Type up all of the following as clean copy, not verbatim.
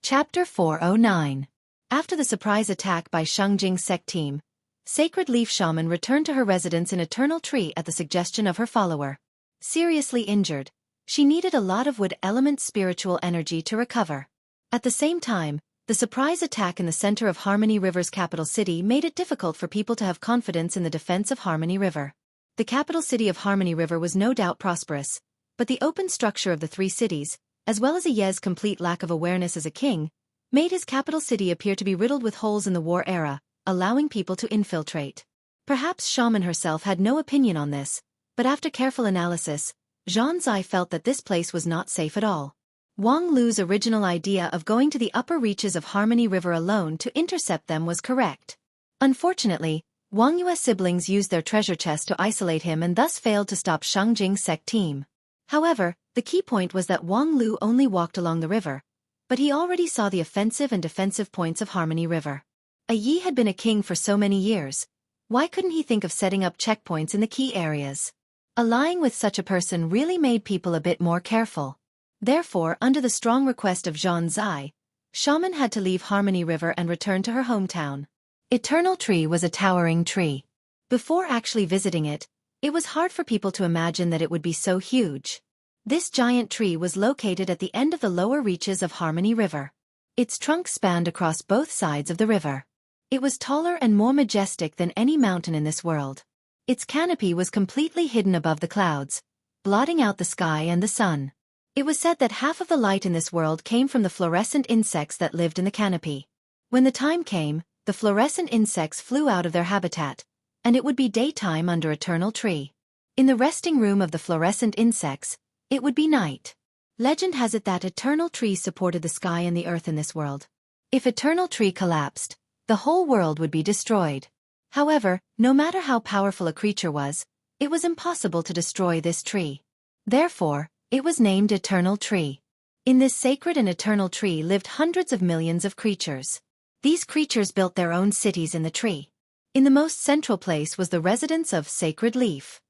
Chapter 409. After the surprise attack by Xueqi's sect team, Sacred Leaf Shaman returned to her residence in Eternal Tree at the suggestion of her follower. Seriously injured, she needed a lot of wood element spiritual energy to recover. At the same time, the surprise attack in the center of Harmony River's capital city made it difficult for people to have confidence in the defense of Harmony River. The capital city of Harmony River was no doubt prosperous, but the open structure of the three cities, as well as Ye's complete lack of awareness as a king, made his capital city appear to be riddled with holes in the war era, allowing people to infiltrate. Perhaps Shaman herself had no opinion on this, but after careful analysis, Zhan Zai felt that this place was not safe at all. Wang Lu's original idea of going to the upper reaches of Harmony River alone to intercept them was correct. Unfortunately, Wang Yue's siblings used their treasure chest to isolate him and thus failed to stop Xueqi's sect team. However, the key point was that Wang Lu only walked along the river, but he already saw the offensive and defensive points of Harmony River. Yi had been a king for so many years. Why couldn't he think of setting up checkpoints in the key areas? Allying with such a person really made people a bit more careful. Therefore, under the strong request of Zhan Zai, Shaman had to leave Harmony River and return to her hometown. Eternal Tree was a towering tree. Before actually visiting it, it was hard for people to imagine that it would be so huge. This giant tree was located at the end of the lower reaches of Harmony River. Its trunk spanned across both sides of the river. It was taller and more majestic than any mountain in this world. Its canopy was completely hidden above the clouds, blotting out the sky and the sun. It was said that half of the light in this world came from the fluorescent insects that lived in the canopy. When the time came, the fluorescent insects flew out of their habitat, and it would be daytime under Eternal Tree. In the resting room of the fluorescent insects, it would be night. Legend has it that Eternal Tree supported the sky and the earth in this world. If Eternal Tree collapsed, the whole world would be destroyed. However, no matter how powerful a creature was impossible to destroy this tree. Therefore, it was named Eternal Tree. In this sacred and eternal tree lived hundreds of millions of creatures. These creatures built their own cities in the tree. In the most central place was the residence of Sacred Leaf.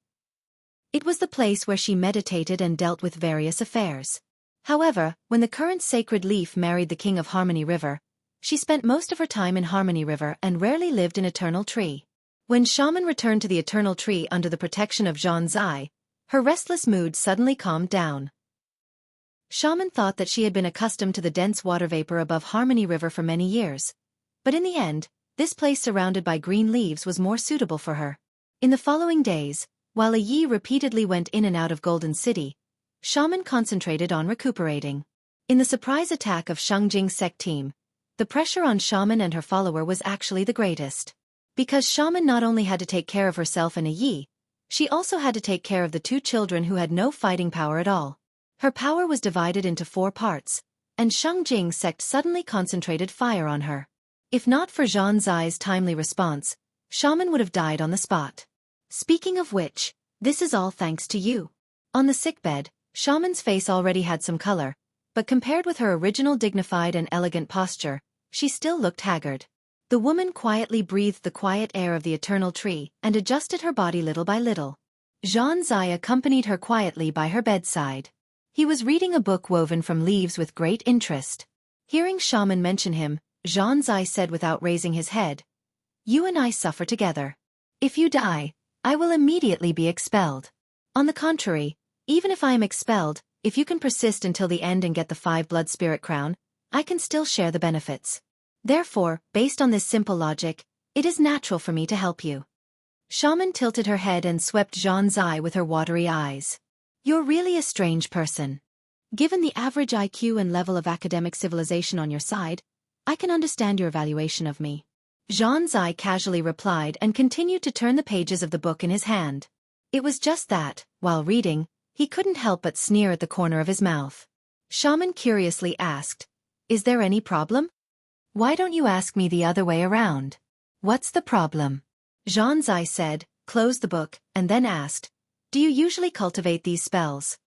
It was the place where she meditated and dealt with various affairs. However, when the current Sacred Leaf married the king of Harmony River, she spent most of her time in Harmony River and rarely lived in Eternal Tree. When Shaman returned to the Eternal Tree under the protection of Zhan Zai, her restless mood suddenly calmed down. Shaman thought that she had been accustomed to the dense water vapor above Harmony River for many years. But in the end, this place surrounded by green leaves was more suitable for her. In the following days, while Yi repeatedly went in and out of Golden City, Shaman concentrated on recuperating. In the surprise attack of Xueqi's sect team, the pressure on Shaman and her follower was actually the greatest. Because Shaman not only had to take care of herself and Yi, she also had to take care of the two children who had no fighting power at all. Her power was divided into 4 parts, and Xueqi's sect suddenly concentrated fire on her. If not for Zhan Zai's timely response, Shaman would have died on the spot. Speaking of which, this is all thanks to you. On the sickbed, Shaman's face already had some color, but compared with her original dignified and elegant posture, she still looked haggard. The woman quietly breathed the quiet air of the Eternal Tree and adjusted her body little by little. Zhan Zai accompanied her quietly by her bedside. He was reading a book woven from leaves with great interest. Hearing Shaman mention him, Zhan Zai said without raising his head, "You and I suffer together. If you die, I will immediately be expelled. On the contrary, even if I am expelled, if you can persist until the end and get the 5 blood spirit crown, I can still share the benefits. Therefore, based on this simple logic, it is natural for me to help you." Shaman tilted her head and swept Zhan Zai with her watery eyes. "You're really a strange person. Given the average IQ and level of academic civilization on your side, I can understand your evaluation of me." Zhan Zai casually replied and continued to turn the pages of the book in his hand. It was just that, while reading, he couldn't help but sneer at the corner of his mouth. Shaman curiously asked, "Is there any problem? Why don't you ask me the other way around? What's the problem?" Zhan Zai said, closed the book, and then asked, "Do you usually cultivate these spells?"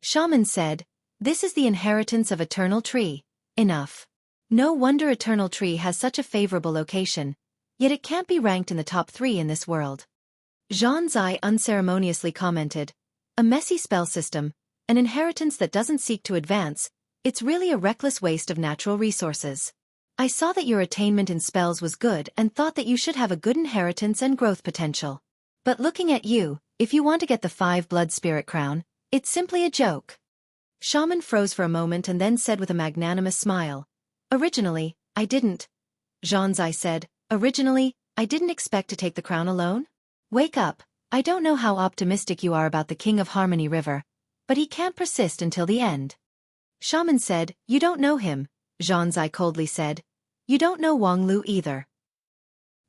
Shaman said, "This is the inheritance of Eternal Tree. Enough. No wonder Eternal Tree has such a favorable location, yet it can't be ranked in the top 3 in this world." Zhan Zai unceremoniously commented, "A messy spell system, an inheritance that doesn't seek to advance, It's really a reckless waste of natural resources. I saw that your attainment in spells was good and thought that you should have a good inheritance and growth potential. But looking at you, if you want to get the 5 blood spirit crown, it's simply a joke. Shaman froze for a moment and then said with a magnanimous smile, "Originally, I didn't." Zhanzai said, "Originally, I didn't expect to take the crown alone? Wake up, I don't know how optimistic you are about the King of Harmony River, but he can't persist until the end." Shaman said, "You don't know him," Zhanzai coldly said. "You don't know Wang Lu either.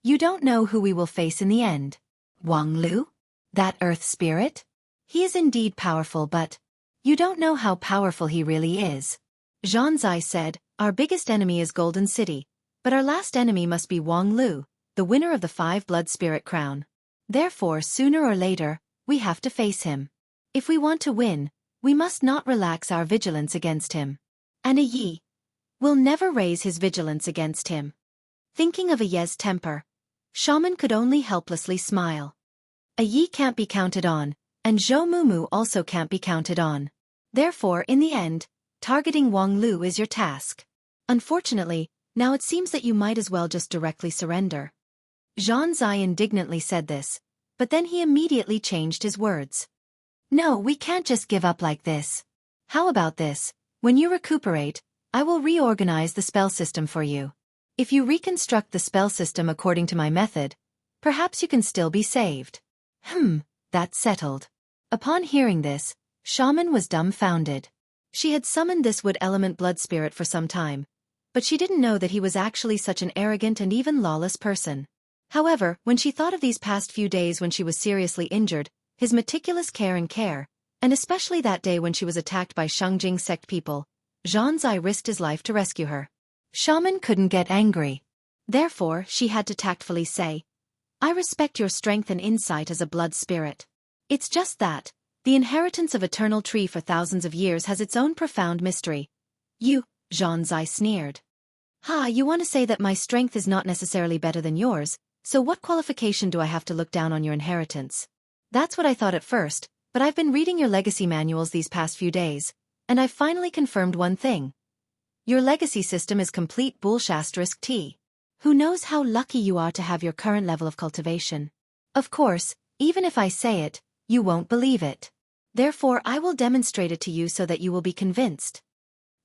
You don't know who we will face in the end." "Wang Lu? That earth spirit? He is indeed powerful, but you don't know how powerful he really is." Zhanzai said, "Our biggest enemy is Golden City, but our last enemy must be Wang Lu, the winner of the 5 blood spirit crown. Therefore, sooner or later, we have to face him. If we want to win, we must not relax our vigilance against him. And a Yi will never raise his vigilance against him." Thinking of a Ye's temper, Shaman could only helplessly smile. A Yi can't be counted on, and Zhou Mumu also can't be counted on. Therefore, in the end, targeting Wang Lu is your task. Unfortunately, now it seems that you might as well just directly surrender. Zhanzai indignantly said this, but then he immediately changed his words. "No, we can't just give up like this. How about this? When you recuperate, I will reorganize the spell system for you. If you reconstruct the spell system according to my method, perhaps you can still be saved." That's settled. Upon hearing this, Shaman was dumbfounded. She had summoned this wood element blood spirit for some time, but she didn't know that he was actually such an arrogant and even lawless person. However, when she thought of these past few days when she was seriously injured, his meticulous care, and especially that day when she was attacked by Xueqi sect people, Zhanzai risked his life to rescue her. Shaman couldn't get angry. Therefore, she had to tactfully say, "I respect your strength and insight as a blood spirit. It's just that, the inheritance of eternal tree for thousands of years has its own profound mystery." "You," Zhanzai sneered. "Ha, you want to say that my strength is not necessarily better than yours, so what qualification do I have to look down on your inheritance?" "That's what I thought at first, but I've been reading your legacy manuals these past few days, and I've finally confirmed one thing. Your legacy system is complete bullshit. Who knows how lucky you are to have your current level of cultivation. Of course, even if I say it, you won't believe it. Therefore I will demonstrate it to you so that you will be convinced."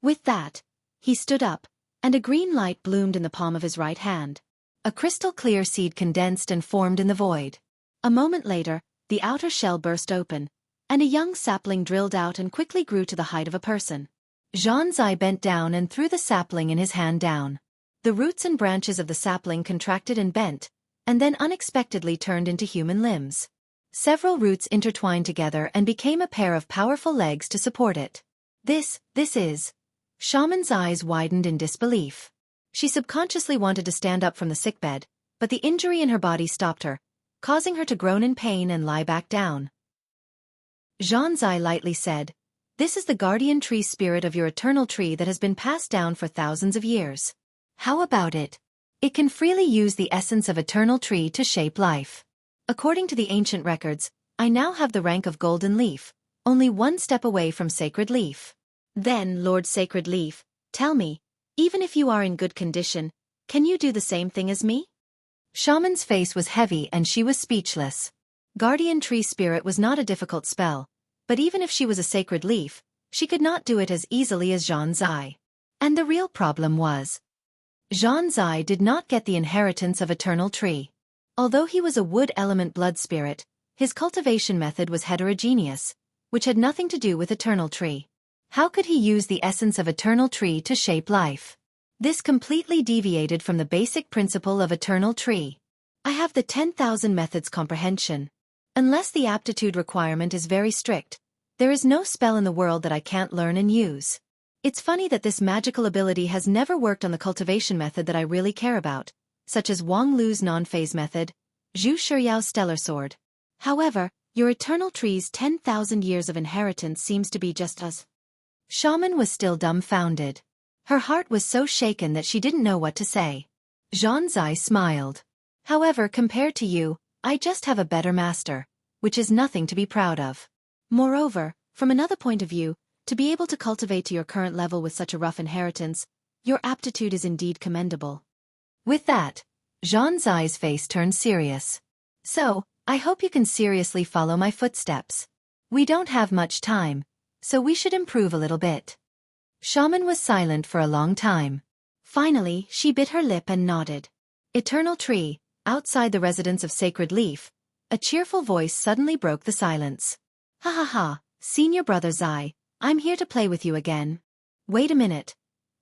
With that, he stood up, and a green light bloomed in the palm of his right hand. A crystal-clear seed condensed and formed in the void. A moment later, the outer shell burst open, and a young sapling drilled out and quickly grew to the height of a person. Zhanzai bent down and threw the sapling in his hand down. The roots and branches of the sapling contracted and bent, and then unexpectedly turned into human limbs. Several roots intertwined together and became a pair of powerful legs to support it. This is... Shaman's eyes widened in disbelief. She subconsciously wanted to stand up from the sickbed, but the injury in her body stopped her, causing her to groan in pain and lie back down. Zhanzai lightly said, "This is the guardian tree spirit of your eternal tree that has been passed down for thousands of years. How about it? It can freely use the essence of eternal tree to shape life. According to the ancient records, I now have the rank of Golden Leaf, only one step away from Sacred Leaf. Then, Lord Sacred Leaf, tell me, even if you are in good condition, can you do the same thing as me?" Shaman's face was heavy and she was speechless. Guardian Tree Spirit was not a difficult spell, but even if she was a sacred leaf, she could not do it as easily as Zhanzai. And the real problem was, Zhanzai did not get the inheritance of Eternal Tree. Although he was a wood element blood spirit, his cultivation method was heterogeneous, which had nothing to do with Eternal Tree. How could he use the essence of Eternal Tree to shape life? This completely deviated from the basic principle of Eternal Tree. I have the 10,000 methods comprehension. Unless the aptitude requirement is very strict, there is no spell in the world that I can't learn and use. It's funny that this magical ability has never worked on the cultivation method that I really care about, such as Wang Lu's non-phase method, Zhu Shiyao's stellar sword. However, your Eternal Tree's 10,000 years of inheritance seems to be just as... Shaman was still dumbfounded. Her heart was so shaken that she didn't know what to say. Zhanzai smiled. However, compared to you, I just have a better master, which is nothing to be proud of. Moreover, from another point of view, To be able to cultivate to your current level with such a rough inheritance, your aptitude is indeed commendable. With that, Jean Zai's face turned serious. So, I hope you can seriously follow my footsteps. We don't have much time, so we should improve a little bit. Shaman was silent for a long time. Finally, she bit her lip and nodded. Eternal Tree, outside the residence of Sacred Leaf, a cheerful voice suddenly broke the silence. Ha ha ha, Senior Brother Zai, I'm here to play with you again. Wait a minute.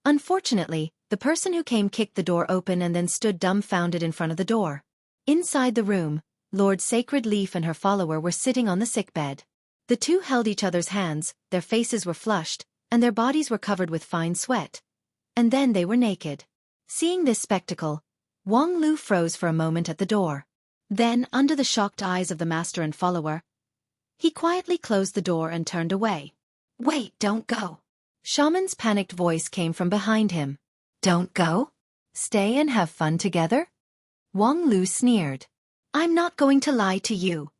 Unfortunately, the person who came kicked the door open and then stood dumbfounded in front of the door. Inside the room, Lord Sacred Leaf and her follower were sitting on the sickbed. The two held each other's hands, their faces were flushed, and their bodies were covered with fine sweat. And then they were naked. Seeing this spectacle, Wang Lu froze for a moment at the door. Then, under the shocked eyes of the master and follower, he quietly closed the door and turned away. Wait, don't go. Shaman's panicked voice came from behind him. Don't go? Stay and have fun together? Wang Lu sneered. I'm not going to lie to you.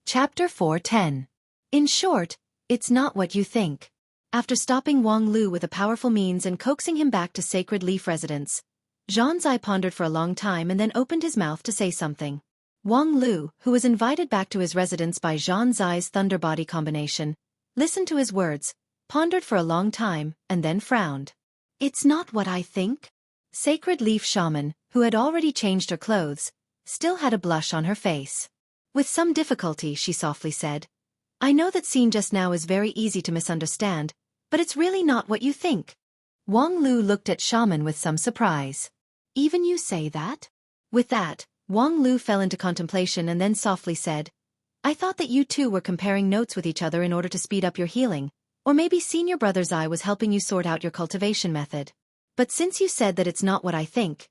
Chapter 4:10. In short, it's not what you think. After stopping Wang Lu with a powerful means and coaxing him back to Sacred Leaf residence, Jean Zai pondered for a long time and then opened his mouth to say something. Wang Lu, who was invited back to his residence by Jean Zai's thunder body combination, listened to his words, pondered for a long time, and then frowned. It's not what I think? Sacred Leaf Shaman, who had already changed her clothes, still had a blush on her face. With some difficulty, she softly said, I know that scene just now is very easy to misunderstand, but it's really not what you think. Wang Lu looked at Shaman with some surprise. Even you say that? With that, Wang Lu fell into contemplation and then softly said, I thought that you two were comparing notes with each other in order to speed up your healing, or maybe Senior Brother Zai was helping you sort out your cultivation method. But since you said that it's not what I think,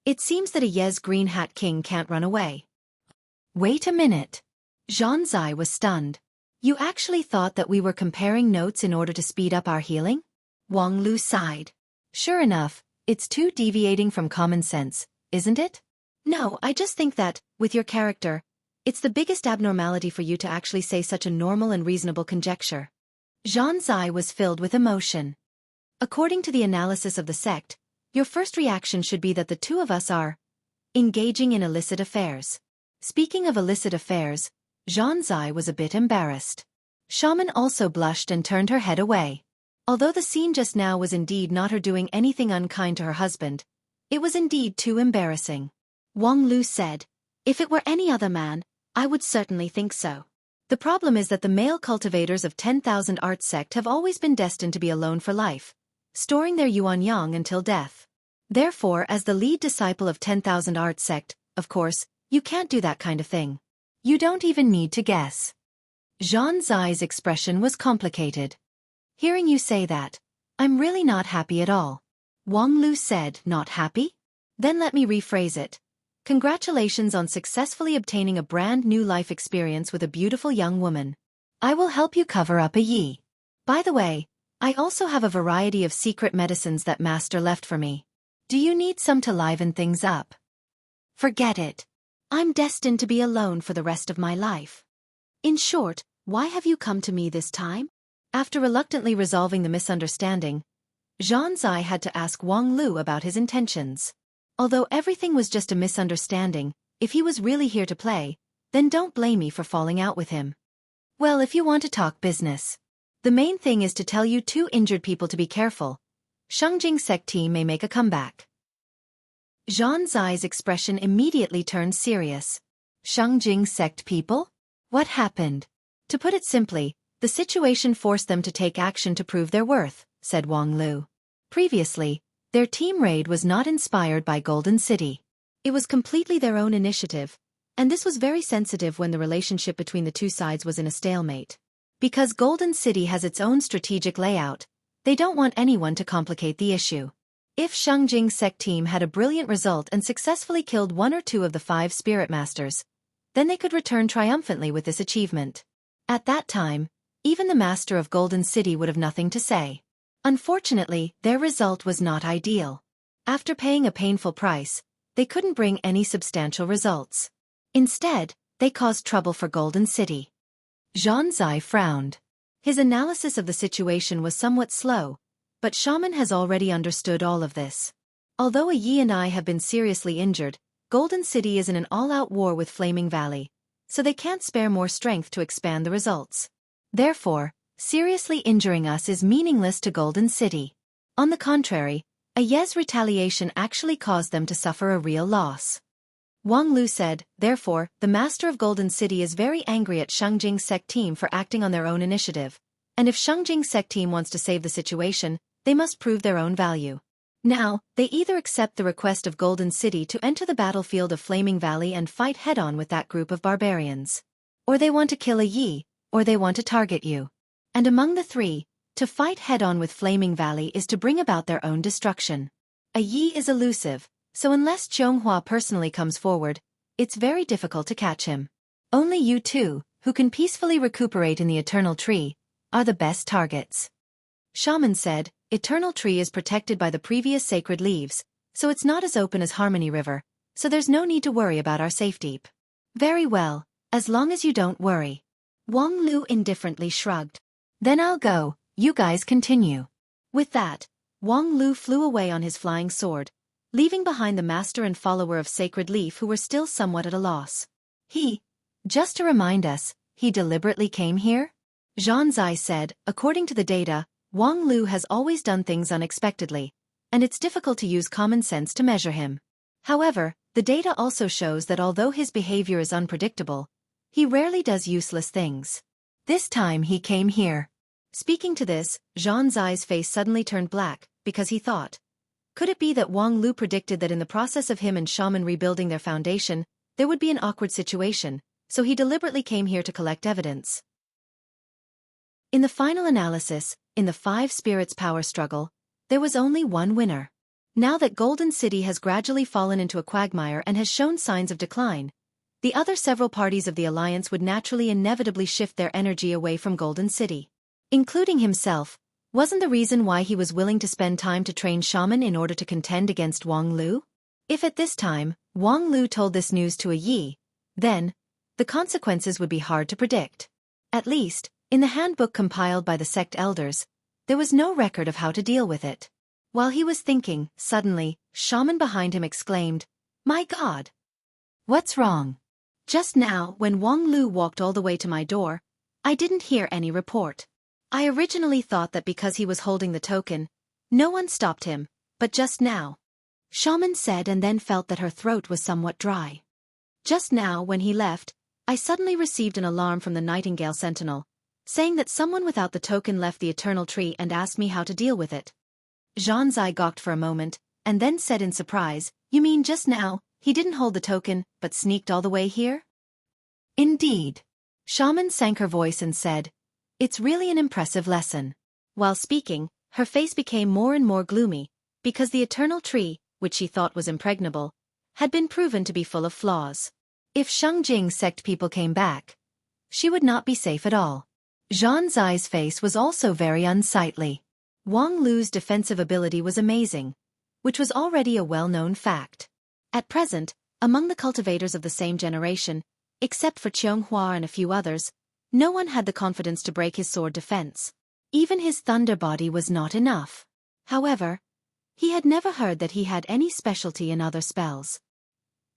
it seems that a Yes Green Hat King can't run away. Wait a minute. Jean Zai was stunned. You actually thought that we were comparing notes in order to speed up our healing? Wang Lu sighed. Sure enough, it's too deviating from common sense, isn't it? No, I just think that, with your character, it's the biggest abnormality for you to actually say such a normal and reasonable conjecture. Jean Zai was filled with emotion. According to the analysis of the sect, your first reaction should be that the two of us are engaging in illicit affairs. Speaking of illicit affairs, Jean Zai was a bit embarrassed. Shaman also blushed and turned her head away. Although the scene just now was indeed not her doing anything unkind to her husband, it was indeed too embarrassing. Wang Lu said, If it were any other man, I would certainly think so. The problem is that the male cultivators of 10,000 Art Sect have always been destined to be alone for life, storing their yuan yang until death. Therefore, as the lead disciple of 10,000 Art Sect, of course, you can't do that kind of thing. You don't even need to guess. Jean Zai's expression was complicated. Hearing you say that, I'm really not happy at all. Wang Lu said, Not happy? Then let me rephrase it. Congratulations on successfully obtaining a brand new life experience with a beautiful young woman. I will help you cover up a yi. By the way, I also have a variety of secret medicines that Master left for me. Do you need some to liven things up? Forget it. I'm destined to be alone for the rest of my life. In short, why have you come to me this time? After reluctantly resolving the misunderstanding, Jean Zai had to ask Wang Lu about his intentions. Although everything was just a misunderstanding, if he was really here to play, then don't blame me for falling out with him. Well, if you want to talk business. The main thing is to tell you two injured people to be careful. Xueqi sect team may make a comeback. Jean Zai's expression immediately turned serious. Xueqi sect people? What happened? To put it simply, the situation forced them to take action to prove their worth, said Wang Lu. Previously, their team raid was not inspired by Golden City. It was completely their own initiative, and this was very sensitive when the relationship between the two sides was in a stalemate. Because Golden City has its own strategic layout, they don't want anyone to complicate the issue. If Xueqi sect team had a brilliant result and successfully killed one or two of the 5 spirit masters, then they could return triumphantly with this achievement. At that time, even the master of Golden City would have nothing to say. Unfortunately, their result was not ideal. After paying a painful price, they couldn't bring any substantial results. Instead, they caused trouble for Golden City. Jean Zai frowned. His analysis of the situation was somewhat slow, but Shaman has already understood all of this. Although a Yi and I have been seriously injured, Golden City is in an all-out war with Flaming Valley, so they can't spare more strength to expand the results. Therefore, seriously injuring us is meaningless to Golden City. On the contrary, a Ye's retaliation actually caused them to suffer a real loss. Wang Lu said, therefore, the master of Golden City is very angry at Xueqi sect team for acting on their own initiative, and if Xueqi sect team wants to save the situation, they must prove their own value. Now, they either accept the request of Golden City to enter the battlefield of Flaming Valley and fight head-on with that group of barbarians. Or they want to kill a Yi, or they want to target you. And among the three, to fight head-on with Flaming Valley is to bring about their own destruction. A Yi is elusive, so unless Qianghua personally comes forward, it's very difficult to catch him. Only you two, who can peacefully recuperate in the Eternal Tree, are the best targets. Shaman said, Eternal Tree is protected by the previous sacred leaves, so it's not as open as Harmony River, so there's no need to worry about our safety. Very well, as long as you don't worry. Wang Lu indifferently shrugged. Then I'll go, you guys continue. With that, Wang Lu flew away on his flying sword, leaving behind the master and follower of Sacred Leaf who were still somewhat at a loss. Just to remind us, he deliberately came here? Zhan Zai said, according to the data, Wang Lu has always done things unexpectedly, and it's difficult to use common sense to measure him. However, the data also shows that although his behavior is unpredictable, he rarely does useless things. This time he came here. Speaking to this, Zhan Zai's face suddenly turned black, because he thought, could it be that Wang Lu predicted that in the process of him and Shaman rebuilding their foundation, there would be an awkward situation, so he deliberately came here to collect evidence? In the final analysis, in the 5 spirits power struggle, there was only one winner. Now that Golden City has gradually fallen into a quagmire and has shown signs of decline, the other several parties of the alliance would naturally inevitably shift their energy away from Golden City. Including himself, wasn't the reason why he was willing to spend time to train Shaman in order to contend against Wang Lu? If at this time, Wang Lu told this news to a Yi, then, the consequences would be hard to predict. At least, in the handbook compiled by the sect elders, there was no record of how to deal with it. While he was thinking, suddenly, Shaman behind him exclaimed, "My God! What's wrong?" Just now, when Wang Lu walked all the way to my door, I didn't hear any report. I originally thought that because he was holding the token, no one stopped him, but just now. Shaman said and then felt that her throat was somewhat dry. Just now, when he left, I suddenly received an alarm from the Nightingale Sentinel, saying that someone without the token left the Eternal Tree and asked me how to deal with it. Zhan Zai gawked for a moment, and then said in surprise, "You mean just now, he didn't hold the token, but sneaked all the way here?" "Indeed." Shaman sank her voice and said, "It's really an impressive lesson." While speaking, her face became more and more gloomy, because the Eternal Tree, which she thought was impregnable, had been proven to be full of flaws. If Xueqi sect people came back, she would not be safe at all. Zhan Zai's face was also very unsightly. Wang Lu's defensive ability was amazing, which was already a well-known fact. At present, among the cultivators of the same generation, except for Qianghua and a few others, no one had the confidence to break his sword defense. Even his thunder body was not enough. However, he had never heard that he had any specialty in other spells.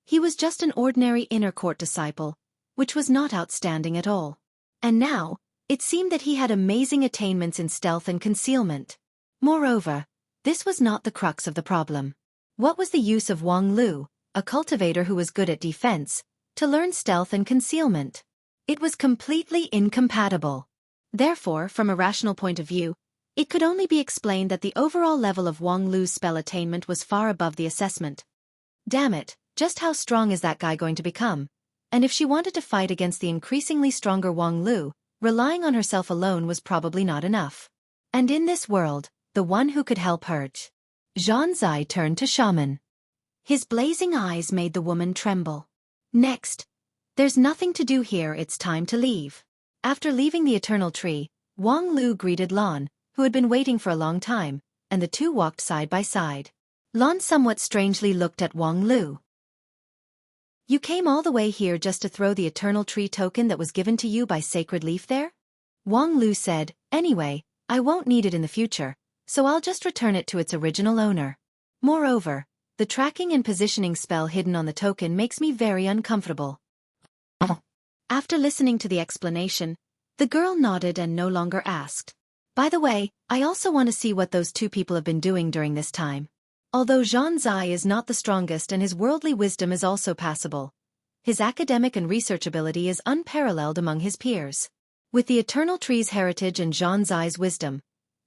He was just an ordinary inner court disciple, which was not outstanding at all. And now, it seemed that he had amazing attainments in stealth and concealment. Moreover, this was not the crux of the problem. What was the use of Wang Lu, a cultivator who was good at defense, to learn stealth and concealment? It was completely incompatible. Therefore, from a rational point of view, it could only be explained that the overall level of Wang Lu's spell attainment was far above the assessment. Damn it, just how strong is that guy going to become? And if she wanted to fight against the increasingly stronger Wang Lu, relying on herself alone was probably not enough. And in this world, the one who could help her. Zhan Zai turned to Shaman. His blazing eyes made the woman tremble. Next. There's nothing to do here, it's time to leave. After leaving the Eternal Tree, Wang Lu greeted Lan, who had been waiting for a long time, and the two walked side by side. Lan somewhat strangely looked at Wang Lu. "You came all the way here just to throw the Eternal Tree token that was given to you by Sacred Leaf there?" Wang Lu said, "Anyway, I won't need it in the future, so I'll just return it to its original owner. Moreover, the tracking and positioning spell hidden on the token makes me very uncomfortable." After listening to the explanation, the girl nodded and no longer asked. "By the way, I also want to see what those two people have been doing during this time." Although Zhang Zai is not the strongest and his worldly wisdom is also passable, his academic and research ability is unparalleled among his peers. With the Eternal Tree's heritage and Zhang Zai's wisdom,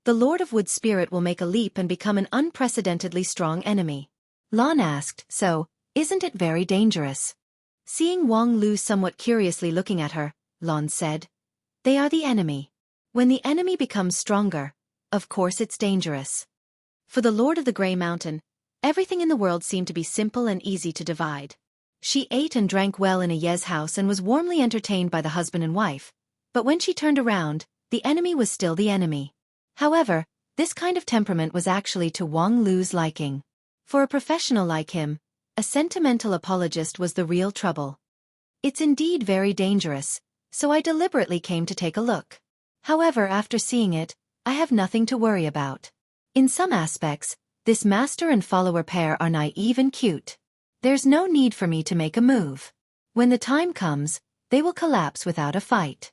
the Lord of Wood Spirit will make a leap and become an unprecedentedly strong enemy. Lan asked, "So, isn't it very dangerous?" Seeing Wang Lu somewhat curiously looking at her, Lan said, "They are the enemy. When the enemy becomes stronger, of course it's dangerous." For the Lord of the Grey Mountain, everything in the world seemed to be simple and easy to divide. She ate and drank well in a Ye's house and was warmly entertained by the husband and wife, but when she turned around, the enemy was still the enemy. However, this kind of temperament was actually to Wang Lu's liking. For a professional like him, a sentimental apologist was the real trouble. "It's indeed very dangerous, so I deliberately came to take a look. However, after seeing it, I have nothing to worry about. In some aspects, this master and follower pair are naive and cute. There's no need for me to make a move. When the time comes, they will collapse without a fight."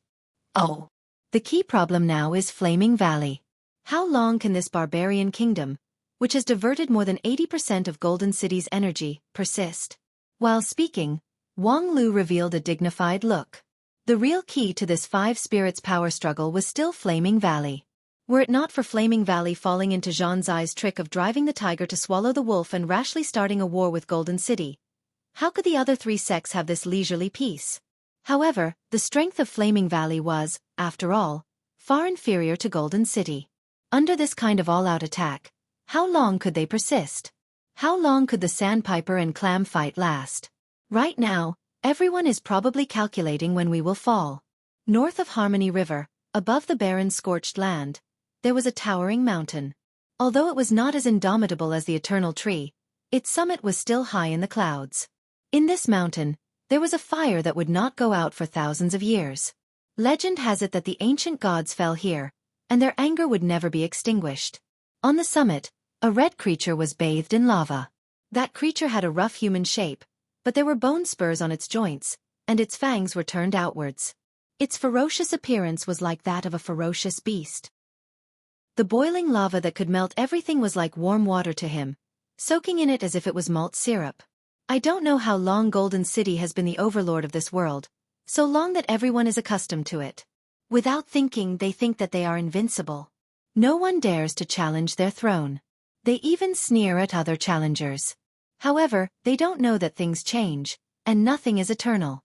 Oh. The key problem now is Flaming Valley. How long can this barbarian kingdom, which has diverted more than 80% of Golden City's energy, persist? While speaking, Wang Lu revealed a dignified look. The real key to this five spirits power struggle was still Flaming Valley. Were it not for Flaming Valley falling into Zhang Zai's trick of driving the tiger to swallow the wolf and rashly starting a war with Golden City, how could the other three sects have this leisurely peace? However, the strength of Flaming Valley was, after all, far inferior to Golden City. Under this kind of all-out attack, how long could they persist? How long could the Sandpiper and Clam fight last? Right now, everyone is probably calculating when we will fall. North of Harmony River, above the barren scorched land, there was a towering mountain. Although it was not as indomitable as the Eternal Tree, its summit was still high in the clouds. In this mountain, there was a fire that would not go out for thousands of years. Legend has it that the ancient gods fell here, and their anger would never be extinguished. On the summit, a red creature was bathed in lava. That creature had a rough human shape, but there were bone spurs on its joints, and its fangs were turned outwards. Its ferocious appearance was like that of a ferocious beast. The boiling lava that could melt everything was like warm water to him, soaking in it as if it was malt syrup. I don't know how long Golden City has been the overlord of this world, so long that everyone is accustomed to it. Without thinking, they think that they are invincible. No one dares to challenge their throne. They even sneer at other challengers. However, they don't know that things change, and nothing is eternal.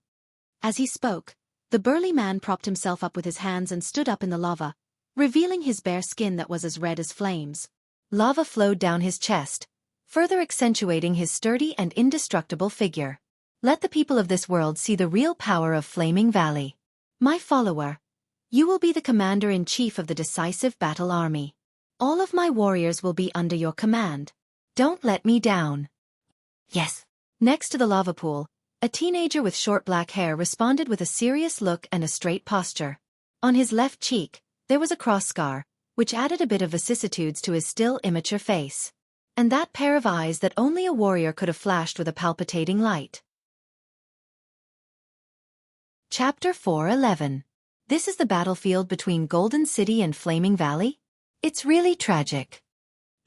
As he spoke, the burly man propped himself up with his hands and stood up in the lava, revealing his bare skin that was as red as flames. Lava flowed down his chest, further accentuating his sturdy and indestructible figure. Let the people of this world see the real power of Flaming Valley. My follower, you will be the commander-in-chief of the decisive battle army. All of my warriors will be under your command. Don't let me down. Yes. Next to the lava pool, a teenager with short black hair responded with a serious look and a straight posture. On his left cheek, there was a cross scar, which added a bit of vicissitudes to his still immature face. And that pair of eyes that only a warrior could have flashed with a palpitating light. Chapter 4:11. This is the battlefield between Golden City and Flaming Valley? It's really tragic.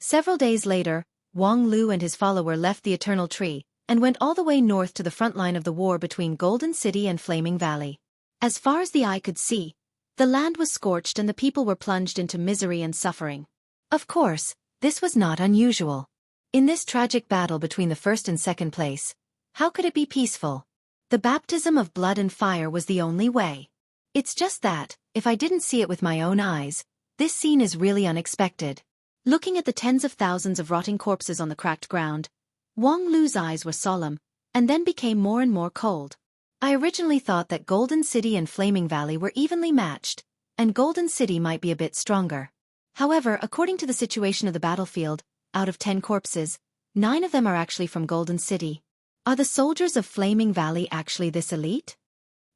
Several days later, Wang Lu and his follower left the Eternal Tree and went all the way north to the front line of the war between Golden City and Flaming Valley. As far as the eye could see, the land was scorched and the people were plunged into misery and suffering. Of course, this was not unusual. In this tragic battle between the first and second place, how could it be peaceful? The baptism of blood and fire was the only way. It's just that, if I didn't see it with my own eyes, this scene is really unexpected. Looking at the tens of thousands of rotting corpses on the cracked ground, Wang Lu's eyes were solemn, and then became more and more cold. I originally thought that Golden City and Flaming Valley were evenly matched, and Golden City might be a bit stronger. However, according to the situation of the battlefield, out of 10 corpses, 9 of them are actually from Golden City. Are the soldiers of Flaming Valley actually this elite?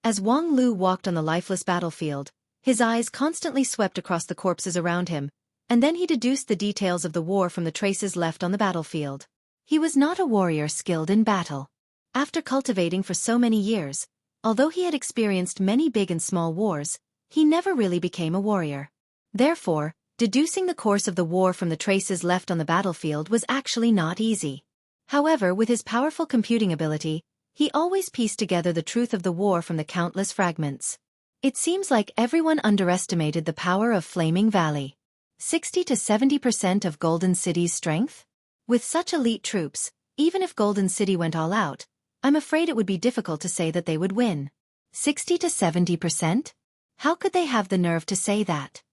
As Wang Lu walked on the lifeless battlefield, His eyes constantly swept across the corpses around him, and then he deduced the details of the war from the traces left on the battlefield. He was not a warrior skilled in battle. After cultivating for so many years, although he had experienced many big and small wars, he never really became a warrior. Therefore, deducing the course of the war from the traces left on the battlefield was actually not easy. However, with his powerful computing ability, he always pieced together the truth of the war from the countless fragments. It seems like everyone underestimated the power of Flaming Valley. 60 to 70% of Golden City's strength? With such elite troops, even if Golden City went all out, I'm afraid it would be difficult to say that they would win. 60 to 70%? How could they have the nerve to say that?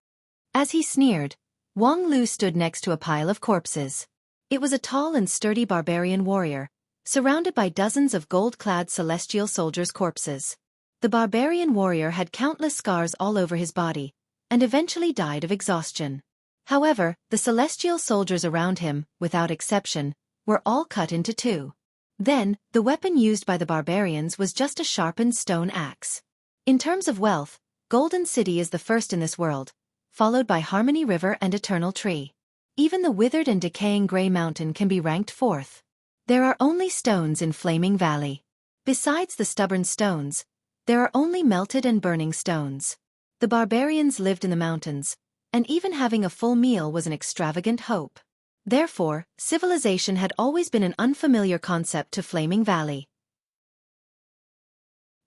As he sneered, Wang Lu stood next to a pile of corpses. It was a tall and sturdy barbarian warrior, surrounded by dozens of gold-clad celestial soldiers' corpses. The barbarian warrior had countless scars all over his body, and eventually died of exhaustion. However, the celestial soldiers around him, without exception, were all cut into two. Then, the weapon used by the barbarians was just a sharpened stone axe. In terms of wealth, Golden City is the first in this world, followed by Harmony River and Eternal Tree. Even the withered and decaying Grey Mountain can be ranked fourth. There are only stones in Flaming Valley. Besides the stubborn stones, there are only melted and burning stones. The barbarians lived in the mountains, and even having a full meal was an extravagant hope. Therefore, civilization had always been an unfamiliar concept to Flaming Valley.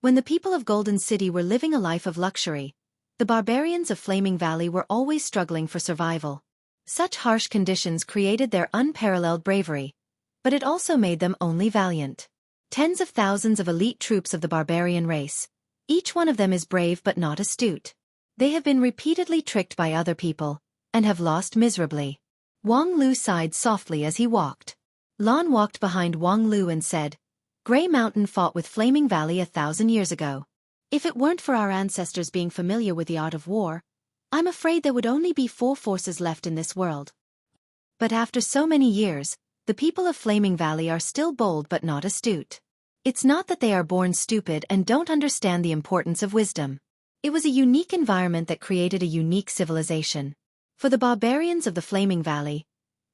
When the people of Golden City were living a life of luxury, the barbarians of Flaming Valley were always struggling for survival. Such harsh conditions created their unparalleled bravery, but it also made them only valiant. Tens of thousands of elite troops of the barbarian race. Each one of them is brave but not astute. They have been repeatedly tricked by other people, and have lost miserably. Wang Lu sighed softly as he walked. Lan walked behind Wang Lu and said, "Grey Mountain fought with Flaming Valley 1,000 years ago. If it weren't for our ancestors being familiar with the art of war, I'm afraid there would only be 4 forces left in this world. But after so many years, the people of Flaming Valley are still bold but not astute. It's not that they are born stupid and don't understand the importance of wisdom. It was a unique environment that created a unique civilization. For the barbarians of the Flaming Valley,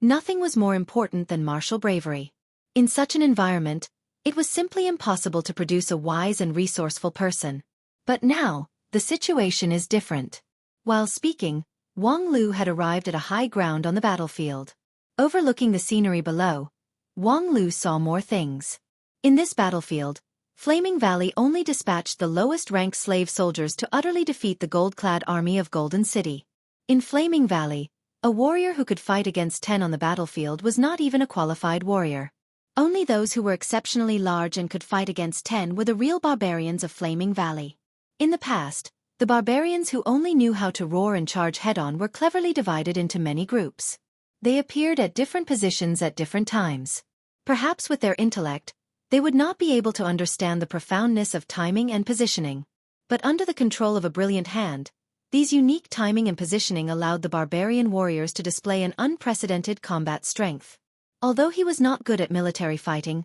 nothing was more important than martial bravery. In such an environment, it was simply impossible to produce a wise and resourceful person. But now, the situation is different." While speaking, Wang Lu had arrived at a high ground on the battlefield. Overlooking the scenery below, Wang Lu saw more things. In this battlefield, Flaming Valley only dispatched the lowest-ranked slave soldiers to utterly defeat the gold-clad army of Golden City. In Flaming Valley, a warrior who could fight against 10 on the battlefield was not even a qualified warrior. Only those who were exceptionally large and could fight against 10 were the real barbarians of Flaming Valley. In the past, the barbarians who only knew how to roar and charge head-on were cleverly divided into many groups. They appeared at different positions at different times. Perhaps with their intellect, they would not be able to understand the profoundness of timing and positioning. But under the control of a brilliant hand, these unique timing and positioning allowed the barbarian warriors to display an unprecedented combat strength. Although he was not good at military fighting,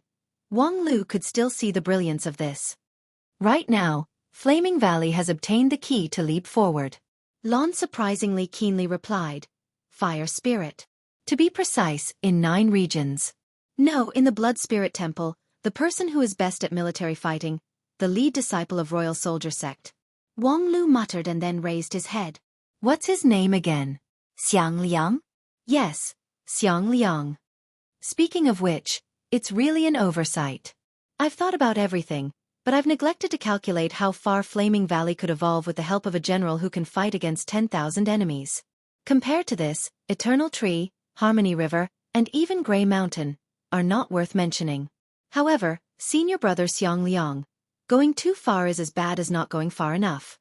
Wang Lu could still see the brilliance of this. Right now, Flaming Valley has obtained the key to leap forward. Lan surprisingly keenly replied, "Fire Spirit. To be precise, in 9 regions. No, in the Blood Spirit Temple, the person who is best at military fighting, the lead disciple of Royal Soldier Sect." Wang Lu muttered and then raised his head. "What's his name again? Xiang Liang?" "Yes, Xiang Liang. Speaking of which, it's really an oversight. I've thought about everything, but I've neglected to calculate how far Flaming Valley could evolve with the help of a general who can fight against 10,000 enemies. Compared to this, Eternal Tree, Harmony River, and even Grey Mountain are not worth mentioning. However, senior brother Xiang Liang, going too far is as bad as not going far enough.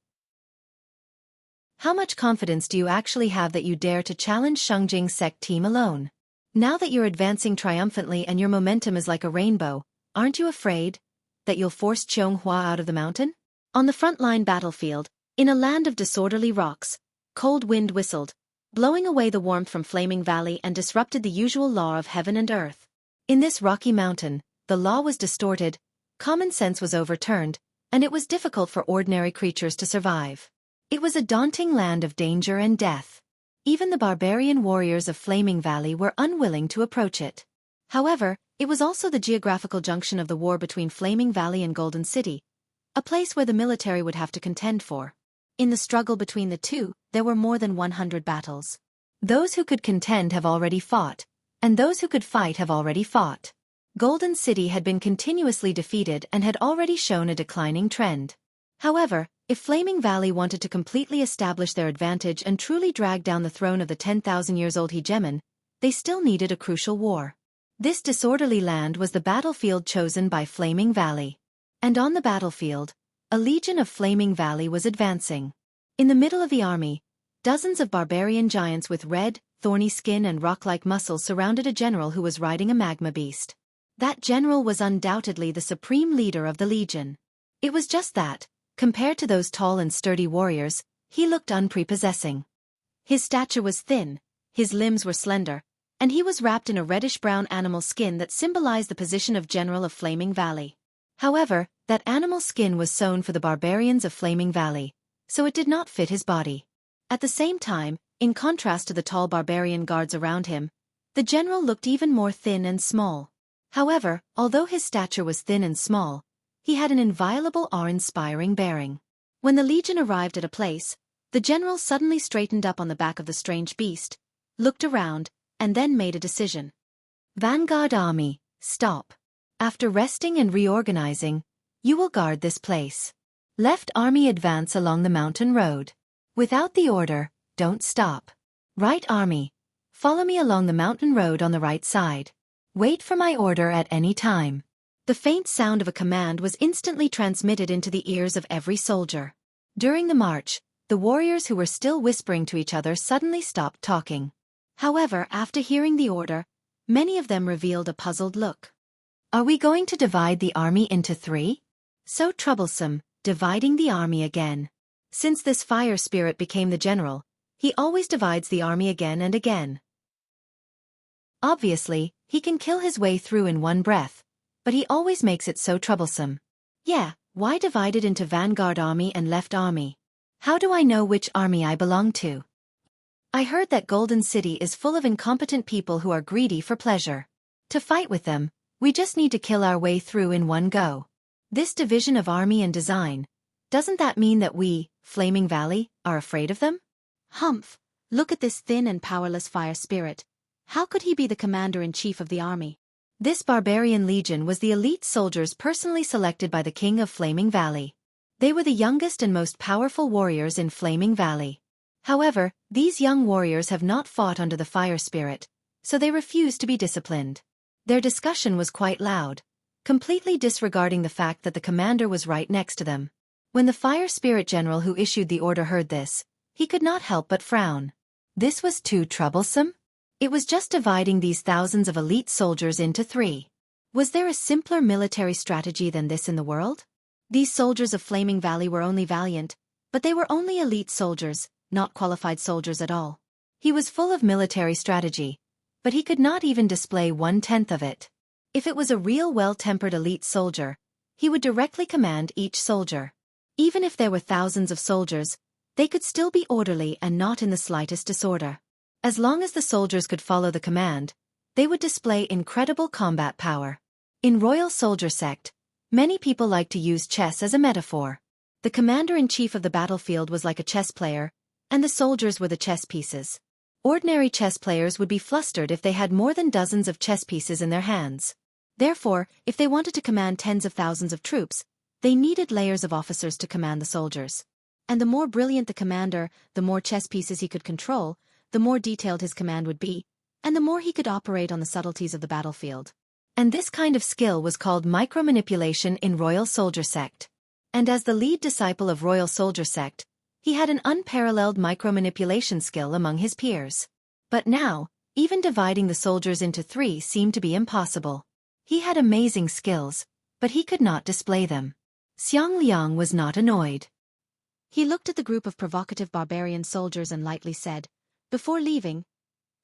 How much confidence do you actually have that you dare to challenge Xueqi's sect team alone? Now that you're advancing triumphantly and your momentum is like a rainbow, aren't you afraid that you'll force Qianghua out of the mountain?" On the front-line battlefield, in a land of disorderly rocks, cold wind whistled, blowing away the warmth from Flaming Valley and disrupted the usual law of heaven and earth. In this rocky mountain, the law was distorted, common sense was overturned, and it was difficult for ordinary creatures to survive. It was a daunting land of danger and death. Even the barbarian warriors of Flaming Valley were unwilling to approach it. However, it was also the geographical junction of the war between Flaming Valley and Golden City, a place where the military would have to contend for. In the struggle between the two, there were more than 100 battles. Those who could contend have already fought, and those who could fight have already fought. Golden City had been continuously defeated and had already shown a declining trend. However, if Flaming Valley wanted to completely establish their advantage and truly drag down the throne of the 10,000-years-old hegemon, they still needed a crucial war. This disorderly land was the battlefield chosen by Flaming Valley. And on the battlefield, a legion of Flaming Valley was advancing. In the middle of the army, dozens of barbarian giants with red, thorny skin and rock-like muscles surrounded a general who was riding a magma beast. That general was undoubtedly the supreme leader of the legion. It was just that, compared to those tall and sturdy warriors, he looked unprepossessing. His stature was thin, his limbs were slender, and he was wrapped in a reddish-brown animal skin that symbolized the position of General of Flaming Valley. However, that animal skin was sewn for the barbarians of Flaming Valley, so it did not fit his body. At the same time, in contrast to the tall barbarian guards around him, the general looked even more thin and small. However, although his stature was thin and small, he had an inviolable awe-inspiring bearing. When the legion arrived at a place, the general suddenly straightened up on the back of the strange beast, looked around, and then made a decision. Vanguard Army, stop. After resting and reorganizing, you will guard this place. Left Army advance along the mountain road. Without the order, don't stop. Right Army, follow me along the mountain road on the right side. Wait for my order at any time. The faint sound of a command was instantly transmitted into the ears of every soldier. During the march, the warriors who were still whispering to each other suddenly stopped talking. However, after hearing the order, many of them revealed a puzzled look. Are we going to divide the army into 3? So troublesome, dividing the army again. Since this fire spirit became the general, he always divides the army again and again. Obviously, he can kill his way through in one breath, but he always makes it so troublesome. Yeah, why divide it into Vanguard Army and Left Army? How do I know which army I belong to? I heard that Golden City is full of incompetent people who are greedy for pleasure. To fight with them, we just need to kill our way through in one go. This division of army and design, doesn't that mean that we, Flaming Valley, are afraid of them? Humph, look at this thin and powerless fire spirit. How could he be the commander-in-chief of the army? This barbarian legion was the elite soldiers personally selected by the king of Flaming Valley. They were the youngest and most powerful warriors in Flaming Valley. However, these young warriors have not fought under the fire spirit, so they refuse to be disciplined. Their discussion was quite loud, completely disregarding the fact that the commander was right next to them. When the fire spirit general who issued the order heard this, he could not help but frown. This was too troublesome? It was just dividing these thousands of elite soldiers into 3. Was there a simpler military strategy than this in the world? These soldiers of Flaming Valley were only valiant, but they were only elite soldiers, not qualified soldiers at all. He was full of military strategy, but he could not even display 1/10 of it. If it was a real well-tempered elite soldier, he would directly command each soldier. Even if there were thousands of soldiers, they could still be orderly and not in the slightest disorder. As long as the soldiers could follow the command, they would display incredible combat power. In Royal Soldier Sect, many people like to use chess as a metaphor. The commander-in-chief of the battlefield was like a chess player, and the soldiers were the chess pieces. Ordinary chess players would be flustered if they had more than dozens of chess pieces in their hands. Therefore, if they wanted to command tens of thousands of troops, they needed layers of officers to command the soldiers. And the more brilliant the commander, the more chess pieces he could control, the more detailed his command would be, and the more he could operate on the subtleties of the battlefield. And this kind of skill was called micromanipulation in Royal Soldier Sect. And as the lead disciple of Royal Soldier Sect, he had an unparalleled micromanipulation skill among his peers. But now, even dividing the soldiers into 3 seemed to be impossible. He had amazing skills, but he could not display them. Xiang Liang was not annoyed. He looked at the group of provocative barbarian soldiers and lightly said, "Before leaving,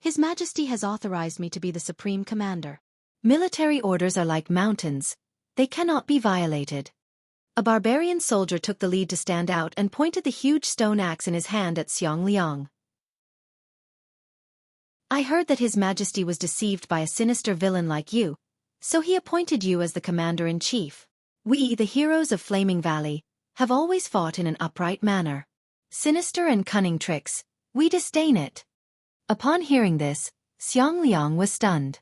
His Majesty has authorized me to be the supreme commander. Military orders are like mountains, they cannot be violated." A barbarian soldier took the lead to stand out and pointed the huge stone axe in his hand at Xueqi. I heard that His Majesty was deceived by a sinister villain like you, so he appointed you as the commander-in-chief. We, the heroes of Flaming Valley, have always fought in an upright manner. Sinister and cunning tricks, we disdain it. Upon hearing this, Xueqi was stunned.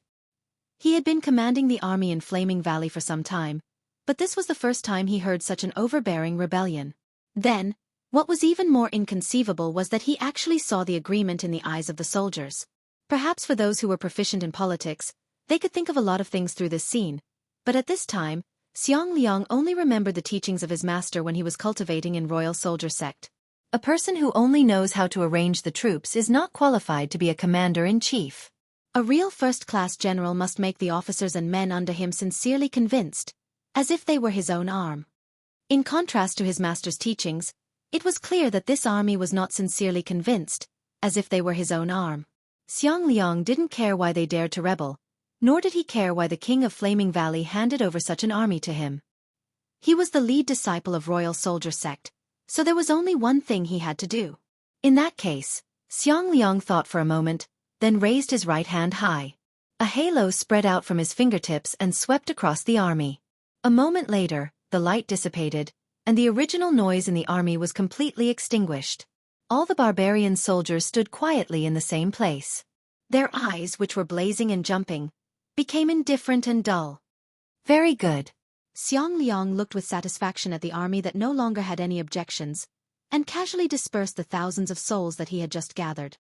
He had been commanding the army in Flaming Valley for some time, but this was the first time he heard such an overbearing rebellion. Then, what was even more inconceivable was that he actually saw the agreement in the eyes of the soldiers. Perhaps for those who were proficient in politics, they could think of a lot of things through this scene, but at this time, Xueqi only remembered the teachings of his master when he was cultivating in Royal Soldier Sect. A person who only knows how to arrange the troops is not qualified to be a commander-in-chief. A real first-class general must make the officers and men under him sincerely convinced, as if they were his own arm. In contrast to his master's teachings, it was clear that this army was not sincerely convinced, as if they were his own arm. Xueqi didn't care why they dared to rebel, nor did he care why the king of Flaming Valley handed over such an army to him. He was the lead disciple of Royal Soldier Sect, so there was only one thing he had to do. In that case, Xueqi thought for a moment, then raised his right hand high. A halo spread out from his fingertips and swept across the army. A moment later, the light dissipated, and the original noise in the army was completely extinguished. All the barbarian soldiers stood quietly in the same place. Their eyes, which were blazing and jumping, became indifferent and dull. Very good. Xueqi looked with satisfaction at the army that no longer had any objections, and casually dispersed the thousands of souls that he had just gathered.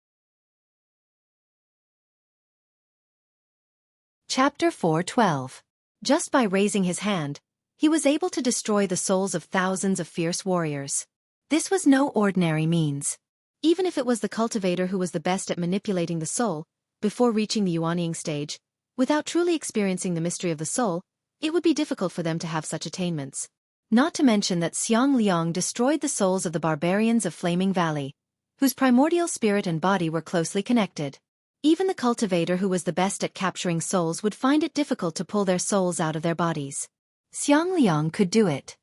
Chapter 4:12. Just by raising his hand, he was able to destroy the souls of thousands of fierce warriors. This was no ordinary means. Even if it was the cultivator who was the best at manipulating the soul, before reaching the Yuanying stage, without truly experiencing the mystery of the soul, it would be difficult for them to have such attainments. Not to mention that Xueqi destroyed the souls of the barbarians of Flaming Valley, whose primordial spirit and body were closely connected. Even the cultivator who was the best at capturing souls would find it difficult to pull their souls out of their bodies. Xueqi could do it.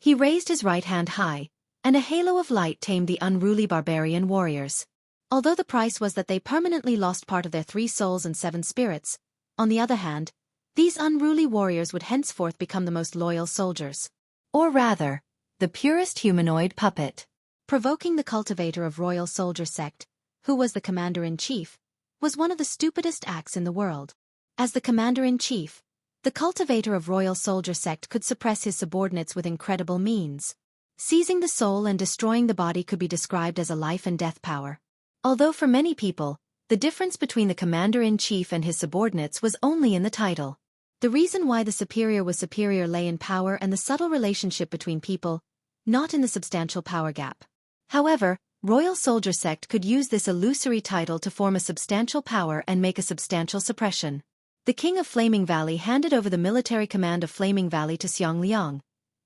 He raised his right hand high, and a halo of light tamed the unruly barbarian warriors. Although the price was that they permanently lost part of their 3 souls and 7 spirits, on the other hand, these unruly warriors would henceforth become the most loyal soldiers. Or rather, the purest humanoid puppet. Provoking the cultivator of Royal Soldier Sect, who was the commander-in-chief, was one of the stupidest acts in the world. As the commander-in-chief, the cultivator of Royal Soldier Sect could suppress his subordinates with incredible means. Seizing the soul and destroying the body could be described as a life and death power. Although for many people, the difference between the commander-in-chief and his subordinates was only in the title. The reason why the superior was superior lay in power and the subtle relationship between people, not in the substantial power gap. However, Royal Soldier Sect could use this illusory title to form a substantial power and make a substantial suppression. The king of Flaming Valley handed over the military command of Flaming Valley to Xueqi,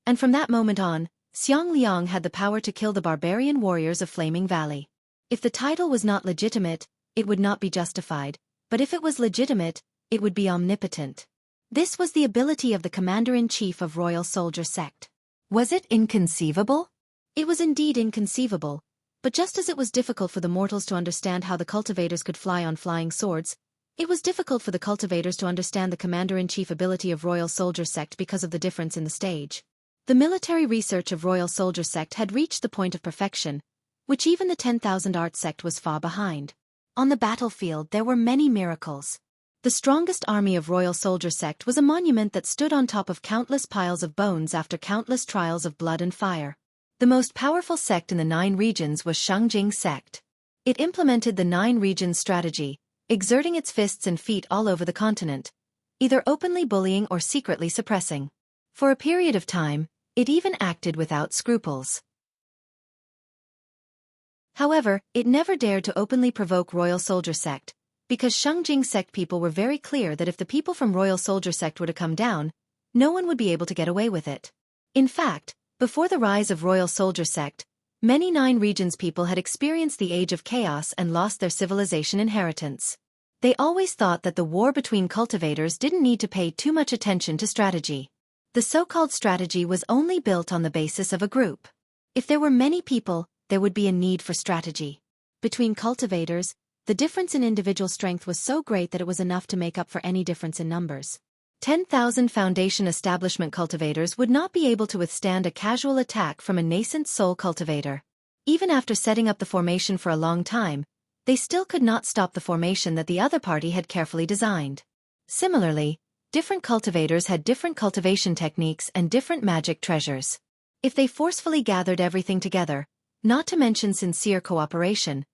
and from that moment on, Xueqi had the power to kill the barbarian warriors of Flaming Valley. If the title was not legitimate, it would not be justified, but if it was legitimate, it would be omnipotent. This was the ability of the commander-in-chief of Royal Soldier Sect. Was it inconceivable? It was indeed inconceivable, but just as it was difficult for the mortals to understand how the cultivators could fly on flying swords, it was difficult for the cultivators to understand the commander-in-chief ability of Royal Soldier Sect because of the difference in the stage. The military research of Royal Soldier Sect had reached the point of perfection, which even the 10,000 Art Sect was far behind. On the battlefield there were many miracles. The strongest army of Royal Soldier Sect was a monument that stood on top of countless piles of bones after countless trials of blood and fire. The most powerful sect in the 9 regions was Xueqi sect. It implemented the 9 regions strategy, exerting its fists and feet all over the continent, either openly bullying or secretly suppressing. For a period of time, it even acted without scruples. However, it never dared to openly provoke Royal Soldier Sect, because Xueqi sect people were very clear that if the people from Royal Soldier Sect were to come down, no one would be able to get away with it. In fact, before the rise of Royal Soldier Sect, many 9 regions people had experienced the age of chaos and lost their civilization inheritance. They always thought that the war between cultivators didn't need to pay too much attention to strategy. The so-called strategy was only built on the basis of a group. If there were many people, there would be a need for strategy. Between cultivators, the difference in individual strength was so great that it was enough to make up for any difference in numbers. 10,000 foundation establishment cultivators would not be able to withstand a casual attack from a nascent soul cultivator. Even after setting up the formation for a long time, they still could not stop the formation that the other party had carefully designed. Similarly, different cultivators had different cultivation techniques and different magic treasures. If they forcefully gathered everything together, not to mention sincere cooperation,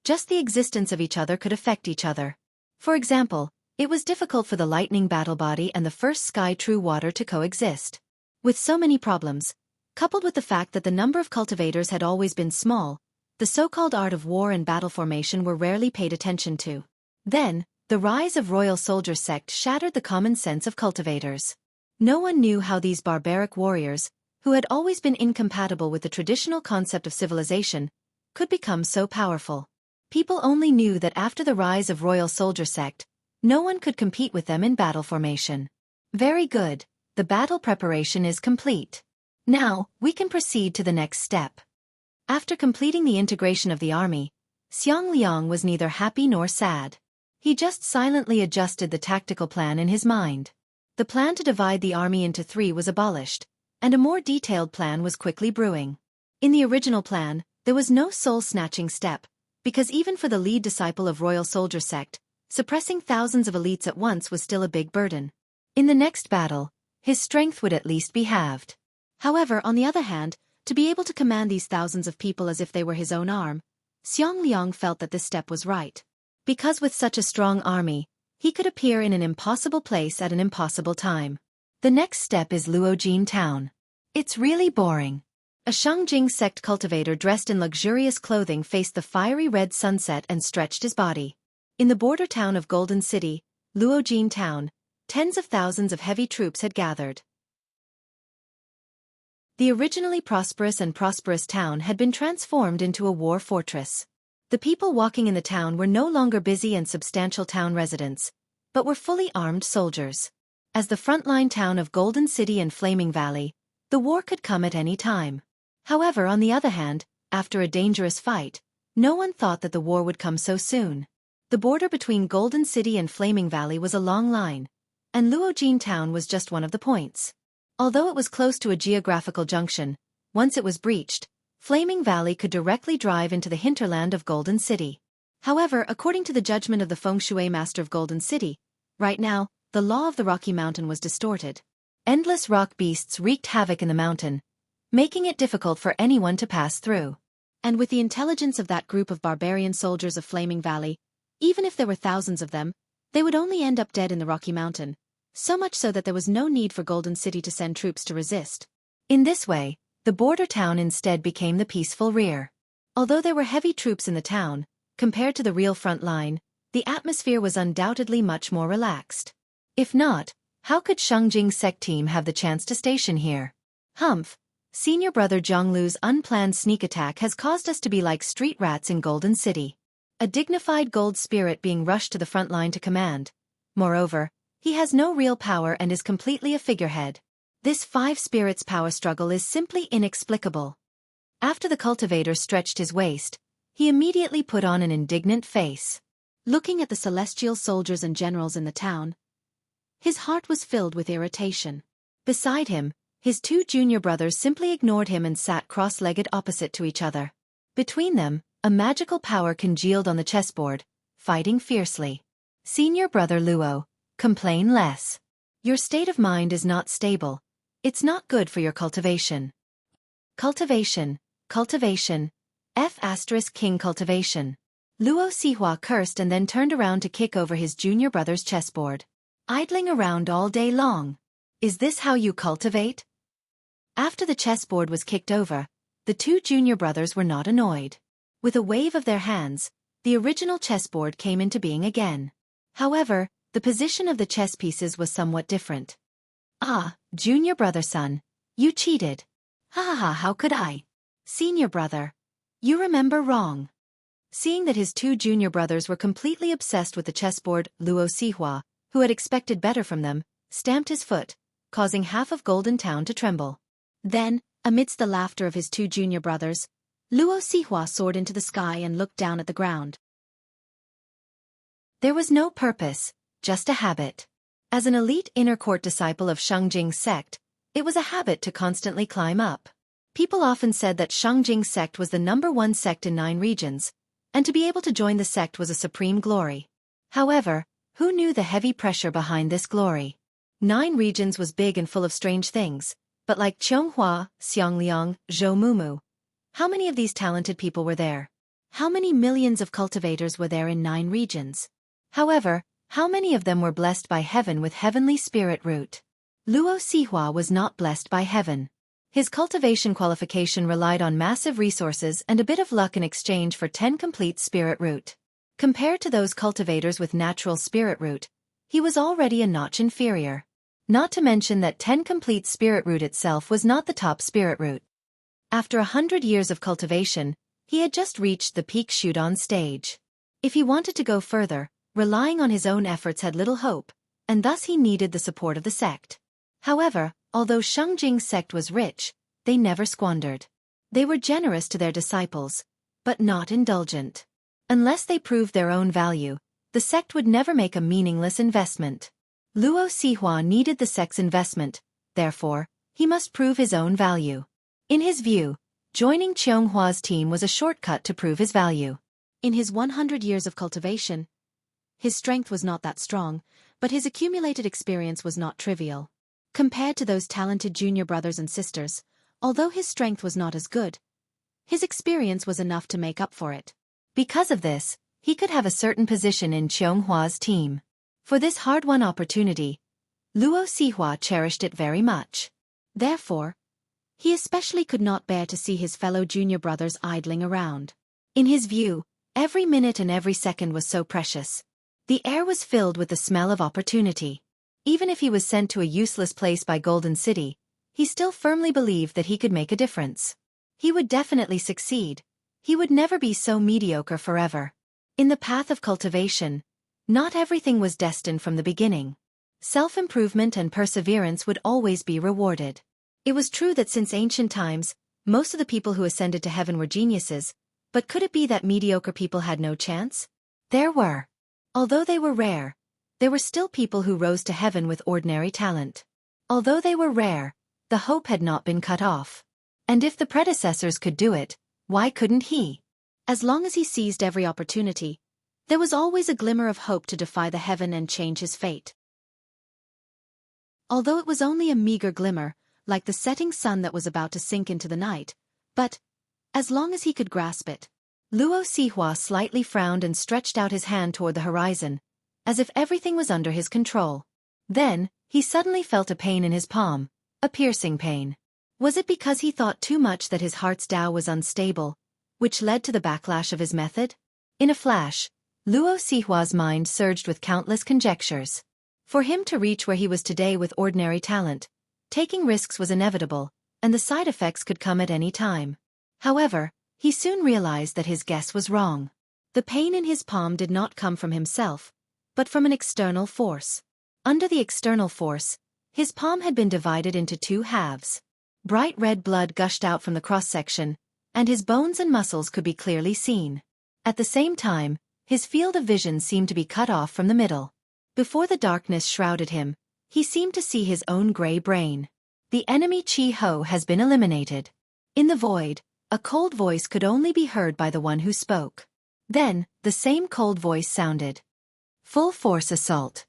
just the existence of each other could affect each other. For example, it was difficult for the lightning battle body and the first sky true water to coexist. With so many problems, coupled with the fact that the number of cultivators had always been small, the so-called art of war and battle formation were rarely paid attention to. Then, the rise of royal soldier sect shattered the common sense of cultivators. No one knew how these barbaric warriors, who had always been incompatible with the traditional concept of civilization, could become so powerful. People only knew that after the rise of royal soldier sect, no one could compete with them in battle formation. Very good, the battle preparation is complete. Now, we can proceed to the next step. After completing the integration of the army, Xiang Liang was neither happy nor sad. He just silently adjusted the tactical plan in his mind. The plan to divide the army into 3 was abolished, and a more detailed plan was quickly brewing. In the original plan, there was no soul-snatching step, because even for the lead disciple of royal soldier sect, suppressing thousands of elites at once was still a big burden. In the next battle, his strength would at least be halved. However, on the other hand, to be able to command these thousands of people as if they were his own arm, Xiang Liang felt that this step was right. Because with such a strong army, he could appear in an impossible place at an impossible time. The next step is Luojin town. It's really boring. A Shangjing sect cultivator dressed in luxurious clothing faced the fiery red sunset and stretched his body. In the border town of Golden City, Luojin town, tens of thousands of heavy troops had gathered. The originally prosperous town had been transformed into a war fortress. The people walking in the town were no longer busy and substantial town residents, but were fully armed soldiers. As the frontline town of Golden City and Flaming Valley, the war could come at any time. However, on the other hand, after a dangerous fight, no one thought that the war would come so soon. The border between Golden City and Flaming Valley was a long line, and Luojin town was just one of the points. Although it was close to a geographical junction, once it was breached, Flaming Valley could directly drive into the hinterland of Golden City. However, according to the judgment of the Feng Shui master of Golden City, right now, the law of the Rocky Mountain was distorted. Endless rock beasts wreaked havoc in the mountain, making it difficult for anyone to pass through. And with the intelligence of that group of barbarian soldiers of Flaming Valley, even if there were thousands of them, they would only end up dead in the Rocky Mountain, so much so that there was no need for Golden City to send troops to resist. In this way, the border town instead became the peaceful rear. Although there were heavy troops in the town, compared to the real front line, the atmosphere was undoubtedly much more relaxed. If not, how could Shangjing sect team have the chance to station here? Humph, senior brother Zhonglu's unplanned sneak attack has caused us to be like street rats in Golden City. A dignified gold spirit being rushed to the front line to command. Moreover, he has no real power and is completely a figurehead. This 5 spirits power struggle is simply inexplicable. After the cultivator stretched his waist, he immediately put on an indignant face. Looking at the celestial soldiers and generals in the town, his heart was filled with irritation. Beside him, his 2 junior brothers simply ignored him and sat cross-legged opposite to each other. Between them, a magical power congealed on the chessboard, fighting fiercely. Senior brother Luo, complain less. Your state of mind is not stable. It's not good for your cultivation. Cultivation. King cultivation. Luo Sihua cursed and then turned around to kick over his junior brother's chessboard. Idling around all day long. Is this how you cultivate? After the chessboard was kicked over, the 2 junior brothers were not annoyed. With a wave of their hands, the original chessboard came into being again. However, the position of the chess pieces was somewhat different. Ah, junior brother son, you cheated. Ha ha ha, how could I? Senior brother, you remember wrong. Seeing that his 2 junior brothers were completely obsessed with the chessboard, Luo Sihua, who had expected better from them, stamped his foot, causing half of Golden Town to tremble. Then, amidst the laughter of his two junior brothers, Luo Sihua soared into the sky and looked down at the ground. There was no purpose, just a habit. As an elite inner court disciple of Xueqi's sect, it was a habit to constantly climb up. People often said that Xueqi's sect was the #1 sect in 9 regions, and to be able to join the sect was a supreme glory. However, who knew the heavy pressure behind this glory? 9 regions was big and full of strange things, but like Qianghua, Xiangliang, Zhou Mumu, how many of these talented people were there? How many millions of cultivators were there in 9 regions? However, how many of them were blessed by heaven with heavenly spirit root? Luo Sihua was not blessed by heaven. His cultivation qualification relied on massive resources and a bit of luck in exchange for 10 complete spirit root. Compared to those cultivators with natural spirit root, he was already a notch inferior. Not to mention that 10 complete spirit root itself was not the top spirit root. After 100 years of cultivation, he had just reached the peak Shudan stage. If he wanted to go further, relying on his own efforts had little hope, and thus he needed the support of the sect. However, although Xueqi's sect was rich, they never squandered. They were generous to their disciples, but not indulgent. Unless they proved their own value, the sect would never make a meaningless investment. Luo Sihua needed the sect's investment, therefore, he must prove his own value. In his view, joining Qianghua's team was a shortcut to prove his value. In his 100 years of cultivation, his strength was not that strong, but his accumulated experience was not trivial. Compared to those talented junior brothers and sisters, although his strength was not as good, his experience was enough to make up for it. Because of this, he could have a certain position in Qianghua's team. For this hard-won opportunity, Luo Sihua cherished it very much. Therefore, he especially could not bear to see his fellow junior brothers idling around. In his view, every minute and every second was so precious. The air was filled with the smell of opportunity. Even if he was sent to a useless place by Golden City, he still firmly believed that he could make a difference. He would definitely succeed. He would never be so mediocre forever. In the path of cultivation, not everything was destined from the beginning. Self-improvement and perseverance would always be rewarded. It was true that since ancient times, most of the people who ascended to heaven were geniuses, but could it be that mediocre people had no chance? There were. Although they were rare, there were still people who rose to heaven with ordinary talent. Although they were rare, the hope had not been cut off. And if the predecessors could do it, why couldn't he? As long as he seized every opportunity, there was always a glimmer of hope to defy the heaven and change his fate. Although it was only a meager glimmer, like the setting sun that was about to sink into the night, but, as long as he could grasp it, Luo Sihua slightly frowned and stretched out his hand toward the horizon, as if everything was under his control. Then, he suddenly felt a pain in his palm, a piercing pain. Was it because he thought too much that his heart's Tao was unstable, which led to the backlash of his method? In a flash, Luo Sihua's mind surged with countless conjectures. For him to reach where he was today with ordinary talent, taking risks was inevitable, and the side effects could come at any time. However, he soon realized that his guess was wrong. The pain in his palm did not come from himself, but from an external force. Under the external force, his palm had been divided into 2 halves. Bright red blood gushed out from the cross-section, and his bones and muscles could be clearly seen. At the same time, his field of vision seemed to be cut off from the middle. Before the darkness shrouded him, he seemed to see his own gray brain. The enemy Chi Ho has been eliminated. In the void, a cold voice could only be heard by the one who spoke. Then, the same cold voice sounded. Full force assault.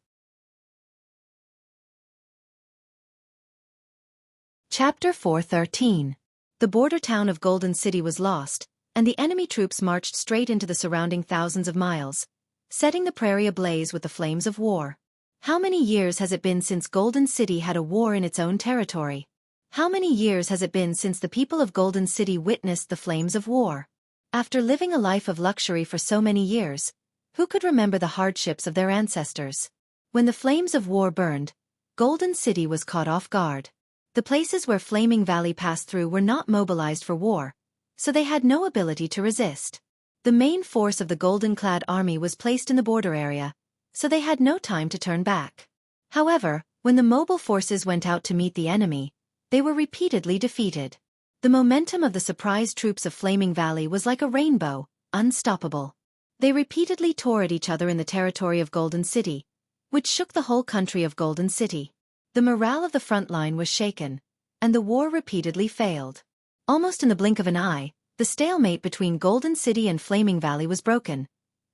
Chapter 413. The border town of Golden City was lost, and the enemy troops marched straight into the surrounding thousands of miles, setting the prairie ablaze with the flames of war. How many years has it been since Golden City had a war in its own territory? How many years has it been since the people of Golden City witnessed the flames of war? After living a life of luxury for so many years, who could remember the hardships of their ancestors? When the flames of war burned, Golden City was caught off guard. The places where Flaming Valley passed through were not mobilized for war, so they had no ability to resist. The main force of the golden-clad army was placed in the border area, so they had no time to turn back. However, when the mobile forces went out to meet the enemy, they were repeatedly defeated. The momentum of the surprise troops of Flaming Valley was like a rainbow, unstoppable. They repeatedly tore at each other in the territory of Golden City, which shook the whole country of Golden City. The morale of the front line was shaken, and the war repeatedly failed. Almost in the blink of an eye, the stalemate between Golden City and Flaming Valley was broken,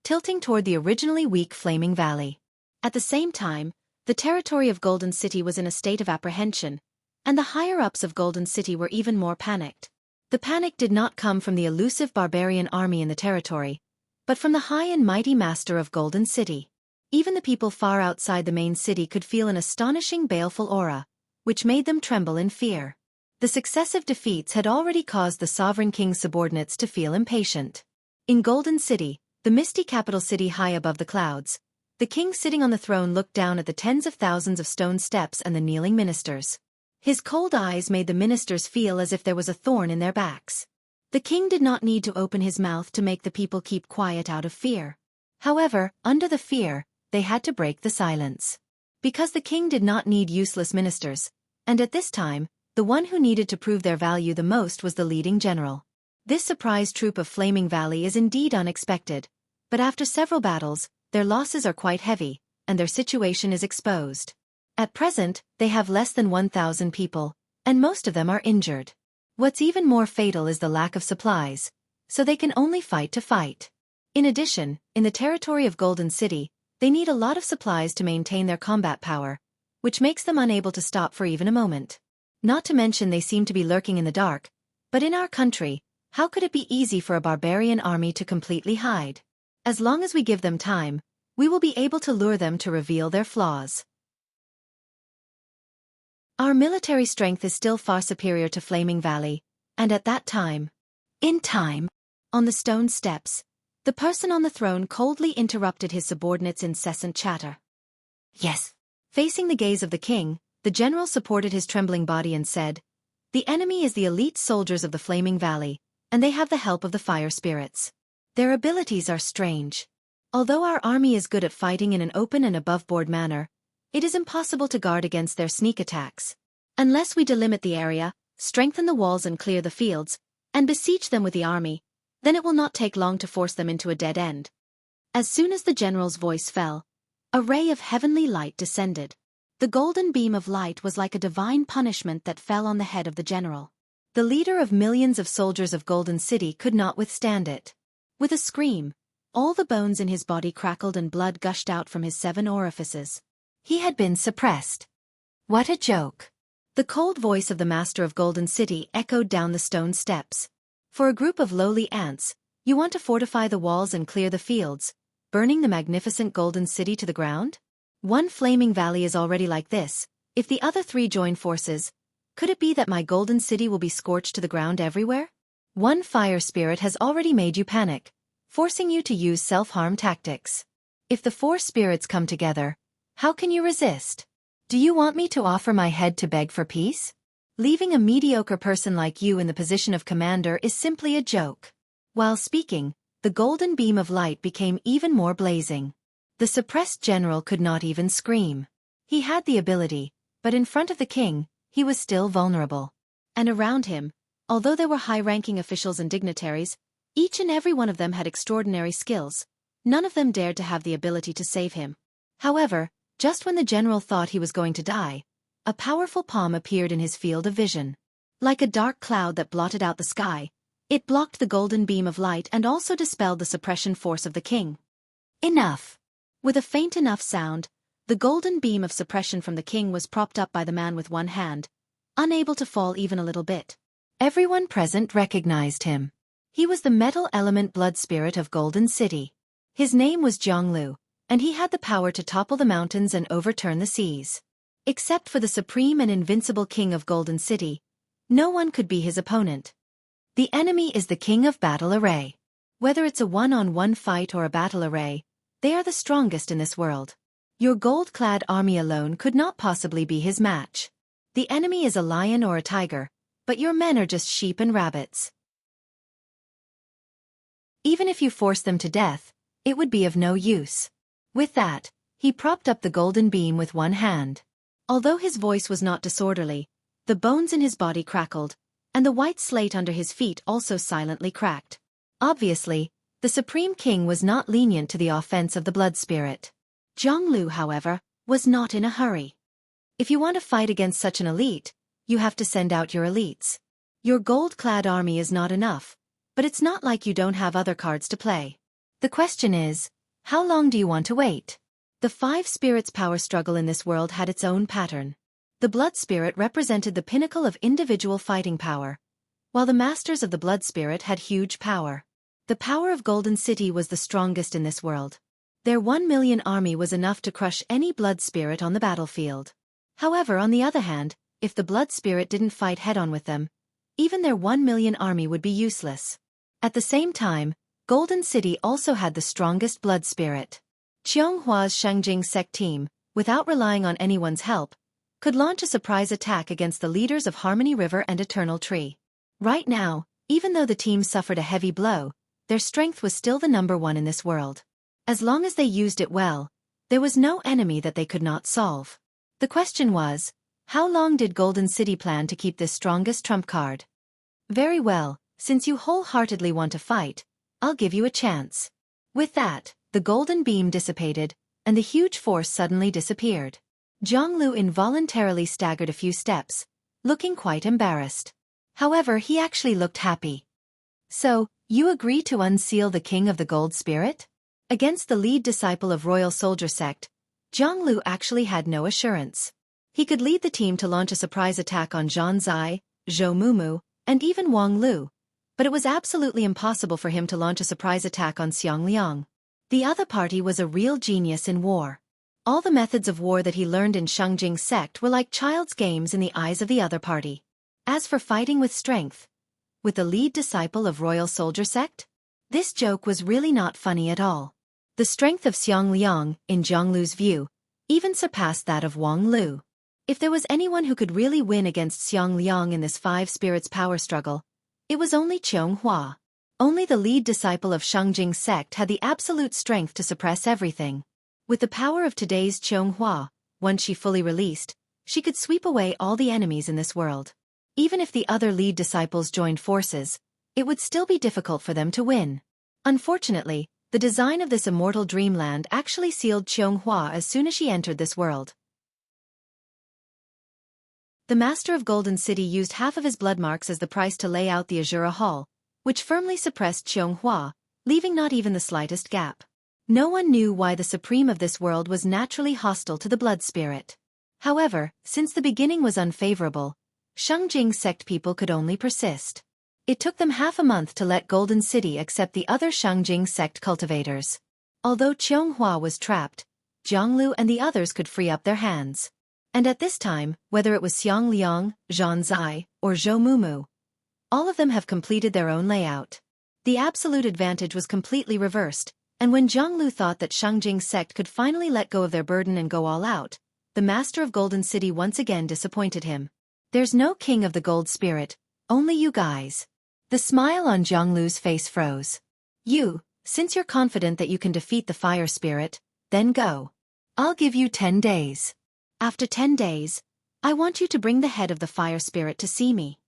tilting toward the originally weak Flaming Valley. At the same time, the territory of Golden City was in a state of apprehension, and the higher-ups of Golden City were even more panicked. The panic did not come from the elusive barbarian army in the territory, but from the high and mighty master of Golden City. Even the people far outside the main city could feel an astonishing baleful aura, which made them tremble in fear. The successive defeats had already caused the Sovereign King's subordinates to feel impatient. In Golden City, the misty capital city high above the clouds, the king sitting on the throne looked down at the tens of thousands of stone steps and the kneeling ministers. His cold eyes made the ministers feel as if there was a thorn in their backs. The king did not need to open his mouth to make the people keep quiet out of fear. However, under the fear, they had to break the silence. Because the king did not need useless ministers, and at this time, the one who needed to prove their value the most was the leading general. This surprise troop of Flaming Valley is indeed unexpected, but after several battles, their losses are quite heavy, and their situation is exposed. At present, they have less than 1,000 people, and most of them are injured. What's even more fatal is the lack of supplies, so they can only fight to fight. In addition, in the territory of Golden City, they need a lot of supplies to maintain their combat power, which makes them unable to stop for even a moment. Not to mention they seem to be lurking in the dark, but in our country, how could it be easy for a barbarian army to completely hide? As long as we give them time, we will be able to lure them to reveal their flaws. Our military strength is still far superior to Flaming Valley, and at that time, on the stone steps, the person on the throne coldly interrupted his subordinates' incessant chatter. Yes. Facing the gaze of the king, the general supported his trembling body and said, "The enemy is the elite soldiers of the Flaming Valley, and they have the help of the fire spirits. Their abilities are strange. Although our army is good at fighting in an open and above-board manner, it is impossible to guard against their sneak attacks. Unless we delimit the area, strengthen the walls and clear the fields, and besiege them with the army, then it will not take long to force them into a dead end." As soon as the general's voice fell, a ray of heavenly light descended. The golden beam of light was like a divine punishment that fell on the head of the general. The leader of millions of soldiers of Golden City could not withstand it. With a scream, all the bones in his body crackled and blood gushed out from his 7 orifices. He had been suppressed. What a joke! The cold voice of the master of Golden City echoed down the stone steps. For a group of lowly ants, you want to fortify the walls and clear the fields, burning the magnificent Golden City to the ground? One Flaming Valley is already like this. If the other 3 join forces, could it be that my Golden City will be scorched to the ground everywhere? One fire spirit has already made you panic, forcing you to use self-harm tactics. If the 4 spirits come together, how can you resist? Do you want me to offer my head to beg for peace? Leaving a mediocre person like you in the position of commander is simply a joke. While speaking, the golden beam of light became even more blazing. The suppressed general could not even scream. He had the ability, but in front of the king, he was still vulnerable. And around him, although there were high-ranking officials and dignitaries, each and every one of them had extraordinary skills. None of them dared to have the ability to save him. However, just when the general thought he was going to die, a powerful palm appeared in his field of vision. Like a dark cloud that blotted out the sky, it blocked the golden beam of light and also dispelled the suppression force of the king. Enough! With a faint enough sound, the golden beam of suppression from the king was propped up by the man with one hand, unable to fall even a little bit. Everyone present recognized him. He was the metal element blood spirit of Golden City. His name was Zhonglu, and he had the power to topple the mountains and overturn the seas. Except for the supreme and invincible king of Golden City, no one could be his opponent. The enemy is the king of battle array. Whether it's a one-on-one fight or a battle array, they are the strongest in this world. Your gold-clad army alone could not possibly be his match. The enemy is a lion or a tiger, but your men are just sheep and rabbits. Even if you force them to death, it would be of no use. With that, He propped up the golden beam with one hand. Although his voice was not disorderly, the bones in his body crackled, and the white slate under his feet also silently cracked. Obviously, the Supreme King was not lenient to the offense of the blood spirit. Zhonglu, however, was not in a hurry. If you want to fight against such an elite, you have to send out your elites. Your gold-clad army is not enough, but it's not like you don't have other cards to play. The question is, how long do you want to wait? The five spirits' power struggle in this world had its own pattern. The blood spirit represented the pinnacle of individual fighting power, while the masters of the blood spirit had huge power. The power of Golden City was the strongest in this world. Their 1 million army was enough to crush any blood spirit on the battlefield. However, on the other hand, if the blood spirit didn't fight head-on with them, even their 1 million army would be useless. At the same time, Golden City also had the strongest blood spirit. Qionghua's Shangjing sect team, without relying on anyone's help, could launch a surprise attack against the leaders of Harmony River and Eternal Tree. Right now, even though the team suffered a heavy blow, their strength was still the number one in this world. As long as they used it well, there was no enemy that they could not solve. The question was, how long did Golden City plan to keep this strongest trump card? Very well, since you wholeheartedly want to fight, I'll give you a chance. With that, the golden beam dissipated, and the huge force suddenly disappeared. Zhonglu involuntarily staggered a few steps, looking quite embarrassed. However, he actually looked happy. So, you agree to unseal the king of the gold spirit? Against the lead disciple of Royal Soldier sect, Zhonglu actually had no assurance. He could lead the team to launch a surprise attack on Zhan Zai, Zhou Mumu, and even Wang Lu, but it was absolutely impossible for him to launch a surprise attack on Xiang Liang. The other party was a real genius in war. All the methods of war that he learned in Shangjing sect were like child's games in the eyes of the other party. As for fighting with strength, with the lead disciple of Royal Soldier sect, this joke was really not funny at all. The strength of Xiang Liang, in Zhonglu's view, even surpassed that of Wang Lu. If there was anyone who could really win against Xiang Liang in this five spirits power struggle, it was only Qianghua. Only the lead disciple of Shangjing sect had the absolute strength to suppress everything. With the power of today's Qianghua, once she fully released, she could sweep away all the enemies in this world. Even if the other lead disciples joined forces, it would still be difficult for them to win. Unfortunately, the design of this immortal dreamland actually sealed Qianghua as soon as she entered this world. The master of Golden City used half of his blood marks as the price to lay out the Azura Hall, which firmly suppressed Qianghua, leaving not even the slightest gap. No one knew why the supreme of this world was naturally hostile to the blood spirit. However, since the beginning was unfavorable, Shangjing sect people could only persist. It took them half a month to let Golden City accept the other Shangjing sect cultivators. Although Qianghua was trapped, Zhonglu and the others could free up their hands. And at this time, whether it was Xiang Liang, Zhan Zai, or Zhou Mumu, all of them have completed their own layout. The absolute advantage was completely reversed, and when Zhonglu thought that Shangjing sect could finally let go of their burden and go all out, the master of Golden City once again disappointed him. There's no king of the gold spirit, only you guys. The smile on Zhonglu's face froze. Since you're confident that you can defeat the fire spirit, then go. I'll give you 10 days. After 10 days, I want you to bring the head of the fire spirit to see me.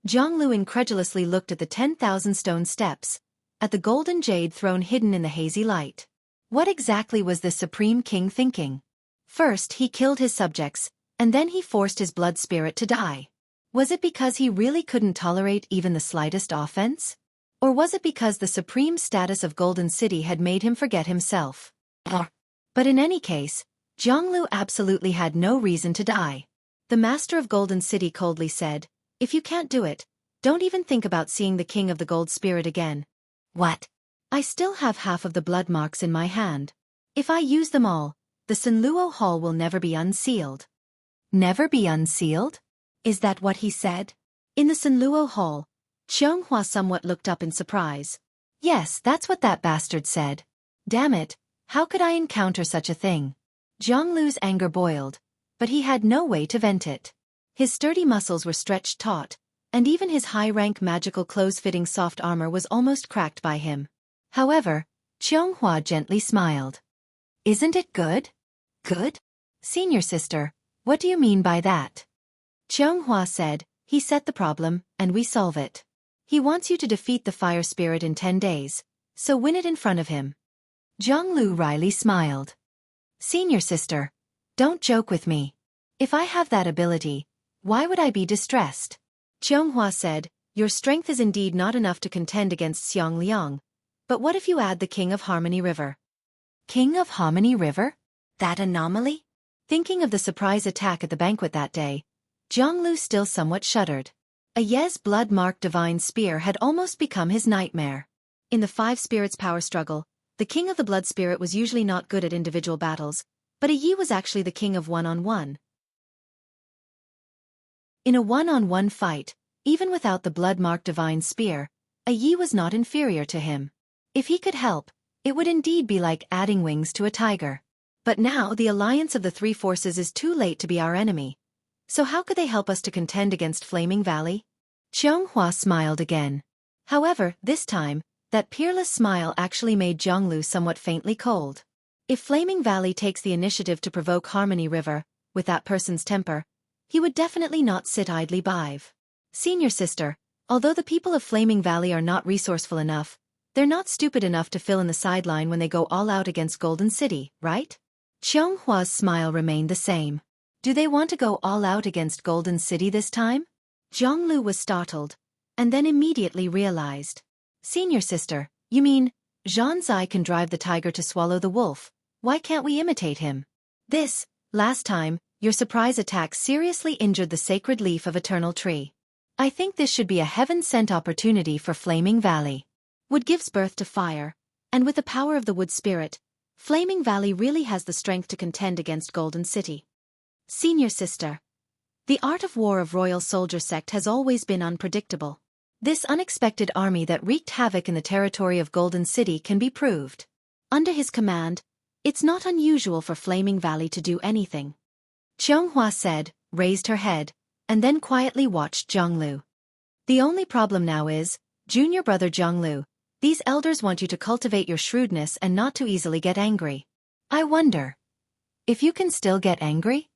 Zhonglu incredulously looked at the 10,000 stone steps, at the golden jade throne hidden in the hazy light. What exactly was the Supreme King thinking? First he killed his subjects, and then he forced his blood spirit to die. Was it because he really couldn't tolerate even the slightest offense? Or was it because the supreme status of Golden City had made him forget himself? But in any case, Zhonglu absolutely had no reason to die. The master of Golden City coldly said, "If you can't do it, don't even think about seeing the king of the gold spirit again." What? I still have half of the blood marks in my hand. If I use them all, the Sanluo Hall will never be unsealed. Never be unsealed? Is that what he said? In the Sanluo Hall, Qianghua somewhat looked up in surprise. Yes, that's what that bastard said. Damn it, how could I encounter such a thing? Zhonglu's anger boiled, but he had no way to vent it. His sturdy muscles were stretched taut, and even his high-rank magical clothes-fitting soft armor was almost cracked by him. However, Qianghua gently smiled. Isn't it good? Good? Senior sister, what do you mean by that? Qianghua said, he set the problem, and we solve it. He wants you to defeat the fire spirit in 10 days, so win it in front of him. Zhonglu wryly smiled. Senior sister, don't joke with me. If I have that ability, why would I be distressed? Qianghua said, your strength is indeed not enough to contend against Xiang Liang, but what if you add the King of Harmony River? King of Harmony River? That anomaly? Thinking of the surprise attack at the banquet that day, Zhonglu still somewhat shuddered. A Ye's blood-marked divine spear had almost become his nightmare. In the five spirits' power struggle, the king of the blood spirit was usually not good at individual battles, but a Yi was actually the king of one-on-one. In a one-on-one fight, even without the blood-marked divine spear, a Yi was not inferior to him. If he could help, it would indeed be like adding wings to a tiger. But now the alliance of the three forces is too late to be our enemy. So how could they help us to contend against Flaming Valley? Qianghua smiled again. However, this time, that peerless smile actually made Zhonglu somewhat faintly cold. If Flaming Valley takes the initiative to provoke Harmony River, with that person's temper, he would definitely not sit idly by. Senior sister, although the people of Flaming Valley are not resourceful enough, they're not stupid enough to fill in the sideline when they go all out against Golden City, right? Qianghua's smile remained the same. Do they want to go all out against Golden City this time? Zhonglu was startled, and then immediately realized. Senior sister, you mean, Zhan Zai can drive the tiger to swallow the wolf, why can't we imitate him? Last time, your surprise attack seriously injured the sacred leaf of Eternal Tree. I think this should be a heaven-sent opportunity for Flaming Valley. Wood gives birth to fire, and with the power of the wood spirit, Flaming Valley really has the strength to contend against Golden City. Senior sister. The art of war of Royal Soldier Sect has always been unpredictable. This unexpected army that wreaked havoc in the territory of Golden City can be proved. Under his command, it's not unusual for Flaming Valley to do anything. Qianghua said, raised her head, and then quietly watched Zhonglu. The only problem now is, junior brother Zhonglu, these elders want you to cultivate your shrewdness and not too easily get angry. I wonder if you can still get angry?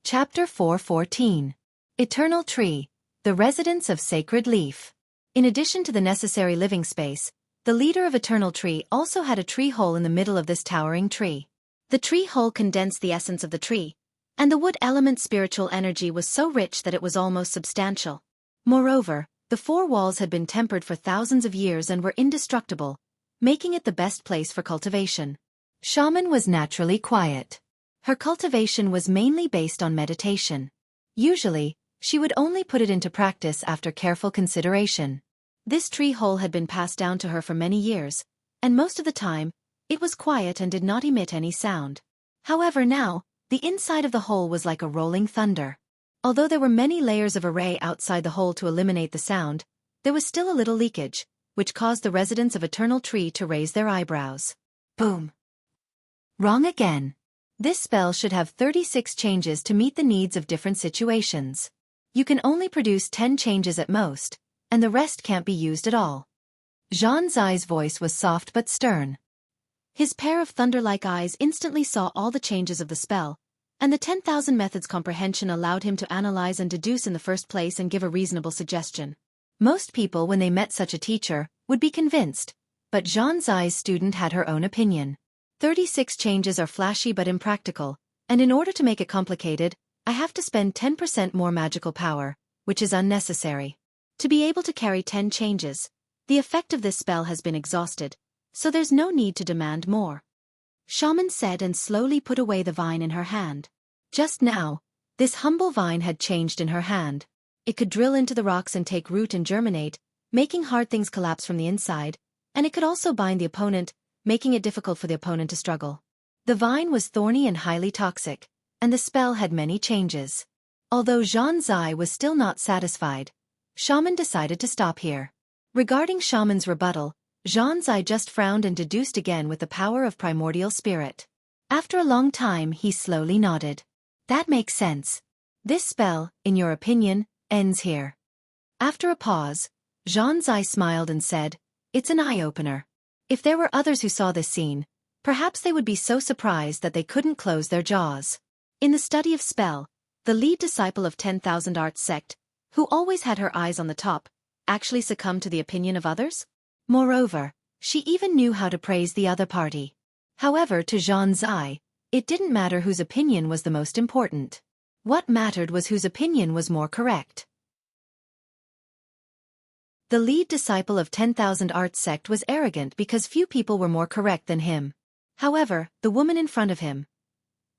Chapter 4:14. Eternal Tree, the Residence of Sacred Leaf. In addition to the necessary living space, the leader of Eternal Tree also had a tree hole in the middle of this towering tree. The tree hole condensed the essence of the tree, and the wood element's spiritual energy was so rich that it was almost substantial. Moreover, the four walls had been tempered for thousands of years and were indestructible, making it the best place for cultivation. Shaman was naturally quiet. Her cultivation was mainly based on meditation. Usually, she would only put it into practice after careful consideration. This tree hole had been passed down to her for many years, and most of the time, it was quiet and did not emit any sound. However now, the inside of the hole was like a rolling thunder. Although there were many layers of array outside the hole to eliminate the sound, there was still a little leakage, which caused the residents of Eternal Tree to raise their eyebrows. Boom. Wrong again. This spell should have 36 changes to meet the needs of different situations. You can only produce 10 changes at most, and the rest can't be used at all. Zhan Zai's voice was soft but stern. His pair of thunder-like eyes instantly saw all the changes of the spell, and the 10,000 methods comprehension allowed him to analyze and deduce in the first place and give a reasonable suggestion. Most people, when they met such a teacher, would be convinced, but Zhan Zai's student had her own opinion. 36 changes are flashy but impractical, and in order to make it complicated, I have to spend 10% more magical power, which is unnecessary. To be able to carry 10 changes, the effect of this spell has been exhausted, so there's no need to demand more. Shaman said and slowly put away the vine in her hand. Just now, this humble vine had changed in her hand. It could drill into the rocks and take root and germinate, making hard things collapse from the inside, and it could also bind the opponent, making it difficult for the opponent to struggle. The vine was thorny and highly toxic, and the spell had many changes. Although Zhan Zai was still not satisfied, Shaman decided to stop here. Regarding Shaman's rebuttal, Zhan Zai just frowned and deduced again with the power of primordial spirit. After a long time he slowly nodded. That makes sense. This spell, in your opinion, ends here. After a pause, Zhan Zai smiled and said, it's an eye-opener. If there were others who saw this scene, perhaps they would be so surprised that they couldn't close their jaws. In the study of spell, the lead disciple of 10,000 Arts sect, who always had her eyes on the top, actually succumbed to the opinion of others? Moreover, she even knew how to praise the other party. However, to Zhang Zai, it didn't matter whose opinion was the most important. What mattered was whose opinion was more correct. The lead disciple of 10,000 Arts sect was arrogant because few people were more correct than him. However, the woman in front of him,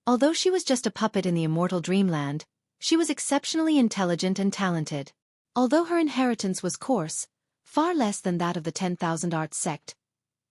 although she was just a puppet in the immortal dreamland, she was exceptionally intelligent and talented. Although her inheritance was coarse, far less than that of the 10,000 Arts sect,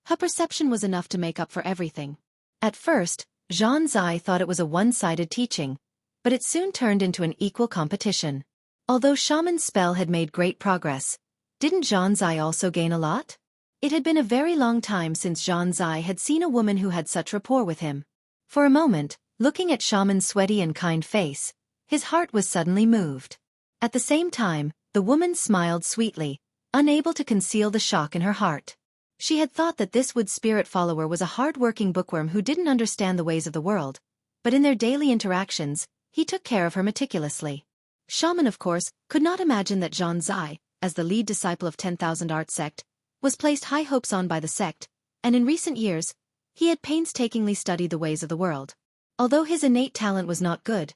her perception was enough to make up for everything. At first, Zhang Zai thought it was a one-sided teaching, but it soon turned into an equal competition. Although Shaman's spell had made great progress, didn't Zhang Zai also gain a lot? It had been a very long time since Zhang Zai had seen a woman who had such rapport with him. For a moment, looking at Shaman's sweaty and kind face, his heart was suddenly moved. At the same time, the woman smiled sweetly, unable to conceal the shock in her heart. She had thought that this wood spirit follower was a hard-working bookworm who didn't understand the ways of the world, but in their daily interactions, he took care of her meticulously. Shaman, of course, could not imagine that Zhang Zai, as the lead disciple of 10,000 Arts sect, was placed high hopes on by the sect, and in recent years, he had painstakingly studied the ways of the world. Although his innate talent was not good,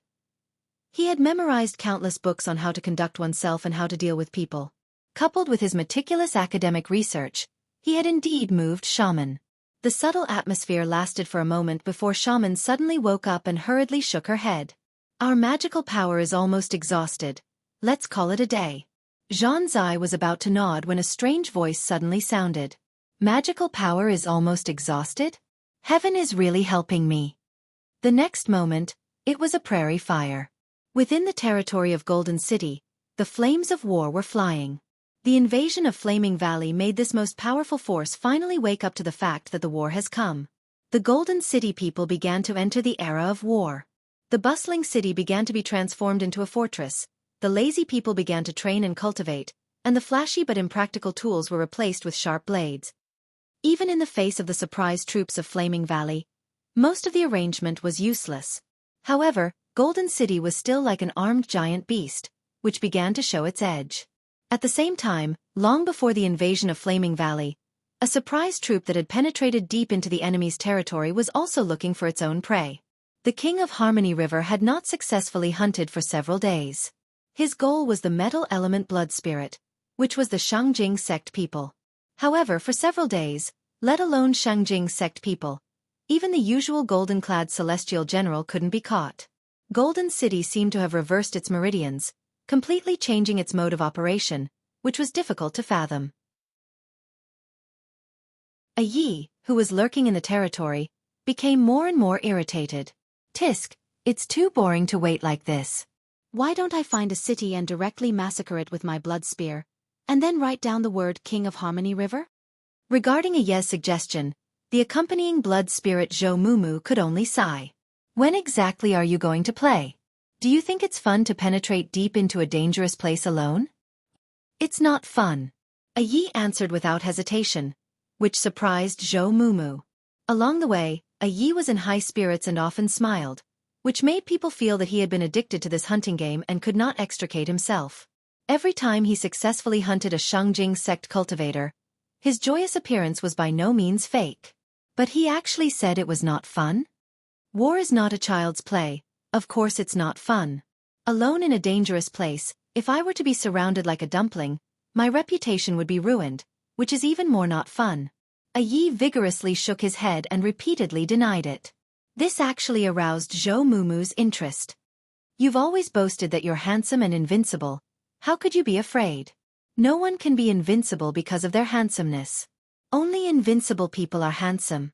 he had memorized countless books on how to conduct oneself and how to deal with people. Coupled with his meticulous academic research, he had indeed moved Shaman. The subtle atmosphere lasted for a moment before Shaman suddenly woke up and hurriedly shook her head. Our magical power is almost exhausted. Let's call it a day. Zhang Zai was about to nod when a strange voice suddenly sounded. Magical power is almost exhausted? Heaven is really helping me. The next moment, it was a prairie fire. Within the territory of Golden City, the flames of war were flying. The invasion of Flaming Valley made this most powerful force finally wake up to the fact that the war has come. The Golden City people began to enter the era of war. The bustling city began to be transformed into a fortress, the lazy people began to train and cultivate, and the flashy but impractical tools were replaced with sharp blades. Even in the face of the surprise troops of Flaming Valley, most of the arrangement was useless. However, Golden City was still like an armed giant beast, which began to show its edge. At the same time, long before the invasion of Flaming Valley, a surprise troop that had penetrated deep into the enemy's territory was also looking for its own prey. The king of Harmony River had not successfully hunted for several days. His goal was the metal element blood spirit, which was the Shangjing sect people. However, for several days, let alone Shangjing sect people, even the usual golden-clad celestial general couldn't be caught. Golden City seemed to have reversed its meridians, completely changing its mode of operation, which was difficult to fathom. A Yi, who was lurking in the territory, became more and more irritated. Tisk, it's too boring to wait like this. Why don't I find a city and directly massacre it with my blood spear, and then write down the word King of Harmony River? Regarding a Ye's suggestion, the accompanying blood spirit Zhou Mumu could only sigh. When exactly are you going to play? Do you think it's fun to penetrate deep into a dangerous place alone? It's not fun. A Yi answered without hesitation, which surprised Zhou Mumu. Along the way, A Yi was in high spirits and often smiled, which made people feel that he had been addicted to this hunting game and could not extricate himself. Every time he successfully hunted a Shangjing sect cultivator, his joyous appearance was by no means fake. But he actually said it was not fun? War is not a child's play, of course it's not fun. Alone in a dangerous place, if I were to be surrounded like a dumpling, my reputation would be ruined, which is even more not fun. A Yi vigorously shook his head and repeatedly denied it. This actually aroused Zhou Mumu's interest. You've always boasted that you're handsome and invincible. How could you be afraid? No one can be invincible because of their handsomeness. Only invincible people are handsome.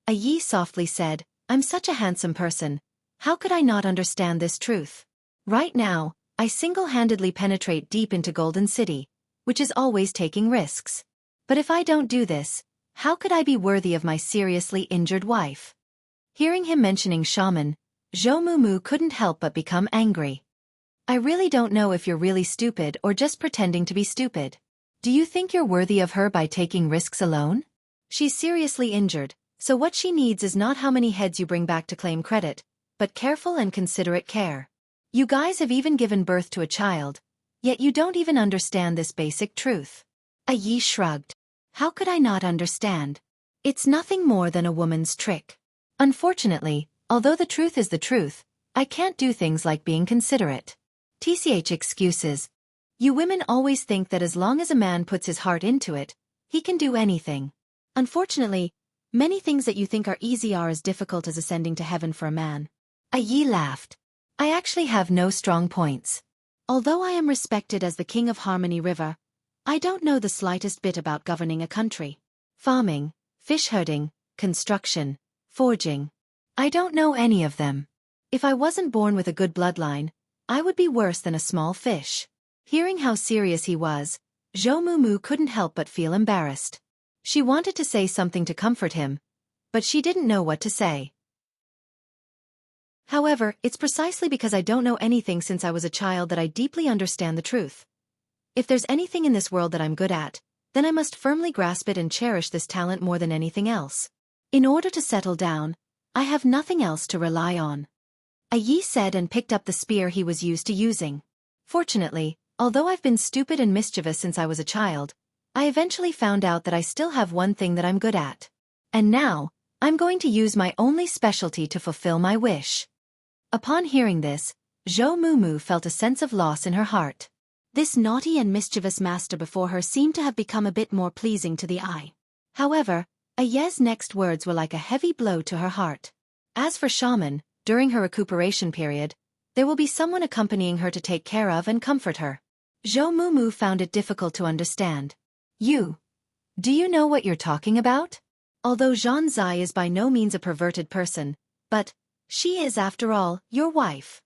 A Yi softly said, I'm such a handsome person. How could I not understand this truth? Right now, I single-handedly penetrate deep into Golden City, which is always taking risks. But if I don't do this, how could I be worthy of my seriously injured wife? Hearing him mentioning Shaman, Zhou Mumu couldn't help but become angry. I really don't know if you're really stupid or just pretending to be stupid. Do you think you're worthy of her by taking risks alone? She's seriously injured, so what she needs is not how many heads you bring back to claim credit, but careful and considerate care. You guys have even given birth to a child, yet you don't even understand this basic truth. Yi shrugged. How could I not understand? It's nothing more than a woman's trick. Unfortunately, although the truth is the truth, I can't do things like being considerate. TCH excuses. You women always think that as long as a man puts his heart into it, he can do anything. Unfortunately, many things that you think are easy are as difficult as ascending to heaven for a man. Yi laughed. I actually have no strong points. Although I am respected as the king of Harmony River, I don't know the slightest bit about governing a country. Farming, fish herding, construction, forging. I don't know any of them. If I wasn't born with a good bloodline, I would be worse than a small fish. Hearing how serious he was, Zhou Mumu couldn't help but feel embarrassed. She wanted to say something to comfort him, but she didn't know what to say. However, it's precisely because I don't know anything since I was a child that I deeply understand the truth. If there's anything in this world that I'm good at, then I must firmly grasp it and cherish this talent more than anything else. In order to settle down, I have nothing else to rely on. Yi said and picked up the spear he was used to using. Fortunately, although I've been stupid and mischievous since I was a child, I eventually found out that I still have one thing that I'm good at. And now, I'm going to use my only specialty to fulfill my wish. Upon hearing this, Zhou Mumu felt a sense of loss in her heart. This naughty and mischievous master before her seemed to have become a bit more pleasing to the eye. However, Ye's next words were like a heavy blow to her heart. As for Shaman, during her recuperation period, there will be someone accompanying her to take care of and comfort her. Zhou Mumu found it difficult to understand. Do you know what you're talking about? Although Zhan Zai is by no means a perverted person, but she is, after all, your wife.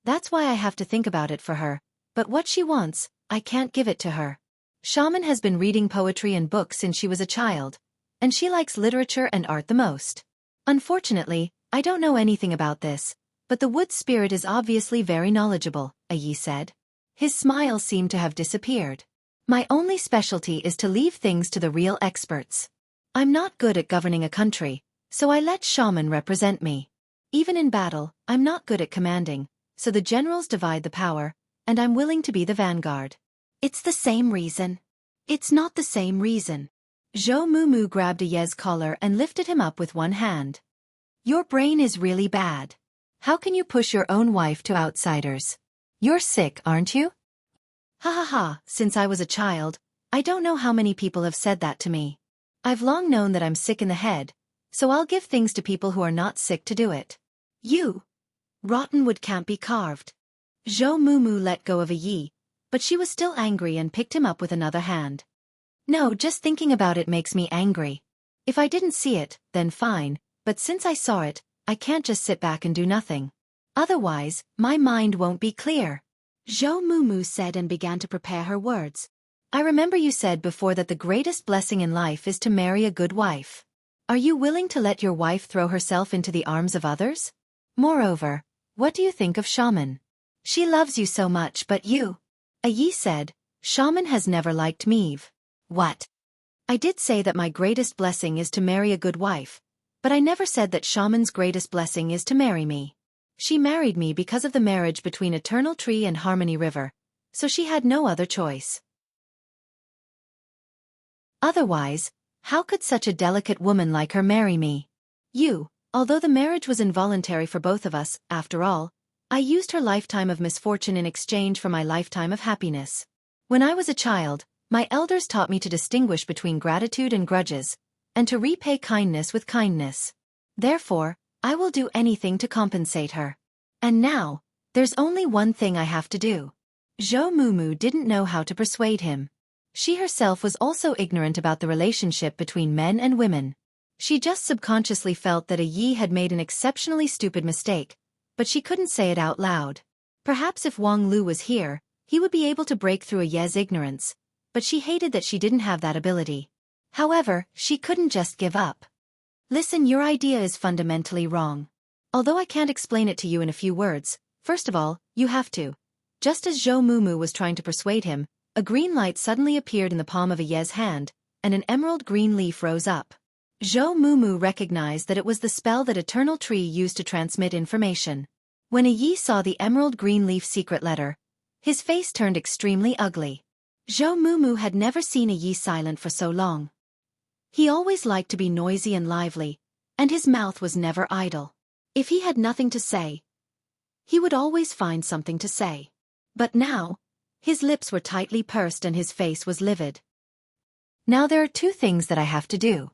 That's why I have to think about it for her, but what she wants, I can't give it to her. Shaman has been reading poetry and books since she was a child, and she likes literature and art the most. Unfortunately, I don't know anything about this, but the wood spirit is obviously very knowledgeable, Yi said. His smile seemed to have disappeared. My only specialty is to leave things to the real experts. I'm not good at governing a country, so I let Shaman represent me. Even in battle, I'm not good at commanding, so the generals divide the power, and I'm willing to be the vanguard. It's the same reason. It's not the same reason. Zhou Mumu grabbed Ye's collar and lifted him up with one hand. Your brain is really bad. How can you push your own wife to outsiders? You're sick, aren't you? Ha ha ha, since I was a child, I don't know how many people have said that to me. I've long known that I'm sick in the head, so I'll give things to people who are not sick to do it. You. Rotten wood can't be carved. Zhou Mumu let go of Yi, but she was still angry and picked him up with another hand. No, just thinking about it makes me angry. If I didn't see it, then fine, but since I saw it, I can't just sit back and do nothing. Otherwise, my mind won't be clear. Zhou Mumu said and began to prepare her words. I remember you said before that the greatest blessing in life is to marry a good wife. Are you willing to let your wife throw herself into the arms of others? Moreover, what do you think of Shaman? She loves you so much, but you. Yi said, Shaman has never liked me. What? I did say that my greatest blessing is to marry a good wife, but I never said that Shaman's greatest blessing is to marry me. She married me because of the marriage between Eternal Tree and Harmony River, so she had no other choice. Otherwise, how could such a delicate woman like her marry me? Although the marriage was involuntary for both of us, after all, I used her lifetime of misfortune in exchange for my lifetime of happiness. When I was a child, my elders taught me to distinguish between gratitude and grudges, and to repay kindness with kindness. Therefore, I will do anything to compensate her. And now, there's only one thing I have to do. Zhou Mumu didn't know how to persuade him. She herself was also ignorant about the relationship between men and women. She just subconsciously felt that Yi had made an exceptionally stupid mistake, but she couldn't say it out loud. Perhaps if Wang Lu was here, he would be able to break through Ye's ignorance, but she hated that she didn't have that ability. However, she couldn't just give up. Listen, your idea is fundamentally wrong. Although I can't explain it to you in a few words, first of all, you have to. Just as Zhou Mumu was trying to persuade him, a green light suddenly appeared in the palm of Ye's hand, and an emerald green leaf rose up. Zhou Mumu recognized that it was the spell that Eternal Tree used to transmit information. When a Yi saw the emerald green leaf secret letter, his face turned extremely ugly. Zhou Mumu had never seen a Yi silent for so long. He always liked to be noisy and lively, and his mouth was never idle. If he had nothing to say, he would always find something to say. But now, his lips were tightly pursed and his face was livid. Now there are two things that I have to do.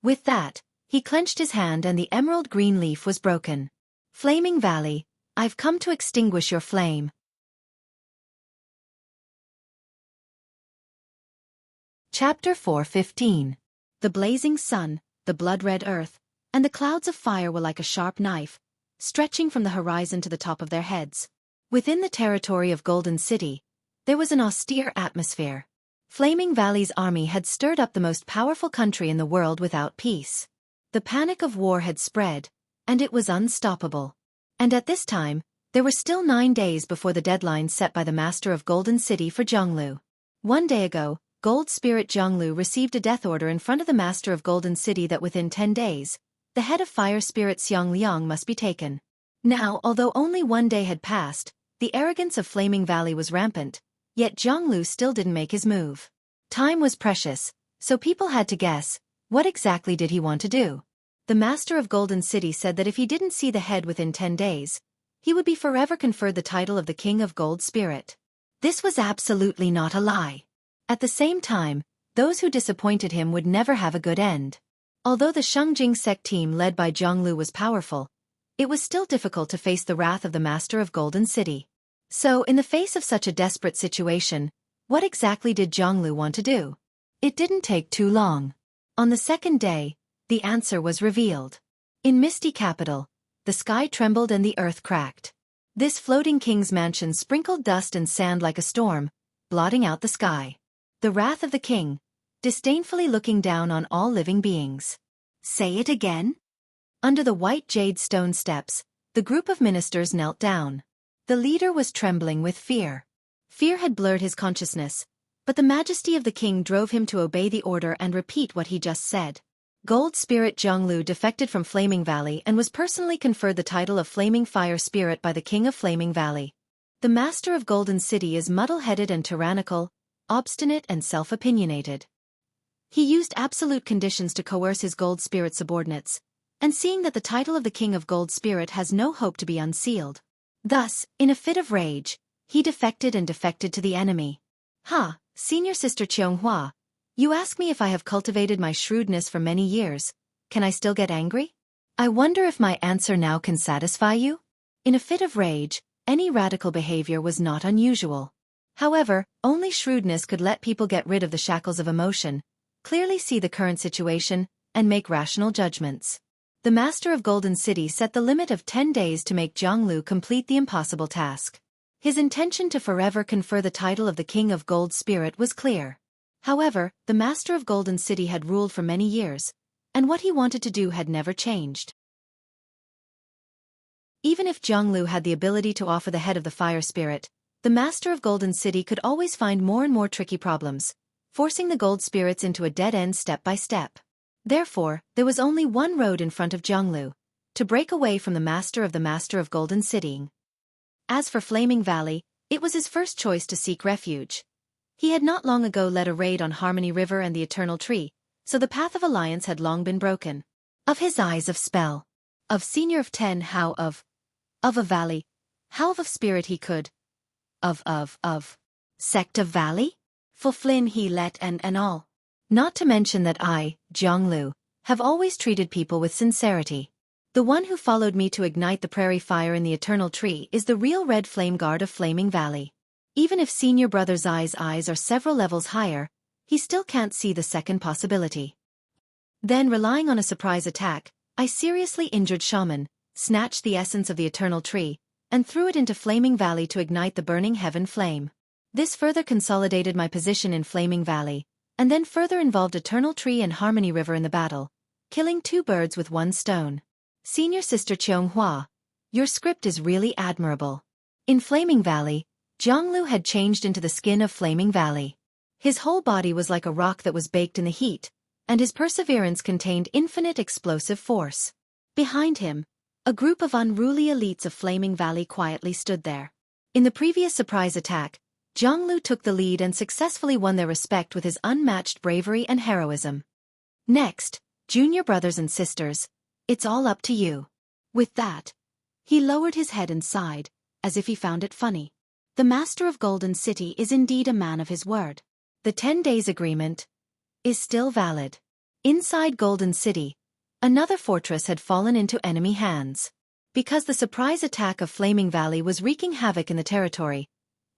With that, he clenched his hand and the emerald green leaf was broken. Flaming Valley, I've come to extinguish your flame. Chapter 4:15. The blazing sun, the blood-red earth, and the clouds of fire were like a sharp knife, stretching from the horizon to the top of their heads. Within the territory of Golden City, there was an austere atmosphere. Flaming Valley's army had stirred up the most powerful country in the world without peace. The panic of war had spread, and it was unstoppable. And at this time, there were still 9 days before the deadline set by the Master of Golden City for Zhonglu. 1 day ago, Gold Spirit Zhonglu received a death order in front of the Master of Golden City that within 10 days, the head of Fire Spirit Xiang Liang must be taken. Now, although only 1 day had passed, the arrogance of Flaming Valley was rampant, yet Zhonglu still didn't make his move. Time was precious, so people had to guess, what exactly did he want to do? The Master of Golden City said that if he didn't see the head within 10 days, he would be forever conferred the title of the King of Gold Spirit. This was absolutely not a lie. At the same time, those who disappointed him would never have a good end. Although the Xueqi sect team led by Zhonglu was powerful, it was still difficult to face the wrath of the Master of Golden City. So, in the face of such a desperate situation, what exactly did Zhonglu want to do? It didn't take too long. On the second day, the answer was revealed. In Misty Capital, the sky trembled and the earth cracked. This floating king's mansion sprinkled dust and sand like a storm, blotting out the sky. The wrath of the king, disdainfully looking down on all living beings. Say it again? Under the white jade stone steps, the group of ministers knelt down. The leader was trembling with fear. Fear had blurred his consciousness, but the majesty of the king drove him to obey the order and repeat what he just said. Gold Spirit Zhonglu defected from Flaming Valley and was personally conferred the title of Flaming Fire Spirit by the King of Flaming Valley. The Master of Golden City is muddle-headed and tyrannical, obstinate and self-opinionated. He used absolute conditions to coerce his Gold Spirit subordinates, and seeing that the title of the King of Gold Spirit has no hope to be unsealed. Thus, in a fit of rage, he defected to the enemy. Ha, Senior Sister Qianghua, you ask me if I have cultivated my shrewdness for many years, can I still get angry? I wonder if my answer now can satisfy you? In a fit of rage, any radical behavior was not unusual. However, only shrewdness could let people get rid of the shackles of emotion, clearly see the current situation, and make rational judgments. The Master of Golden City set the limit of 10 days to make Zhonglu complete the impossible task. His intention to forever confer the title of the King of Gold Spirit was clear. However, the Master of Golden City had ruled for many years, and what he wanted to do had never changed. Even if Zhonglu had the ability to offer the head of the Fire Spirit, the Master of Golden City could always find more and more tricky problems, forcing the Gold Spirits into a dead end step by step. Therefore, there was only one road in front of Zhonglu, to break away from the Master of Golden City. As for Flaming Valley, it was his first choice to seek refuge. He had not long ago led a raid on Harmony River and the Eternal Tree, so the path of alliance had long been broken. Of his eyes of spell, of Senior of 10 how of a valley, how of spirit he could, of sect of valley? For Flynn he let and all. Not to mention that I, Zhonglu, have always treated people with sincerity. The one who followed me to ignite the prairie fire in the Eternal Tree is the real Red Flame Guard of Flaming Valley. Even if Senior Brother Zai's eyes are several levels higher, he still can't see the second possibility. Then, relying on a surprise attack, I seriously injured Shaman, snatched the essence of the Eternal Tree, and threw it into Flaming Valley to ignite the burning heaven flame. This further consolidated my position in Flaming Valley, and then further involved Eternal Tree and Harmony River in the battle, killing 2 birds with 1 stone. Senior Sister Qianghua, your script is really admirable. In Flaming Valley, Zhonglu had changed into the skin of Flaming Valley. His whole body was like a rock that was baked in the heat, and his perseverance contained infinite explosive force. Behind him, a group of unruly elites of Flaming Valley quietly stood there. In the previous surprise attack, Zhonglu took the lead and successfully won their respect with his unmatched bravery and heroism. Next, junior brothers and sisters, it's all up to you. With that, he lowered his head and sighed, as if he found it funny. The master of Golden City is indeed a man of his word. The 10 days agreement is still valid. Inside Golden City, another fortress had fallen into enemy hands. Because the surprise attack of Flaming Valley was wreaking havoc in the territory,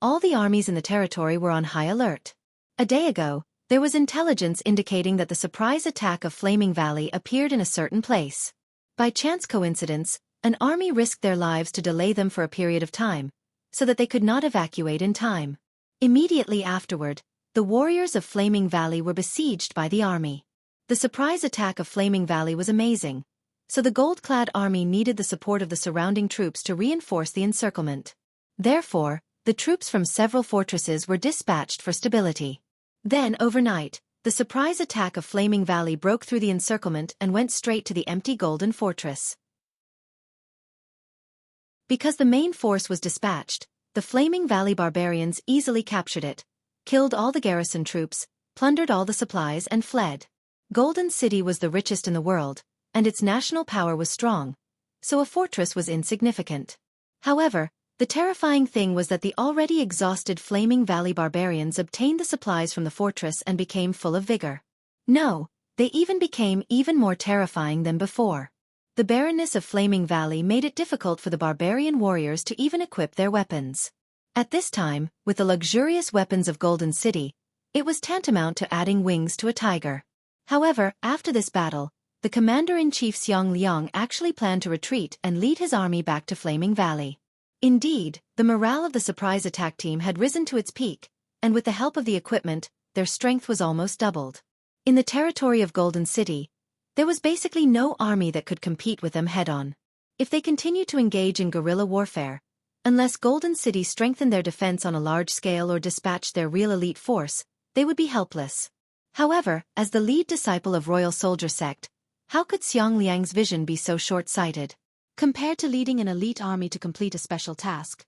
all the armies in the territory were on high alert. A day ago, there was intelligence indicating that the surprise attack of Flaming Valley appeared in a certain place. By chance coincidence, an army risked their lives to delay them for a period of time, so that they could not evacuate in time. Immediately afterward, the warriors of Flaming Valley were besieged by the army. The surprise attack of Flaming Valley was amazing, so the gold-clad army needed the support of the surrounding troops to reinforce the encirclement. Therefore, the troops from several fortresses were dispatched for stability. Then, overnight, the surprise attack of Flaming Valley broke through the encirclement and went straight to the empty Golden Fortress. Because the main force was dispatched, the Flaming Valley barbarians easily captured it, killed all the garrison troops, plundered all the supplies and fled. Golden City was the richest in the world, and its national power was strong, so a fortress was insignificant. However, the terrifying thing was that the already exhausted Flaming Valley barbarians obtained the supplies from the fortress and became full of vigor. No, they even became even more terrifying than before. The barrenness of Flaming Valley made it difficult for the barbarian warriors to even equip their weapons. At this time, with the luxurious weapons of Golden City, it was tantamount to adding wings to a tiger. However, after this battle, the commander-in-chief Xiang Liang actually planned to retreat and lead his army back to Flaming Valley. Indeed, the morale of the surprise attack team had risen to its peak, and with the help of the equipment, their strength was almost doubled. In the territory of Golden City, there was basically no army that could compete with them head-on. If they continued to engage in guerrilla warfare, unless Golden City strengthened their defense on a large scale or dispatched their real elite force, they would be helpless. However, as the lead disciple of Royal Soldier Sect, how could Xiang Liang's vision be so short-sighted? Compared to leading an elite army to complete a special task,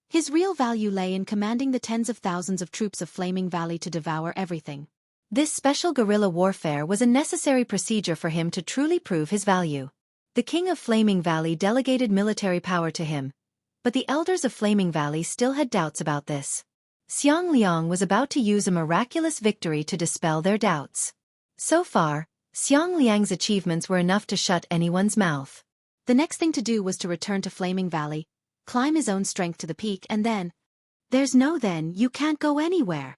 his real value lay in commanding the tens of thousands of troops of Flaming Valley to devour everything. This special guerrilla warfare was a necessary procedure for him to truly prove his value. The king of Flaming Valley delegated military power to him, but the elders of Flaming Valley still had doubts about this. Xiang Liang was about to use a miraculous victory to dispel their doubts. So far, Xiang Liang's achievements were enough to shut anyone's mouth. The next thing to do was to return to Flaming Valley, climb his own strength to the peak, and then... you can't go anywhere.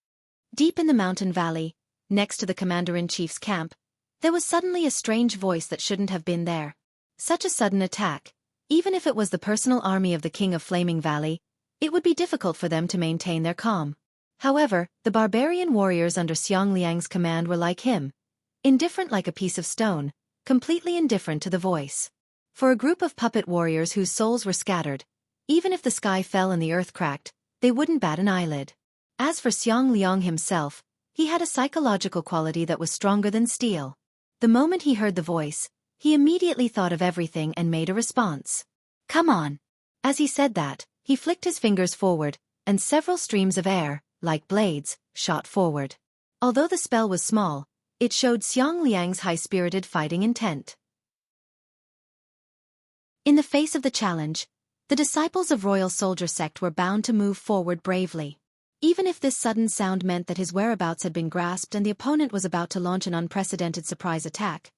Deep in the mountain valley, next to the commander-in-chief's camp, there was suddenly a strange voice that shouldn't have been there. Such a sudden attack, even if it was the personal army of the king of Flaming Valley, it would be difficult for them to maintain their calm. However, the barbarian warriors under Xiang Liang's command were like him, indifferent like a piece of stone, completely indifferent to the voice. For a group of puppet warriors whose souls were scattered, even if the sky fell and the earth cracked, they wouldn't bat an eyelid. As for Xiang Liang himself, he had a psychological quality that was stronger than steel. The moment he heard the voice, he immediately thought of everything and made a response. "Come on." As he said that, he flicked his fingers forward, and several streams of air, like blades, shot forward. Although the spell was small, it showed Xiang Liang's high-spirited fighting intent. In the face of the challenge, the disciples of Royal Soldier Sect were bound to move forward bravely. Even if this sudden sound meant that his whereabouts had been grasped and the opponent was about to launch an unprecedented surprise attack,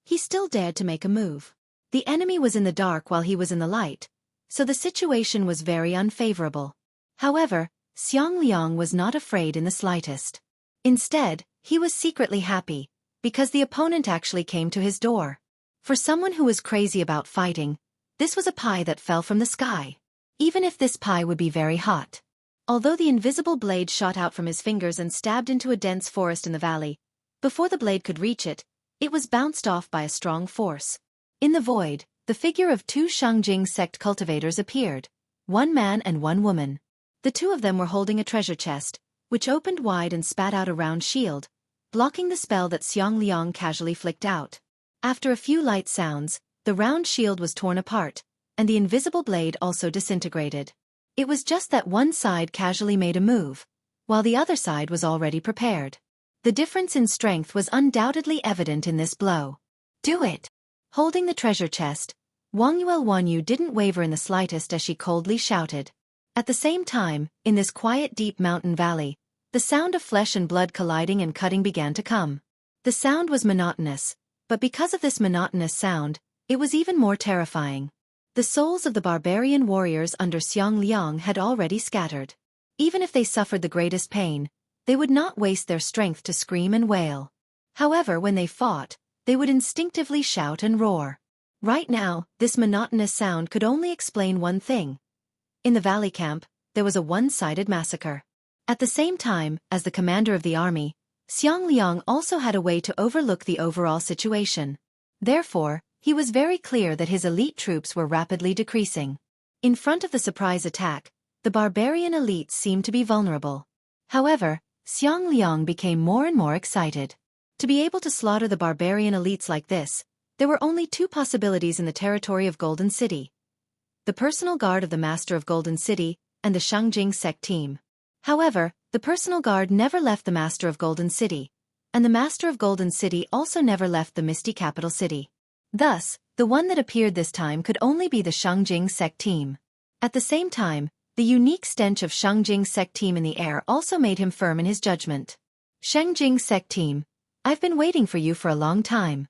he still dared to make a move. The enemy was in the dark while he was in the light, so the situation was very unfavorable. However, Xiang Liang was not afraid in the slightest. Instead, he was secretly happy, because the opponent actually came to his door. For someone who was crazy about fighting, this was a pie that fell from the sky. Even if this pie would be very hot. Although the invisible blade shot out from his fingers and stabbed into a dense forest in the valley, before the blade could reach it, it was bounced off by a strong force. In the void, the figure of two Xueqi sect cultivators appeared, one man and one woman. The two of them were holding a treasure chest, which opened wide and spat out a round shield, blocking the spell that Xiang Liang casually flicked out. After a few light sounds, the round shield was torn apart, and the invisible blade also disintegrated. It was just that one side casually made a move, while the other side was already prepared. The difference in strength was undoubtedly evident in this blow. Do it! Holding the treasure chest, Wang Yuelwanyu didn't waver in the slightest as she coldly shouted. At the same time, in this quiet deep mountain valley, the sound of flesh and blood colliding and cutting began to come. The sound was monotonous, but because of this monotonous sound, it was even more terrifying. The souls of the barbarian warriors under Xiang Liang had already scattered. Even if they suffered the greatest pain, they would not waste their strength to scream and wail. However, when they fought, they would instinctively shout and roar. Right now, this monotonous sound could only explain one thing. In the valley camp, there was a one-sided massacre. At the same time, as the commander of the army, Xiang Liang also had a way to overlook the overall situation. Therefore, he was very clear that his elite troops were rapidly decreasing. In front of the surprise attack, the barbarian elites seemed to be vulnerable. However, Xiang Liang became more and more excited. To be able to slaughter the barbarian elites like this, there were only two possibilities in the territory of Golden City: the personal guard of the Master of Golden City and the Shangjing sect team. However, the personal guard never left the Master of Golden City, and the Master of Golden City also never left the Misty Capital City. Thus, the one that appeared this time could only be the Shangjing sect team. At the same time, the unique stench of Shangjing sect team in the air also made him firm in his judgment. Shangjing sect team, I've been waiting for you for a long time.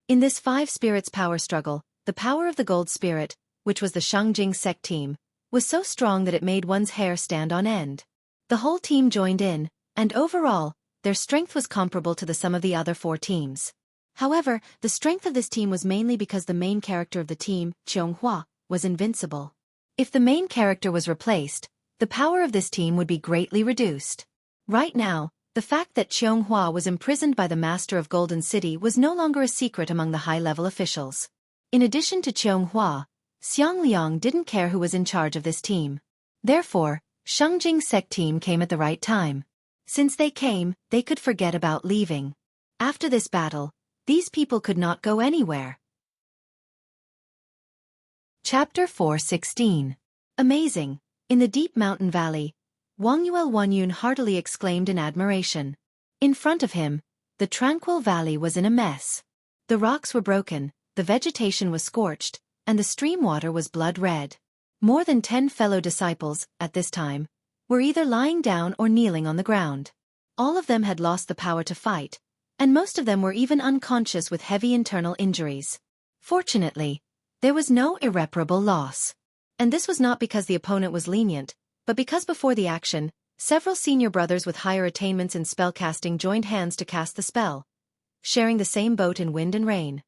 In this five spirits power struggle, the power of the gold spirit, which was the Shangjing sect team, was so strong that it made one's hair stand on end. The whole team joined in, and overall, their strength was comparable to the sum of the other four teams. However, the strength of this team was mainly because the main character of the team, Qianghua, was invincible. If the main character was replaced, the power of this team would be greatly reduced. Right now, the fact that Qianghua was imprisoned by the Master of Golden City was no longer a secret among the high-level officials. In addition to Qianghua, Xiang Liang didn't care who was in charge of this team. Therefore, Shangjing sect team came at the right time. Since they came, they could forget about leaving. After this battle, these people could not go anywhere. Chapter 4:16. Amazing. In the deep mountain valley, Wang Yuelwanyu heartily exclaimed in admiration. In front of him, the tranquil valley was in a mess. The rocks were broken, the vegetation was scorched, and the stream water was blood red. More than 10 fellow disciples, at this time, were either lying down or kneeling on the ground. All of them had lost the power to fight, and most of them were even unconscious with heavy internal injuries. Fortunately, there was no irreparable loss. And this was not because the opponent was lenient, but because before the action, several senior brothers with higher attainments in spellcasting joined hands to cast the spell, sharing the same boat in wind and rain.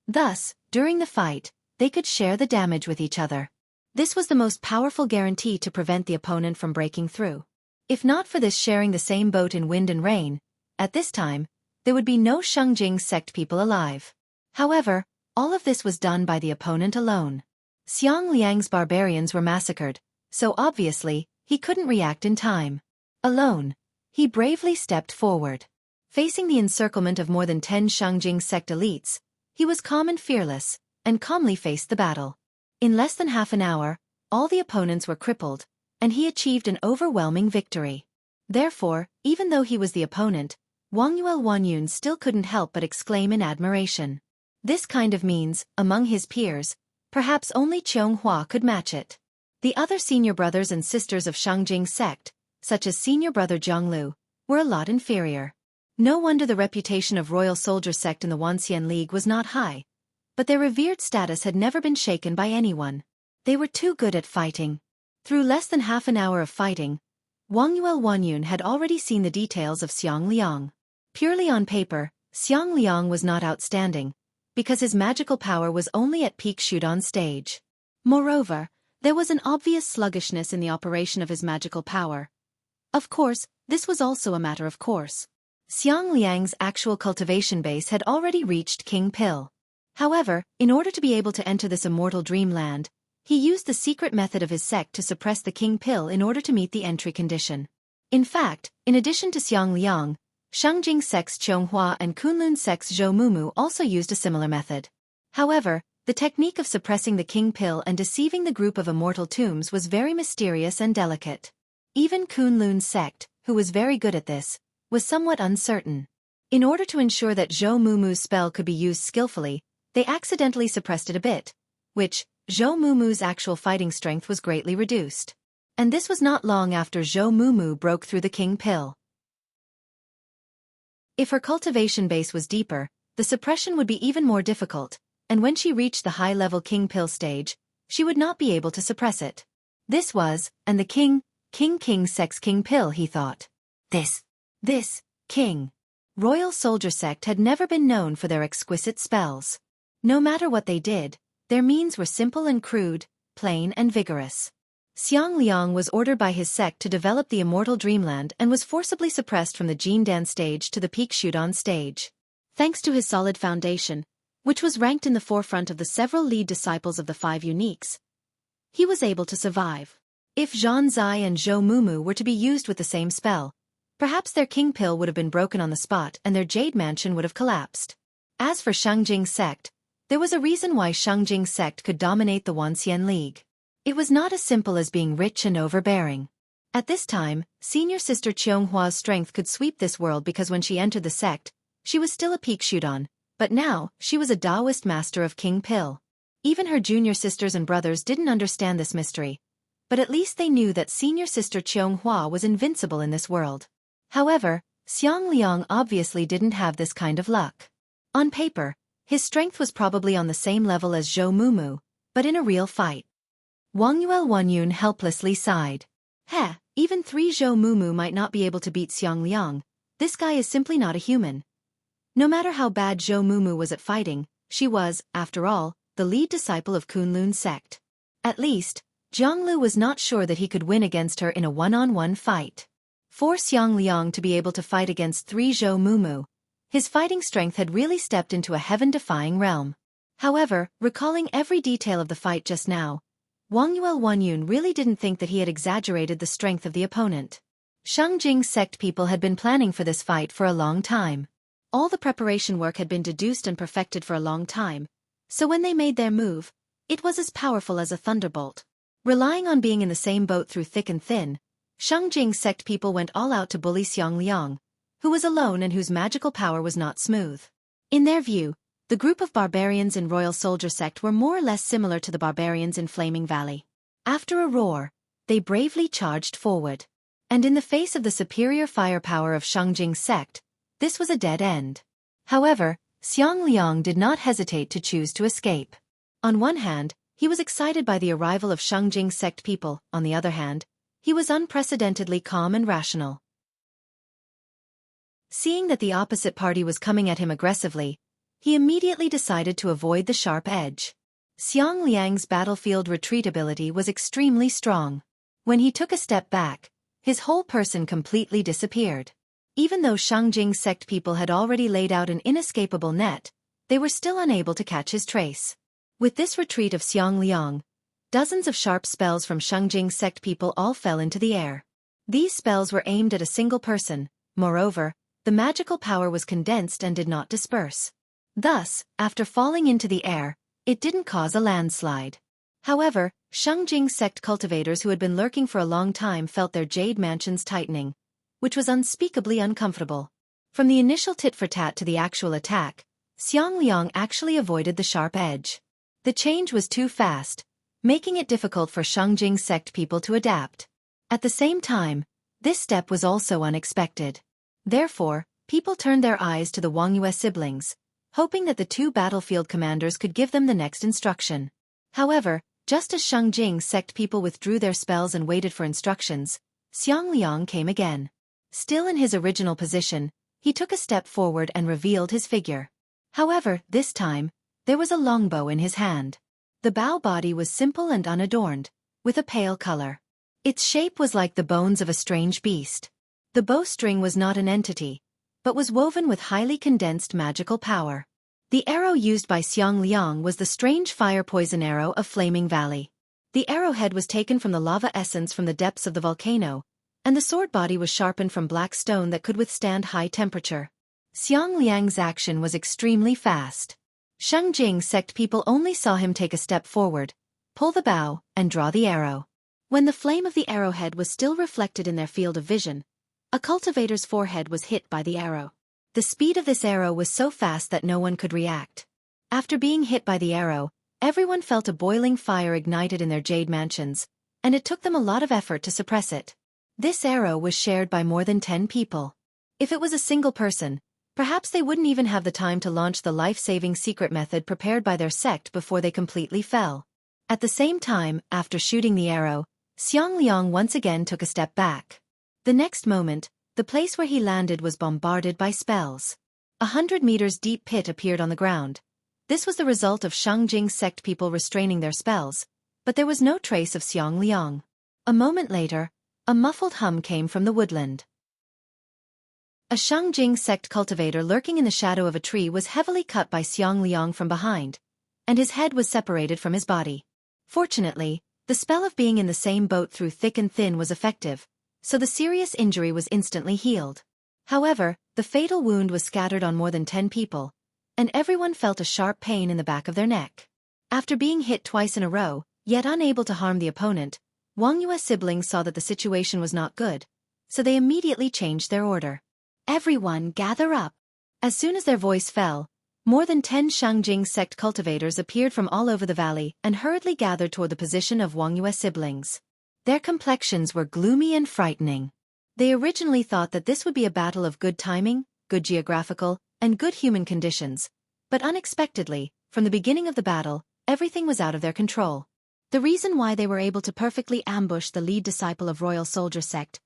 Thus, during the fight, they could share the damage with each other. This was the most powerful guarantee to prevent the opponent from breaking through. If not for this sharing the same boat in wind and rain, at this time, there would be no Shangjing sect people alive. However, all of this was done by the opponent alone. Xiang Liang's barbarians were massacred, so obviously, he couldn't react in time. Alone, he bravely stepped forward. Facing the encirclement of more than 10 Shangjing sect elites, he was calm and fearless, and calmly faced the battle. In less than half an hour, all the opponents were crippled, and he achieved an overwhelming victory. Therefore, even though he was the opponent, Wang Yuelwanyu still couldn't help but exclaim in admiration. This kind of means, among his peers, perhaps only Qianghua could match it. The other senior brothers and sisters of Shangjing sect, such as senior brother Zhonglu, were a lot inferior. No wonder the reputation of Royal Soldier sect in the Wanxian League was not high, but their revered status had never been shaken by anyone. They were too good at fighting. Through less than half an hour of fighting, Wang Yuelwanyu had already seen the details of Xiang Liang. Purely on paper, Xiang Liang was not outstanding, because his magical power was only at peak Shudan stage. Moreover, there was an obvious sluggishness in the operation of his magical power. Of course, this was also a matter of course. Xiang Liang's actual cultivation base had already reached King Pill. However, in order to be able to enter this immortal dreamland, He used the secret method of his sect to suppress the king pill in order to meet the entry condition. In fact, in addition to Xiang Liang, Shangjing sect's Qianghua and Kunlun sect's Zhou Mumu also used a similar method. However, the technique of suppressing the king pill and deceiving the group of immortal tombs was very mysterious and delicate. Even Kunlun's sect, who was very good at this, was somewhat uncertain. In order to ensure that Zhou Mumu's spell could be used skillfully, they accidentally suppressed it a bit, which, Zhou Mumu's actual fighting strength was greatly reduced. And this was not long after Zhou Mumu broke through the king pill. If her cultivation base was deeper, the suppression would be even more difficult, and when she reached the high-level king pill stage, she would not be able to suppress it. This was, and the king sect's king pill, he thought. This king. Royal soldier sect had never been known for their exquisite spells. No matter what they did, their means were simple and crude, plain and vigorous. Xiang Liang was ordered by his sect to develop the immortal dreamland and was forcibly suppressed from the Jindan stage to the peak Shudan stage. Thanks to his solid foundation, which was ranked in the forefront of the several lead disciples of the five uniques, he was able to survive. If Zhan Zai and Zhou Mumu were to be used with the same spell, perhaps their king pill would have been broken on the spot and their jade mansion would have collapsed. As for Shangjing sect, there was a reason why Shangjing sect could dominate the Wanxian League. It was not as simple as being rich and overbearing. At this time, senior sister Qionghua's strength could sweep this world because when she entered the sect, she was still a peak Shudan, but now, she was a Taoist master of King Pill. Even her junior sisters and brothers didn't understand this mystery, but at least they knew that senior sister Qianghua was invincible in this world. However, Xiang Liang obviously didn't have this kind of luck. On paper, his strength was probably on the same level as Zhou Mumu, but in a real fight, Wang Yuanyun helplessly sighed. Even 3 Zhou Mumu might not be able to beat Xiang Liang. This guy is simply not a human. No matter how bad Zhou Mumu was at fighting, she was, after all, the lead disciple of Kunlun's sect. At least, Jianglu was not sure that he could win against her in a one-on-one fight. For Xiang Liang to be able to fight against 3 Zhou Mumu, his fighting strength had really stepped into a heaven-defying realm. However, recalling every detail of the fight just now, Wang Yuanyun really didn't think that he had exaggerated the strength of the opponent. Shangjing sect people had been planning for this fight for a long time. All the preparation work had been deduced and perfected for a long time, so when they made their move, it was as powerful as a thunderbolt. Relying on being in the same boat through thick and thin, Shangjing sect people went all out to bully Xiang Liang, who was alone and whose magical power was not smooth. In their view, the group of barbarians in Royal Soldier sect were more or less similar to the barbarians in Flaming Valley. After a roar, they bravely charged forward. And in the face of the superior firepower of Shangjing sect, this was a dead end. However, Xiang Liang did not hesitate to choose to escape. On one hand, he was excited by the arrival of Shangjing sect people, on the other hand, he was unprecedentedly calm and rational. Seeing that the opposite party was coming at him aggressively, he immediately decided to avoid the sharp edge. Xiang Liang's battlefield retreat ability was extremely strong. When he took a step back, his whole person completely disappeared. Even though Shangjing sect people had already laid out an inescapable net, they were still unable to catch his trace. With this retreat of Xiang Liang, dozens of sharp spells from Shangjing sect people all fell into the air. These spells were aimed at a single person. Moreover, the magical power was condensed and did not disperse. Thus, after falling into the air, it didn't cause a landslide. However, Shangjing sect cultivators who had been lurking for a long time felt their jade mansions tightening, which was unspeakably uncomfortable. From the initial tit-for-tat to the actual attack, Xiang Liang actually avoided the sharp edge. The change was too fast, making it difficult for Shangjing sect people to adapt. At the same time, this step was also unexpected. Therefore, people turned their eyes to the Wang Yue siblings, hoping that the 2 battlefield commanders could give them the next instruction. However, just as Shangjing sect people withdrew their spells and waited for instructions, Xiang Liang came again. Still in his original position, he took a step forward and revealed his figure. However, this time, there was a longbow in his hand. The bow body was simple and unadorned, with a pale color. Its shape was like the bones of a strange beast. The bowstring was not an entity, but was woven with highly condensed magical power. The arrow used by Xiang Liang was the strange fire poison arrow of Flaming Valley. The arrowhead was taken from the lava essence from the depths of the volcano, and the sword body was sharpened from black stone that could withstand high temperature. Xiang Liang's action was extremely fast. Shengjing sect people only saw him take a step forward, pull the bow, and draw the arrow. When the flame of the arrowhead was still reflected in their field of vision, a cultivator's forehead was hit by the arrow. The speed of this arrow was so fast that no one could react. After being hit by the arrow, everyone felt a boiling fire ignited in their jade mansions, and it took them a lot of effort to suppress it. This arrow was shared by more than 10 people. If it was a single person, perhaps they wouldn't even have the time to launch the life-saving secret method prepared by their sect before they completely fell. At the same time, after shooting the arrow, Xiang Liang once again took a step back. The next moment, the place where he landed was bombarded by spells. 100 meters deep pit appeared on the ground. This was the result of Shengjing sect people restraining their spells, but there was no trace of Xiang Liang. A moment later, a muffled hum came from the woodland. A Shengjing sect cultivator lurking in the shadow of a tree was heavily cut by Xiang Liang from behind, and his head was separated from his body. Fortunately, the spell of being in the same boat through thick and thin was effective, so the serious injury was instantly healed. However, the fatal wound was scattered on more than 10 people, and everyone felt a sharp pain in the back of their neck. After being hit twice in a row, yet unable to harm the opponent, Wang Yue's siblings saw that the situation was not good, so they immediately changed their order. Everyone gather up. As soon as their voice fell, more than 10 Shengjing sect cultivators appeared from all over the valley and hurriedly gathered toward the position of Wang Yue's siblings. Their complexions were gloomy and frightening. They originally thought that this would be a battle of good timing, good geographical, and good human conditions, but unexpectedly, from the beginning of the battle, everything was out of their control. The reason why they were able to perfectly ambush the lead disciple of Royal Soldier Sect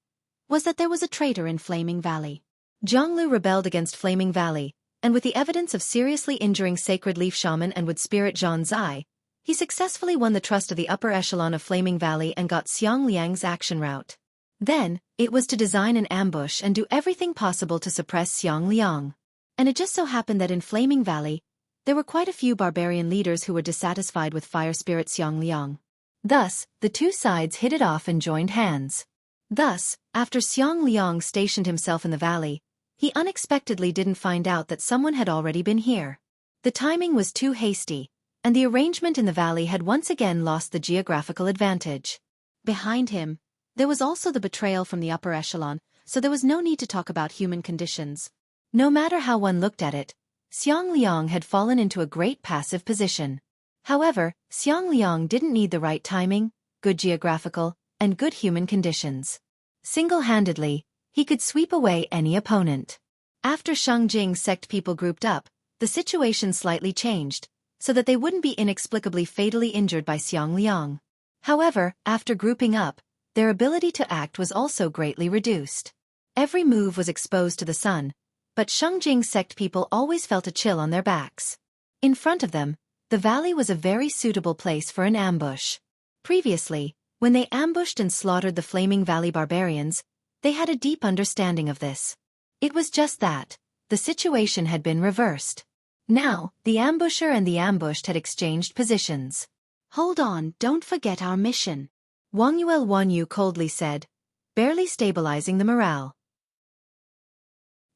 was that there was a traitor in Flaming Valley. Zhonglu rebelled against Flaming Valley, and with the evidence of seriously injuring Sacred Leaf Shaman and Wood Spirit Zhan Zai, he successfully won the trust of the upper echelon of Flaming Valley and got Xiang Liang's action route. Then, it was to design an ambush and do everything possible to suppress Xiang Liang. And it just so happened that in Flaming Valley, there were quite a few barbarian leaders who were dissatisfied with Fire Spirit Xiang Liang. Thus, the two sides hit it off and joined hands. Thus, after Xiang Liang stationed himself in the valley, he unexpectedly didn't find out that someone had already been here. The timing was too hasty, and the arrangement in the valley had once again lost the geographical advantage. Behind him, there was also the betrayal from the upper echelon, so there was no need to talk about human conditions. No matter how one looked at it, Xiang Liang had fallen into a great passive position. However, Xiang Liang didn't need the right timing, good geographical, and good human conditions. Single-handedly, he could sweep away any opponent. After Shengjing sect people grouped up, the situation slightly changed, so that they wouldn't be inexplicably fatally injured by Xiang Liang. However, after grouping up, their ability to act was also greatly reduced. Every move was exposed to the sun, but Shengjing sect people always felt a chill on their backs. In front of them, the valley was a very suitable place for an ambush. Previously, when they ambushed and slaughtered the Flaming Valley barbarians, they had a deep understanding of this. It was just that the situation had been reversed. Now, the ambusher and the ambushed had exchanged positions. "Hold on, don't forget our mission," Wang Yuel coldly said, barely stabilizing the morale.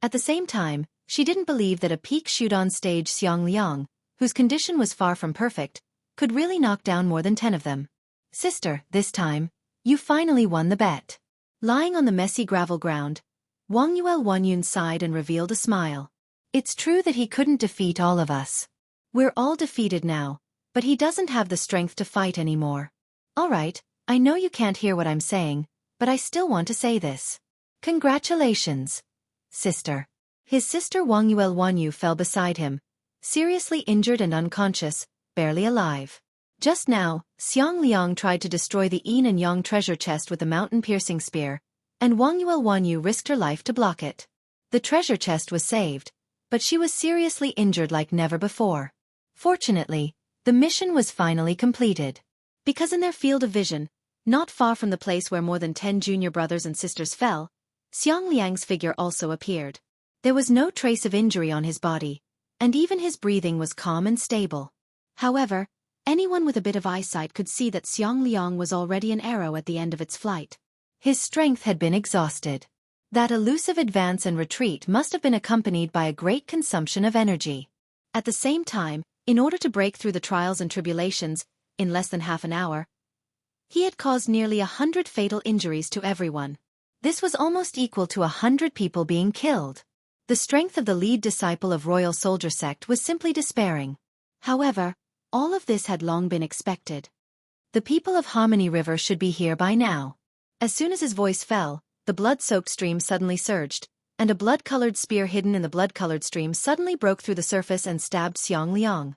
At the same time, she didn't believe that a peak shoot-on stage Xiang Liang, whose condition was far from perfect, could really knock down more than 10 of them. "Sister, this time, you finally won the bet." Lying on the messy gravel ground, Wang Yuel sighed and revealed a smile. "It's true that he couldn't defeat all of us. We're all defeated now, but he doesn't have the strength to fight anymore. All right, I know you can't hear what I'm saying, but I still want to say this. Congratulations, sister." His sister Wang Yuel fell beside him, seriously injured and unconscious, barely alive. Just now, Xiang Liang tried to destroy the yin and yang treasure chest with the mountain-piercing spear, and Wang Yuel risked her life to block it. The treasure chest was saved, but she was seriously injured like never before. Fortunately, the mission was finally completed. Because in their field of vision, not far from the place where more than 10 junior brothers and sisters fell, Xiang Liang's figure also appeared. There was no trace of injury on his body, and even his breathing was calm and stable. However, Anyone with a bit of eyesight could see that Xiang Liang was already an arrow at the end of its flight. His strength had been exhausted. That elusive advance and retreat must have been accompanied by a great consumption of energy. At the same time, in order to break through the trials and tribulations, in less than half an hour, he had caused nearly 100 fatal injuries to everyone. This was almost equal to 100 people being killed. The strength of the lead disciple of Royal Soldier Sect was simply despairing. However, all of this had long been expected. The people of Harmony River should be here by now. As soon as his voice fell, the blood-soaked stream suddenly surged, and a blood-colored spear hidden in the blood-colored stream suddenly broke through the surface and stabbed Xiang Liang.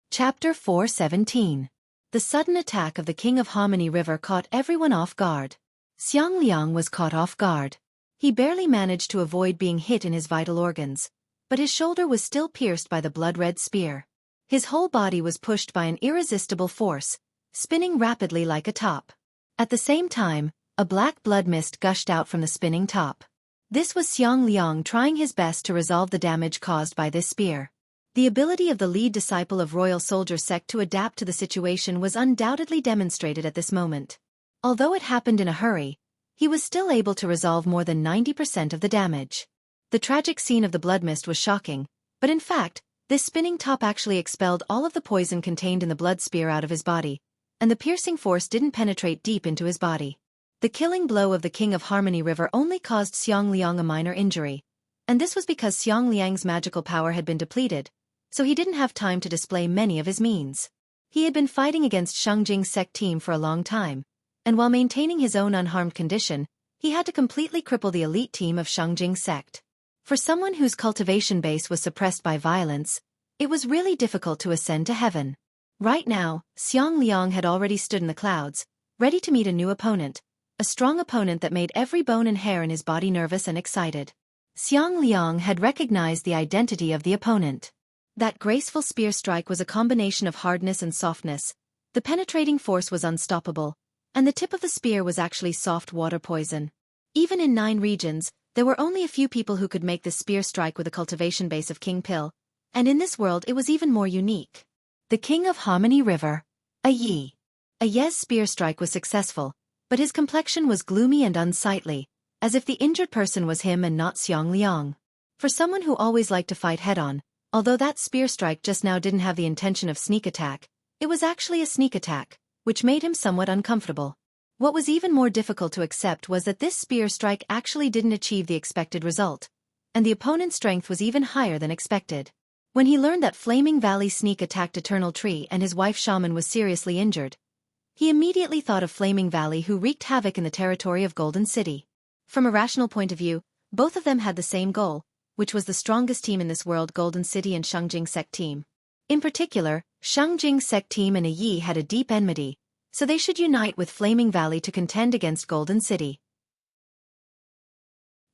Chapter 4:17. The sudden attack of the King of Harmony River caught everyone off guard. Xiang Liang was caught off guard. He barely managed to avoid being hit in his vital organs, but his shoulder was still pierced by the blood-red spear. His whole body was pushed by an irresistible force, spinning rapidly like a top. At the same time, a black blood mist gushed out from the spinning top. This was Xiang Liang trying his best to resolve the damage caused by this spear. The ability of the lead disciple of Royal Soldier Sect to adapt to the situation was undoubtedly demonstrated at this moment. Although it happened in a hurry, he was still able to resolve more than 90% of the damage. The tragic scene of the blood mist was shocking, but in fact, this spinning top actually expelled all of the poison contained in the blood spear out of his body, and the piercing force didn't penetrate deep into his body. The killing blow of the King of Harmony River only caused Xiang Liang a minor injury, and this was because Xiang Liang's magical power had been depleted, so he didn't have time to display many of his means. He had been fighting against Xueqi's sect team for a long time, and while maintaining his own unharmed condition, he had to completely cripple the elite team of Xueqi's sect. For someone whose cultivation base was suppressed by violence, it was really difficult to ascend to heaven. Right now, Xiang Liang had already stood in the clouds, ready to meet a new opponent, a strong opponent that made every bone and hair in his body nervous and excited. Xiang Liang had recognized the identity of the opponent. That graceful spear strike was a combination of hardness and softness. The penetrating force was unstoppable, and the tip of the spear was actually soft water poison. Even in 9 regions, there were only a few people who could make this spear strike with a cultivation base of King Pill, and in this world it was even more unique. The King of Harmony River, a Yi. A Ye's spear strike was successful, but his complexion was gloomy and unsightly, as if the injured person was him and not Xiang Liang. For someone who always liked to fight head-on, although that spear strike just now didn't have the intention of sneak attack, it was actually a sneak attack, which made him somewhat uncomfortable. What was even more difficult to accept was that this spear strike actually didn't achieve the expected result, and the opponent's strength was even higher than expected. When he learned that Flaming Valley Sneak attacked Eternal Tree and his wife Shaman was seriously injured, he immediately thought of Flaming Valley, who wreaked havoc in the territory of Golden City. From a rational point of view, both of them had the same goal, which was the strongest team in this world, Golden City and Xueqi sect team. In particular, Xueqi sect team and a Yi had a deep enmity, so they should unite with Flaming Valley to contend against Golden City.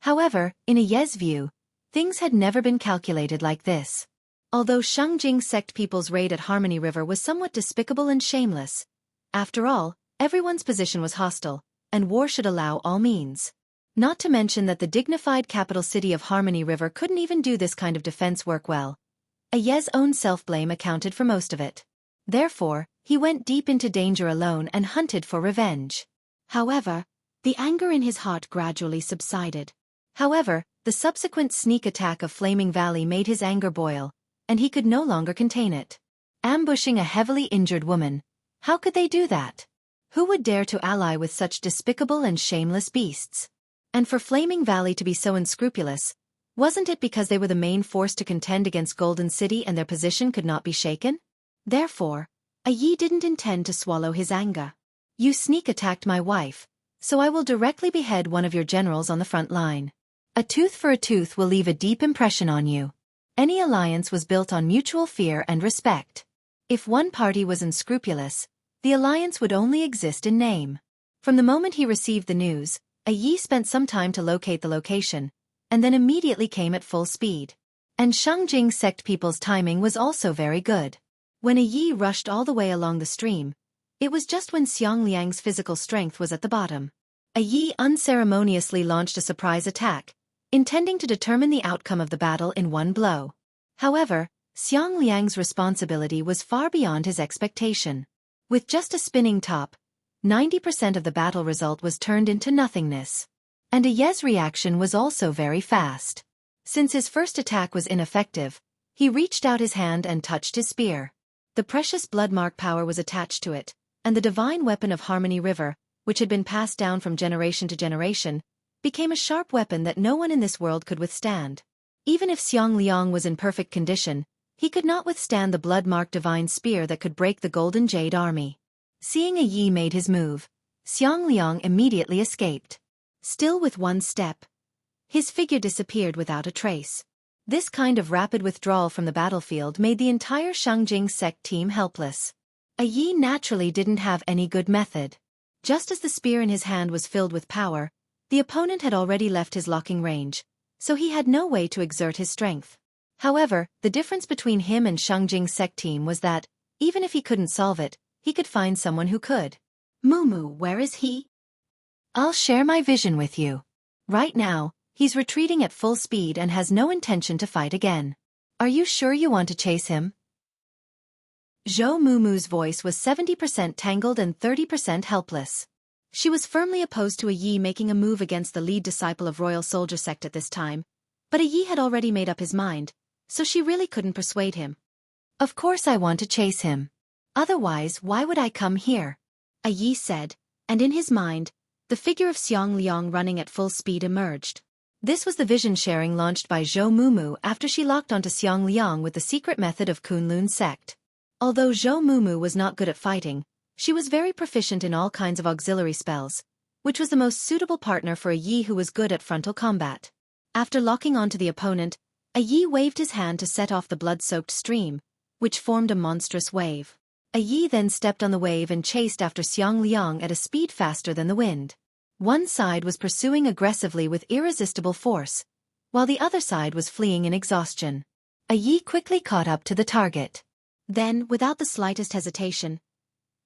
However, in a Ye's view, things had never been calculated like this. Although Xueqi sect people's raid at Harmony River was somewhat despicable and shameless, after all, everyone's position was hostile, and war should allow all means. Not to mention that the dignified capital city of Harmony River couldn't even do this kind of defense work well. A Ye's own self-blame accounted for most of it. Therefore, he went deep into danger alone and hunted for revenge. However, the anger in his heart gradually subsided. However, the subsequent sneak attack of Flaming Valley made his anger boil, and he could no longer contain it. Ambushing a heavily injured woman. How could they do that? Who would dare to ally with such despicable and shameless beasts? And for Flaming Valley to be so unscrupulous, wasn't it because they were the main force to contend against Golden City and their position could not be shaken? Therefore, a Yi didn't intend to swallow his anger. You sneak attacked my wife, so I will directly behead one of your generals on the front line. A tooth for a tooth will leave a deep impression on you. Any alliance was built on mutual fear and respect. If one party was unscrupulous, the alliance would only exist in name. From the moment he received the news, a Yi spent some time to locate the location, and then immediately came at full speed. And Xueqi sect people's timing was also very good. When a Yi rushed all the way along the stream, it was just when Xiang Liang's physical strength was at the bottom. A Yi unceremoniously launched a surprise attack, intending to determine the outcome of the battle in one blow. However, Xiang Liang's responsibility was far beyond his expectation. With just a spinning top, 90% of the battle result was turned into nothingness. And Ye's reaction was also very fast. Since his first attack was ineffective, he reached out his hand and touched his spear. The precious bloodmark power was attached to it, and the divine weapon of Harmony River, which had been passed down from generation to generation, became a sharp weapon that no one in this world could withstand. Even if Xiang Liang was in perfect condition, he could not withstand the blood-marked divine spear that could break the Golden Jade army. Seeing Yi made his move, Xiang Liang immediately escaped. Still with one step, his figure disappeared without a trace. This kind of rapid withdrawal from the battlefield made the entire Shangjing sect team helpless. Yi naturally didn't have any good method. Just as the spear in his hand was filled with power, the opponent had already left his locking range, so he had no way to exert his strength. However, the difference between him and Shangjing sect team was that, even if he couldn't solve it, he could find someone who could. Mumu, where is he? I'll share my vision with you. Right now, he's retreating at full speed and has no intention to fight again. Are you sure you want to chase him? Zhou Mumu's voice was 70% tangled and 30% helpless. She was firmly opposed to Yi making a move against the lead disciple of Royal Soldier Sect at this time, but Yi had already made up his mind, so she really couldn't persuade him. Of course I want to chase him. Otherwise, why would I come here? Yi said, and in his mind, the figure of Xiang Liang running at full speed emerged. This was the vision sharing launched by Zhou Mumu after she locked onto Xiang Liang with the secret method of Kunlun sect. Although Zhou Mumu was not good at fighting, she was very proficient in all kinds of auxiliary spells, which was the most suitable partner for Yi who was good at frontal combat. After locking onto the opponent, Yi waved his hand to set off the blood-soaked stream, which formed a monstrous wave. Yi then stepped on the wave and chased after Xiang Liang at a speed faster than the wind. One side was pursuing aggressively with irresistible force, while the other side was fleeing in exhaustion. Yi quickly caught up to the target. Then, without the slightest hesitation,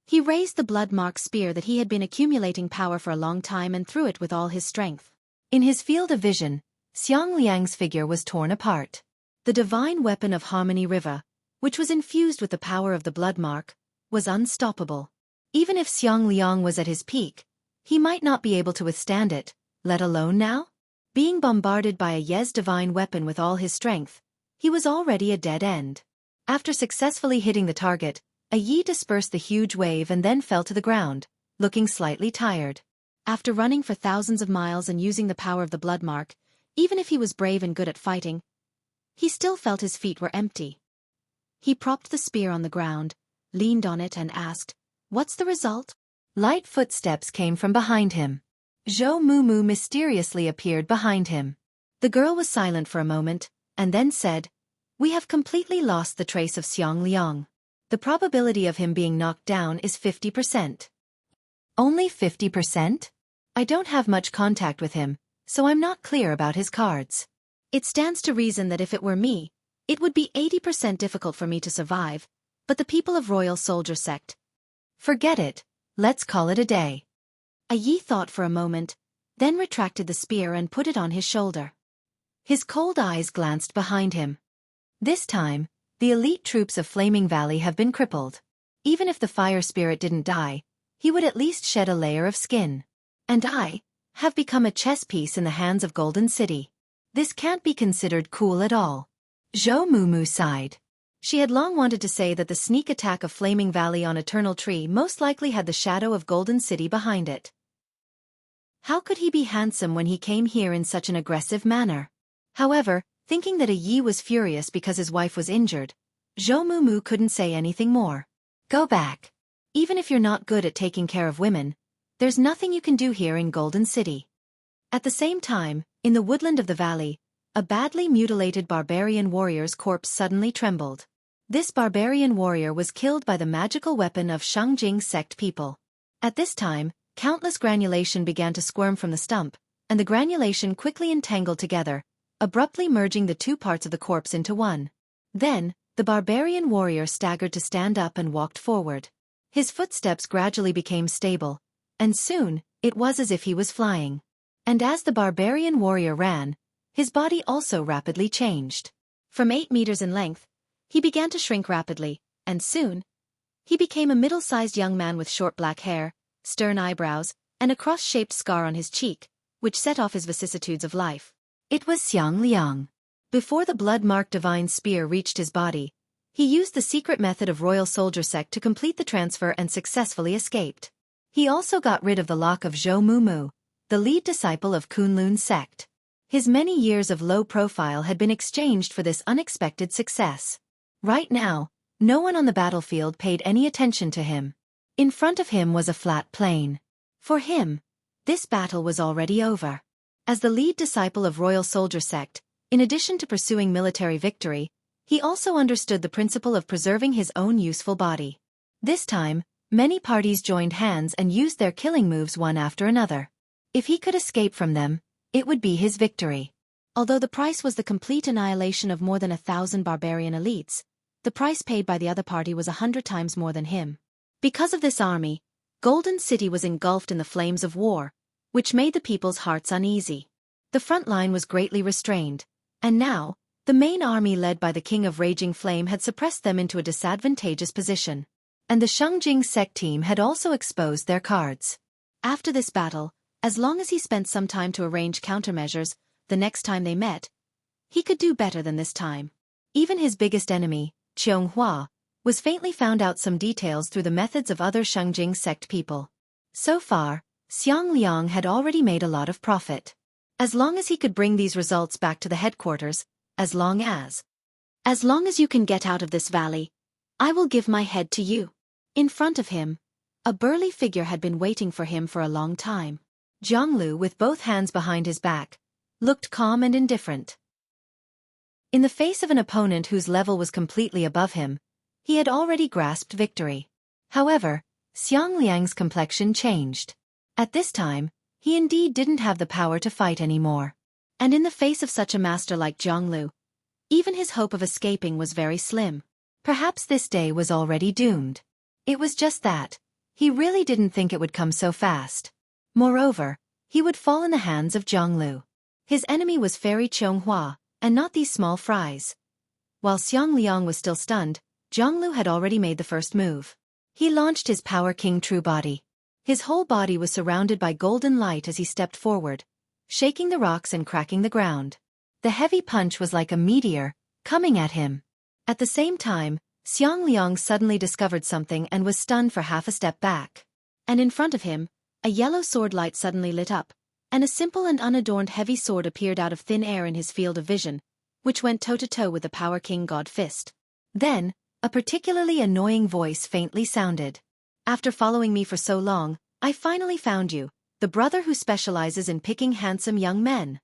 he raised the blood-marked spear that he had been accumulating power for a long time and threw it with all his strength. In his field of vision, Xiang Liang's figure was torn apart. The divine weapon of Harmony River, which was infused with the power of the blood-mark, was unstoppable. Even if Xiang Liang was at his peak, he might not be able to withstand it, let alone now? Being bombarded by Ye's divine weapon with all his strength, he was already a dead end. After successfully hitting the target, Yi dispersed the huge wave and then fell to the ground, looking slightly tired. After running for thousands of miles and using the power of the bloodmark, even if he was brave and good at fighting, he still felt his feet were empty. He propped the spear on the ground, leaned on it and asked, "What's the result?" Light footsteps came from behind him. Zhou Mumu mysteriously appeared behind him. The girl was silent for a moment, and then said, "We have completely lost the trace of Xiang Liang. The probability of him being knocked down is 50%. Only 50%? I don't have much contact with him, so I'm not clear about his cards. It stands to reason that if it were me, it would be 80% difficult for me to survive, but the people of Royal Soldier Sect..." "Forget it, let's call it a day." Yi thought for a moment, then retracted the spear and put it on his shoulder. His cold eyes glanced behind him. This time, the elite troops of Flaming Valley have been crippled. Even if the fire spirit didn't die, he would at least shed a layer of skin. And I have become a chess piece in the hands of Golden City. This can't be considered cool at all. Zhou Mumu sighed. She had long wanted to say that the sneak attack of Flaming Valley on Eternal Tree most likely had the shadow of Golden City behind it. How could he be handsome when he came here in such an aggressive manner? However, thinking that Yi was furious because his wife was injured, Zhou Mumu couldn't say anything more. "Go back. Even if you're not good at taking care of women, there's nothing you can do here in Golden City." At the same time, in the woodland of the valley, a badly mutilated barbarian warrior's corpse suddenly trembled. This barbarian warrior was killed by the magical weapon of Shangjing sect people. At this time, countless granulation began to squirm from the stump, and the granulation quickly entangled together, abruptly merging the two parts of the corpse into one. Then, the barbarian warrior staggered to stand up and walked forward. His footsteps gradually became stable, and soon, it was as if he was flying. And as the barbarian warrior ran, his body also rapidly changed. From 8 meters in length, He began to shrink rapidly, and soon, he became a middle-sized young man with short black hair, stern eyebrows, and a cross-shaped scar on his cheek, which set off his vicissitudes of life. It was Xiang Liang. Before the blood-marked divine spear reached his body, he used the secret method of Royal Soldier Sect to complete the transfer and successfully escaped. He also got rid of the lock of Zhou Mumu, the lead disciple of Kunlun's sect. His many years of low profile had been exchanged for this unexpected success. Right now, no one on the battlefield paid any attention to him. In front of him was a flat plain. For him, this battle was already over. As the lead disciple of Royal Soldier Sect, in addition to pursuing military victory, he also understood the principle of preserving his own useful body. This time, many parties joined hands and used their killing moves one after another. If he could escape from them, it would be his victory. Although the price was the complete annihilation of more than 1,000 barbarian elites, the price paid by the other party was 100 times more than him. Because of this army, Golden City was engulfed in the flames of war, which made the people's hearts uneasy. The front line was greatly restrained, and now, the main army led by the King of Raging Flame had suppressed them into a disadvantageous position. And the Xueqi sect team had also exposed their cards. After this battle, as long as he spent some time to arrange countermeasures, the next time they met, he could do better than this time. Even his biggest enemy, Qianghua, was faintly found out some details through the methods of other Xueqi sect people. So far, Xiang Liang had already made a lot of profit. As long as he could bring these results back to the headquarters, as long as you can get out of this valley, I will give my head to you. In front of him, a burly figure had been waiting for him for a long time. Zhonglu, with both hands behind his back, looked calm and indifferent. In the face of an opponent whose level was completely above him, he had already grasped victory. However, Xiang Liang's complexion changed. At this time, he indeed didn't have the power to fight anymore. And in the face of such a master like Zhonglu, even his hope of escaping was very slim. Perhaps this day was already doomed. It was just that, he really didn't think it would come so fast. Moreover, he would fall in the hands of Zhonglu. His enemy was Fairy Qianghua, and not these small fries. While Xiang Liang was still stunned, Zhonglu had already made the first move. He launched his Power King True Body. His whole body was surrounded by golden light as he stepped forward, shaking the rocks and cracking the ground. The heavy punch was like a meteor, coming at him. At the same time, Xiang Liang suddenly discovered something and was stunned for half a step back. And in front of him, a yellow sword light suddenly lit up, and a simple and unadorned heavy sword appeared out of thin air in his field of vision, which went toe-to-toe with the Power King God Fist. Then, a particularly annoying voice faintly sounded. After following me for so long, I finally found you, the brother who specializes in picking handsome young men.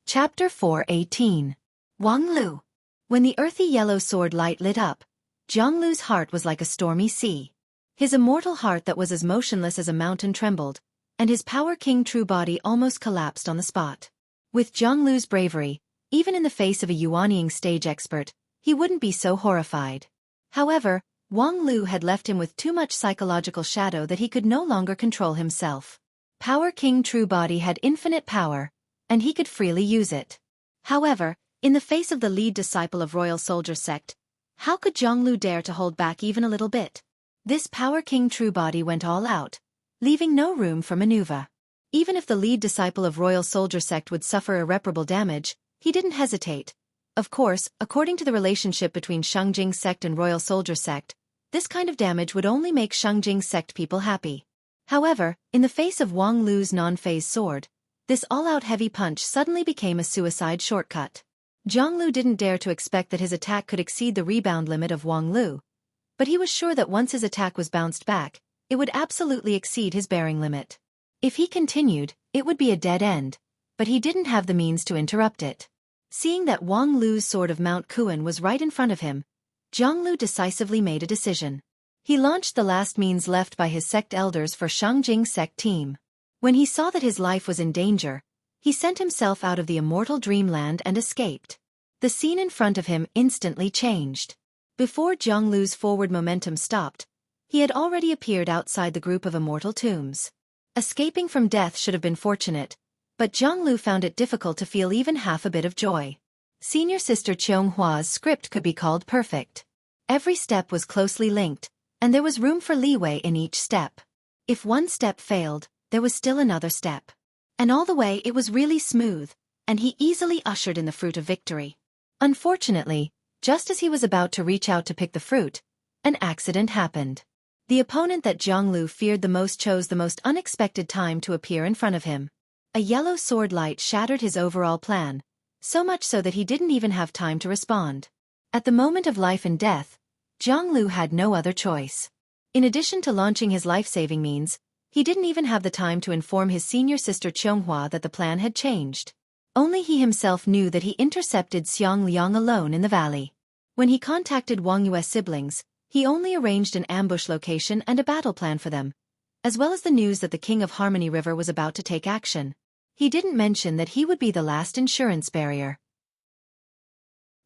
Chapter 4:18. Wang Lu. When the earthy yellow sword light lit up, Zhonglu's heart was like a stormy sea. His immortal heart that was as motionless as a mountain trembled, and his Power King True Body almost collapsed on the spot. With Zhonglu's bravery, even in the face of a Yuanying stage expert, he wouldn't be so horrified. However, Wang Lu had left him with too much psychological shadow that he could no longer control himself. Power King True Body had infinite power, and he could freely use it. However, in the face of the lead disciple of Royal Soldier Sect, how could Zhonglu dare to hold back even a little bit? This Power King True Body went all out, leaving no room for maneuver. Even if the lead disciple of Royal Soldier Sect would suffer irreparable damage, he didn't hesitate. Of course, according to the relationship between Xueqi Sect and Royal Soldier Sect, this kind of damage would only make Xueqi Sect people happy. However, in the face of Wang Lu's non-phase sword, this all-out heavy punch suddenly became a suicide shortcut. Zhonglu didn't dare to expect that his attack could exceed the rebound limit of Wang Lu, but he was sure that once his attack was bounced back, it would absolutely exceed his bearing limit. If he continued, it would be a dead end, but he didn't have the means to interrupt it. Seeing that Wang Lu's sword of Mount Kuan was right in front of him, Zhonglu decisively made a decision. He launched the last means left by his sect elders for Xueqi Sect team. When he saw that his life was in danger, he sent himself out of the immortal dreamland and escaped. The scene in front of him instantly changed. Before Zhonglu's forward momentum stopped, he had already appeared outside the group of immortal tombs. Escaping from death should have been fortunate, but Zhonglu found it difficult to feel even half a bit of joy. Senior sister Cheonghua's script could be called perfect. Every step was closely linked, and there was room for leeway in each step. If one step failed, there was still another step. And all the way it was really smooth, and he easily ushered in the fruit of victory. Unfortunately, just as he was about to reach out to pick the fruit, an accident happened. The opponent that Zhonglu feared the most chose the most unexpected time to appear in front of him. A yellow sword light shattered his overall plan, so much so that he didn't even have time to respond. At the moment of life and death, Zhonglu had no other choice. In addition to launching his life-saving means, he didn't even have the time to inform his senior sister Cheonghua that the plan had changed. Only he himself knew that he intercepted Xiang Liang alone in the valley. When he contacted Wang Yue's siblings, he only arranged an ambush location and a battle plan for them, as well as the news that the King of Harmony River was about to take action. He didn't mention that he would be the last insurance barrier.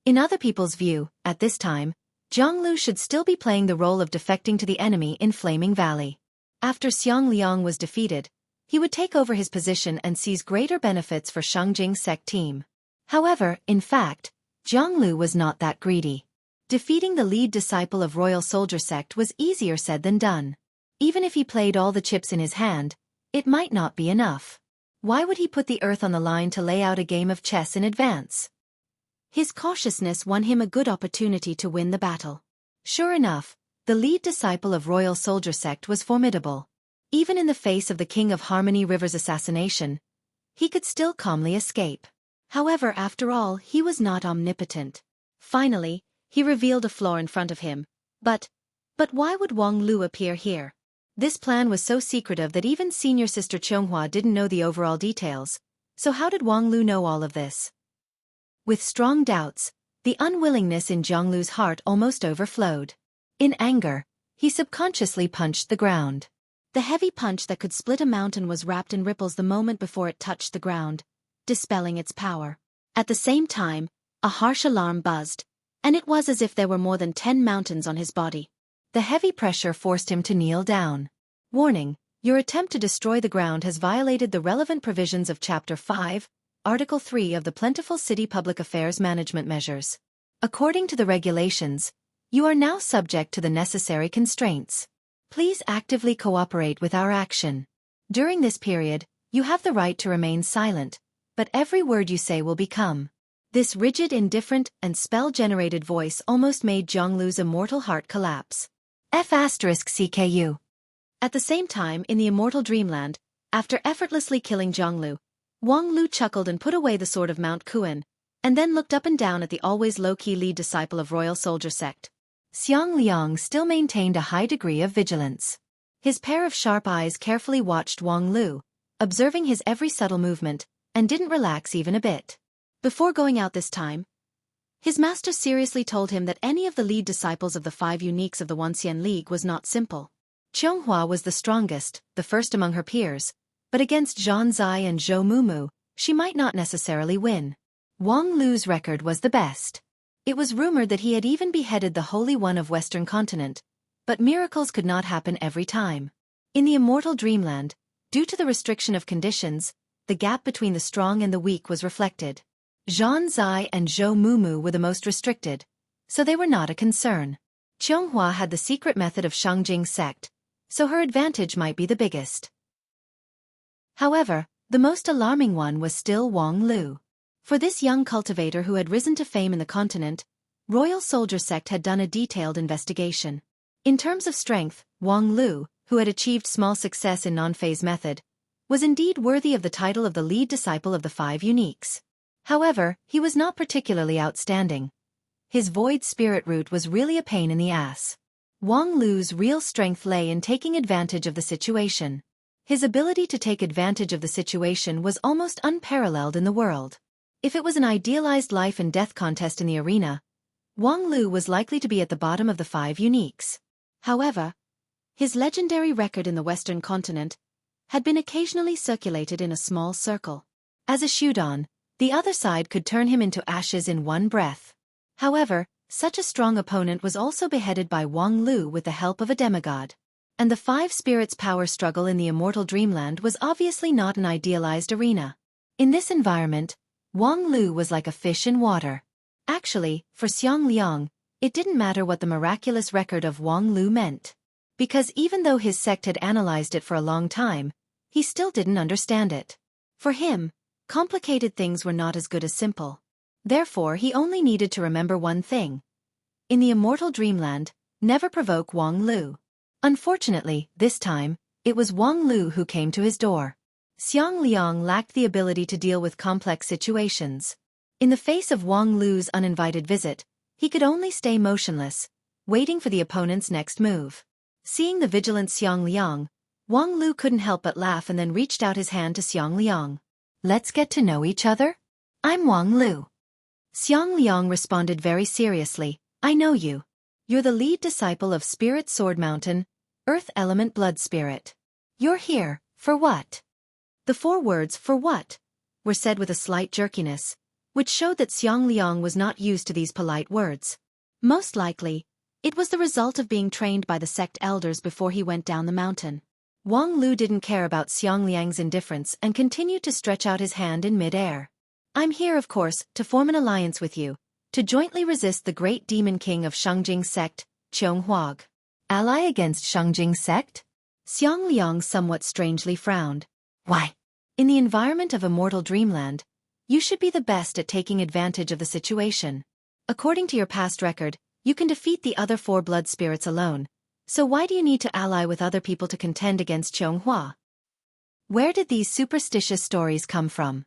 In other people's view, at this time, Zhonglu should still be playing the role of defecting to the enemy in Flaming Valley. After Xiang Liang was defeated, he would take over his position and seize greater benefits for Shangjing sect team. However, in fact, Zhonglu was not that greedy. Defeating the lead disciple of Royal Soldier sect was easier said than done. Even if he played all the chips in his hand, it might not be enough. Why would he put the earth on the line to lay out a game of chess in advance? His cautiousness won him a good opportunity to win the battle. Sure enough, the lead disciple of Royal Soldier sect was formidable. Even in the face of the King of Harmony River's assassination, he could still calmly escape. However, after all, he was not omnipotent. Finally, he revealed a flaw in front of him. But why would Wang Lu appear here? This plan was so secretive that even senior sister Cheonghua didn't know the overall details. So how did Wang Lu know all of this? With strong doubts, the unwillingness in Zhonglu's heart almost overflowed. In anger, he subconsciously punched the ground. The heavy punch that could split a mountain was wrapped in ripples the moment before it touched the ground, dispelling its power. At the same time, a harsh alarm buzzed, and it was as if there were more than 10 mountains on his body. The heavy pressure forced him to kneel down. Warning: your attempt to destroy the ground has violated the relevant provisions of Chapter 5, Article 3 of the Plentiful City Public Affairs Management Measures. According to the regulations, you are now subject to the necessary constraints. Please actively cooperate with our action. During this period, you have the right to remain silent, but every word you say will become. This rigid, indifferent, and spell-generated voice almost made Zhonglu's immortal heart collapse. F***CKU. At the same time, in the immortal dreamland, after effortlessly killing Zhonglu, Wang Lu chuckled and put away the sword of Mount Kuan, and then looked up and down at the always low-key lead disciple of Royal Soldier sect. Xiang Liang still maintained a high degree of vigilance. His pair of sharp eyes carefully watched Wang Lu, observing his every subtle movement, and didn't relax even a bit. Before going out this time, his master seriously told him that any of the lead disciples of the 5 uniques of the Onxian League was not simple. Cheonghua was the strongest, the first among her peers, but against Zhan Zai and Zhou Mumu, she might not necessarily win. Wang Lu's record was the best. It was rumored that he had even beheaded the Holy One of Western Continent, but miracles could not happen every time. In the immortal dreamland, due to the restriction of conditions, the gap between the strong and the weak was reflected. Zhan Zai and Zhou Mumu were the most restricted, so they were not a concern. Cheonghua had the secret method of Shangjing sect, so her advantage might be the biggest. However, the most alarming one was still Wang Lu. For this young cultivator who had risen to fame in the continent, Royal Soldier sect had done a detailed investigation. In terms of strength, Wang Lu, who had achieved small success in non-phase method, was indeed worthy of the title of the lead disciple of the 5 uniques. However, he was not particularly outstanding. His void spirit root was really a pain in the ass. Wang Lu's real strength lay in taking advantage of the situation. His ability to take advantage of the situation was almost unparalleled in the world. If it was an idealized life and death contest in the arena, Wang Lu was likely to be at the bottom of the 5 uniques. However, his legendary record in the Western continent had been occasionally circulated in a small circle. As a Shudan, the other side could turn him into ashes in one breath. However, such a strong opponent was also beheaded by Wang Lu with the help of a demigod. And the 5 spirits' power struggle in the immortal dreamland was obviously not an idealized arena. In this environment, Wang Lu was like a fish in water. Actually, for Xiang Liang, it didn't matter what the miraculous record of Wang Lu meant. Because even though his sect had analyzed it for a long time, he still didn't understand it. For him, complicated things were not as good as simple. Therefore, he only needed to remember one thing. In the immortal dreamland, never provoke Wang Lu. Unfortunately, this time, it was Wang Lu who came to his door. Xiang Liang lacked the ability to deal with complex situations. In the face of Wang Lu's uninvited visit, he could only stay motionless, waiting for the opponent's next move. Seeing the vigilant Xiang Liang, Wang Lu couldn't help but laugh and then reached out his hand to Xiang Liang. "Let's get to know each other? I'm Wang Lu." Xiang Liang responded very seriously, "I know you. You're the lead disciple of Spirit Sword Mountain, Earth Element Blood Spirit. You're here, for what?" The 4 words, "for what?" were said with a slight jerkiness, which showed that Xiang Liang was not used to these polite words. Most likely, it was the result of being trained by the sect elders before he went down the mountain. Wang Lu didn't care about Xiang Liang's indifference and continued to stretch out his hand in mid-air. "I'm here, of course, to form an alliance with you, to jointly resist the great demon king of Shangjing sect, Qionghuag." "Ally against Shangjing sect?" Xiang Liang somewhat strangely frowned. "Why? In the environment of immortal dreamland, you should be the best at taking advantage of the situation. According to your past record, you can defeat the other 4 blood spirits alone, so why do you need to ally with other people to contend against Qionghuo?" Where did these superstitious stories come from?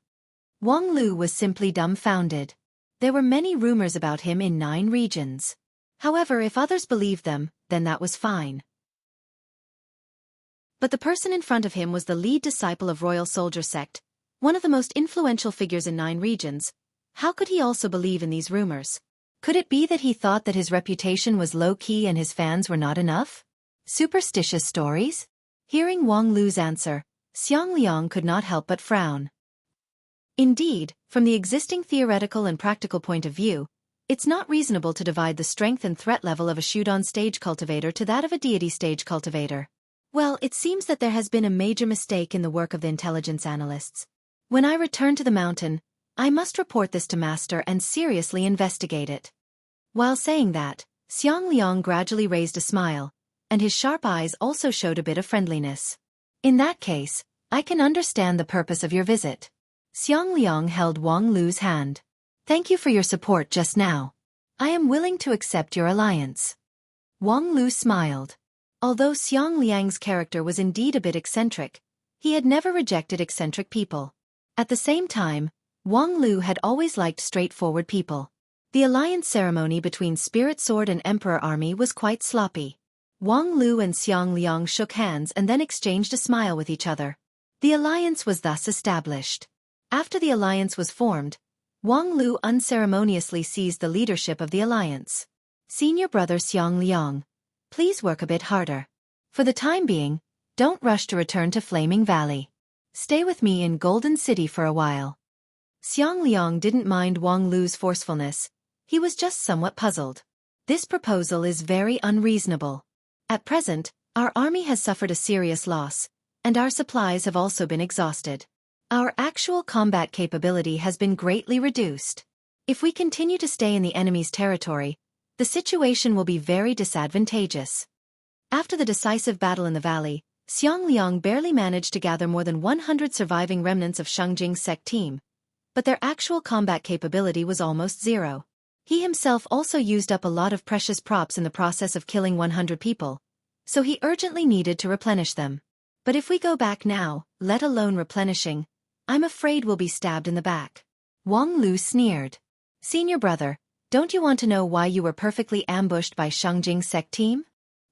Wang Lu was simply dumbfounded. There were many rumors about him in 9 regions. However, if others believed them, then that was fine. But the person in front of him was the lead disciple of Royal Soldier Sect, one of the most influential figures in 9 regions. How could he also believe in these rumors? Could it be that he thought that his reputation was low-key and his fans were not enough? Superstitious stories? Hearing Wang Lu's answer, Xiang Liang could not help but frown. Indeed, from the existing theoretical and practical point of view, it's not reasonable to divide the strength and threat level of a Shudon stage cultivator to that of a deity stage cultivator. Well, it seems that there has been a major mistake in the work of the intelligence analysts. When I return to the mountain, I must report this to Master and seriously investigate it. While saying that, Xiang Liang gradually raised a smile, and his sharp eyes also showed a bit of friendliness. "In that case, I can understand the purpose of your visit." Xiang Liang held Wang Lu's hand. "Thank you for your support just now. I am willing to accept your alliance." Wang Lu smiled. Although Xiang Liang's character was indeed a bit eccentric, he had never rejected eccentric people. At the same time, Wang Lu had always liked straightforward people. The alliance ceremony between Spirit Sword and Emperor Army was quite sloppy. Wang Lu and Xiang Liang shook hands and then exchanged a smile with each other. The alliance was thus established. After the alliance was formed, Wang Lu unceremoniously seized the leadership of the alliance. "Senior brother Xiang Liang, please work a bit harder. For the time being, don't rush to return to Flaming Valley. Stay with me in Golden City for a while." Xiang Liang didn't mind Wang Lu's forcefulness, he was just somewhat puzzled. This proposal is very unreasonable. At present, our army has suffered a serious loss, and our supplies have also been exhausted. Our actual combat capability has been greatly reduced. If we continue to stay in the enemy's territory, the situation will be very disadvantageous. After the decisive battle in the valley, Xiang Liang barely managed to gather more than 100 surviving remnants of Shangjing sect team, but their actual combat capability was almost 0. He himself also used up a lot of precious props in the process of killing 100 people, so he urgently needed to replenish them. But if we go back now, let alone replenishing, I'm afraid we'll be stabbed in the back. Wang Lu sneered. "Senior brother, don't you want to know why you were perfectly ambushed by Shangjing sect team?"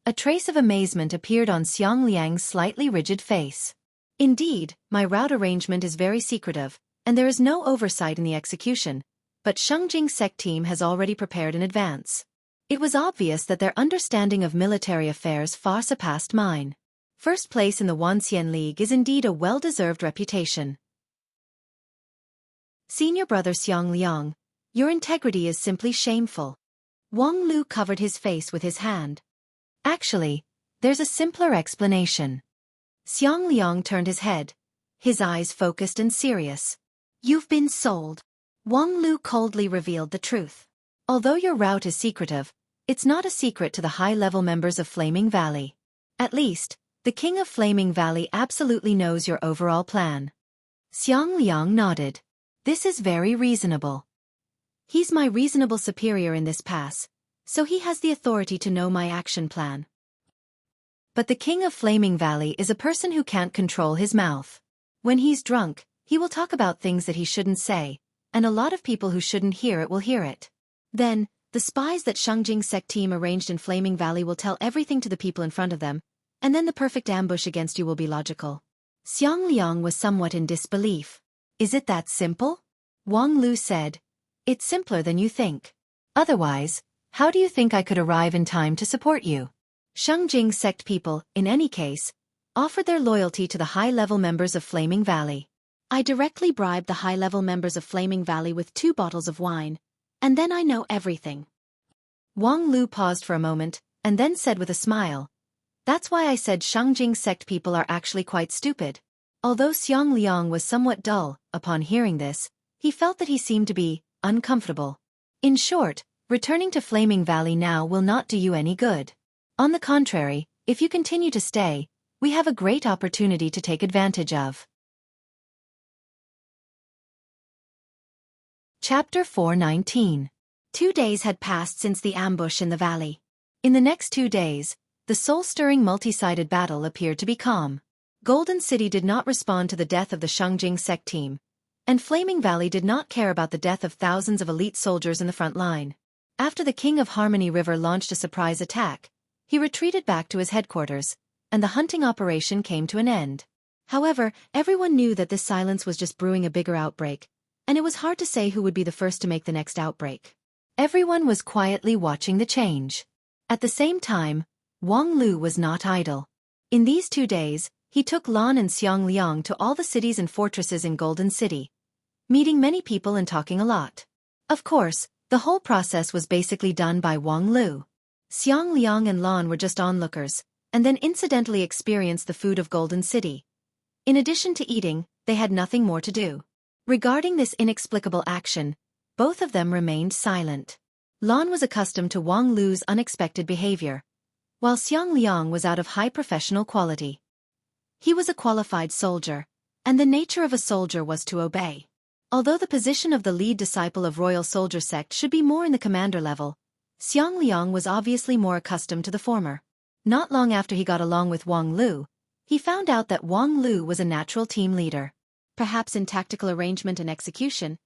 A trace of amazement appeared on Xiang Liang's slightly rigid face. "Indeed, my route arrangement is very secretive, and there is no oversight in the execution, but Shangjing sect team has already prepared in advance." It was obvious that their understanding of military affairs far surpassed mine. First place in the Wanxian League is indeed a well-deserved reputation. "Senior brother Xiang Liang, your integrity is simply shameful." Wang Lu covered his face with his hand. "Actually, there's a simpler explanation." Xiang Liang turned his head, his eyes focused and serious. "You've been sold." Wang Lu coldly revealed the truth. Although your route is secretive, it's not a secret to the high-level members of Flaming Valley. At least, the King of Flaming Valley absolutely knows your overall plan. Xiang Liang nodded. This is very reasonable. He's my reasonable superior in this pass, so he has the authority to know my action plan. But the King of Flaming Valley is a person who can't control his mouth. When he's drunk, he will talk about things that he shouldn't say, and a lot of people who shouldn't hear it will hear it. Then, the spies that Xueqi's sect team arranged in Flaming Valley will tell everything to the people in front of them, and then the perfect ambush against you will be logical. Xiang Liang was somewhat in disbelief. Is it that simple? Wang Lu said. It's simpler than you think. Otherwise, how do you think I could arrive in time to support you? Xueqi's sect people, in any case, offered their loyalty to the high-level members of Flaming Valley. I directly bribed the high-level members of Flaming Valley with 2 bottles of wine, and then I know everything. Wang Lu paused for a moment, and then said with a smile, that's why I said Xueqi's sect people are actually quite stupid. Although Xiang Liang was somewhat dull, upon hearing this, he felt that he seemed to be uncomfortable. In short, returning to Flaming Valley now will not do you any good. On the contrary, if you continue to stay, we have a great opportunity to take advantage of. Chapter 419. 2 days had passed since the ambush in the valley. In the next 2 days, the soul-stirring multi-sided battle appeared to be calm. Golden City did not respond to the death of the Xueqi sect team, and Flaming Valley did not care about the death of thousands of elite soldiers in the front line. After the King of Harmony River launched a surprise attack, he retreated back to his headquarters, and the hunting operation came to an end. However, everyone knew that this silence was just brewing a bigger outbreak, and it was hard to say who would be the first to make the next outbreak. Everyone was quietly watching the change. At the same time, Wang Lu was not idle. In these 2 days, he took Lan and Xiang Liang to all the cities and fortresses in Golden City, meeting many people and talking a lot. Of course, the whole process was basically done by Wang Lu. Xiang Liang and Lan were just onlookers, and then incidentally experienced the food of Golden City. In addition to eating, they had nothing more to do. Regarding this inexplicable action, both of them remained silent. Lan was accustomed to Wang Lu's unexpected behavior, while Xiang Liang was out of high professional quality. He was a qualified soldier, and the nature of a soldier was to obey. Although the position of the lead disciple of Royal Soldier Sect should be more in the commander level, Xiang Liang was obviously more accustomed to the former. Not long after he got along with Wang Lu, he found out that Wang Lu was a natural team leader. Perhaps in tactical arrangement and execution,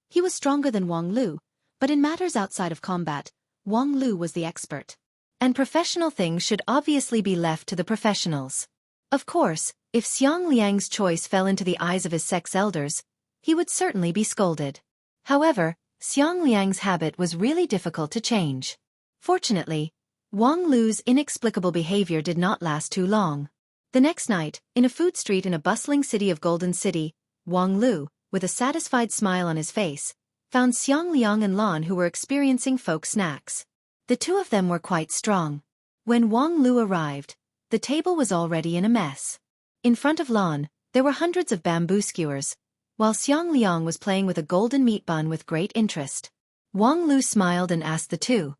he was stronger than Wang Lu, but in matters outside of combat, Wang Lu was the expert. And professional things should obviously be left to the professionals. Of course, if Xiang Liang's choice fell into the eyes of his sect's elders, he would certainly be scolded. However, Xiang Liang's habit was really difficult to change. Fortunately, Wang Lu's inexplicable behavior did not last too long. The next night, in a food street in a bustling city of Golden City, Wang Lu, with a satisfied smile on his face, found Xiang Liang and Lan who were experiencing folk snacks. The 2 of them were quite strong. When Wang Lu arrived, the table was already in a mess. In front of Lan, there were hundreds of bamboo skewers, while Xiang Liang was playing with a golden meat bun with great interest. Wang Lu smiled and asked the 2,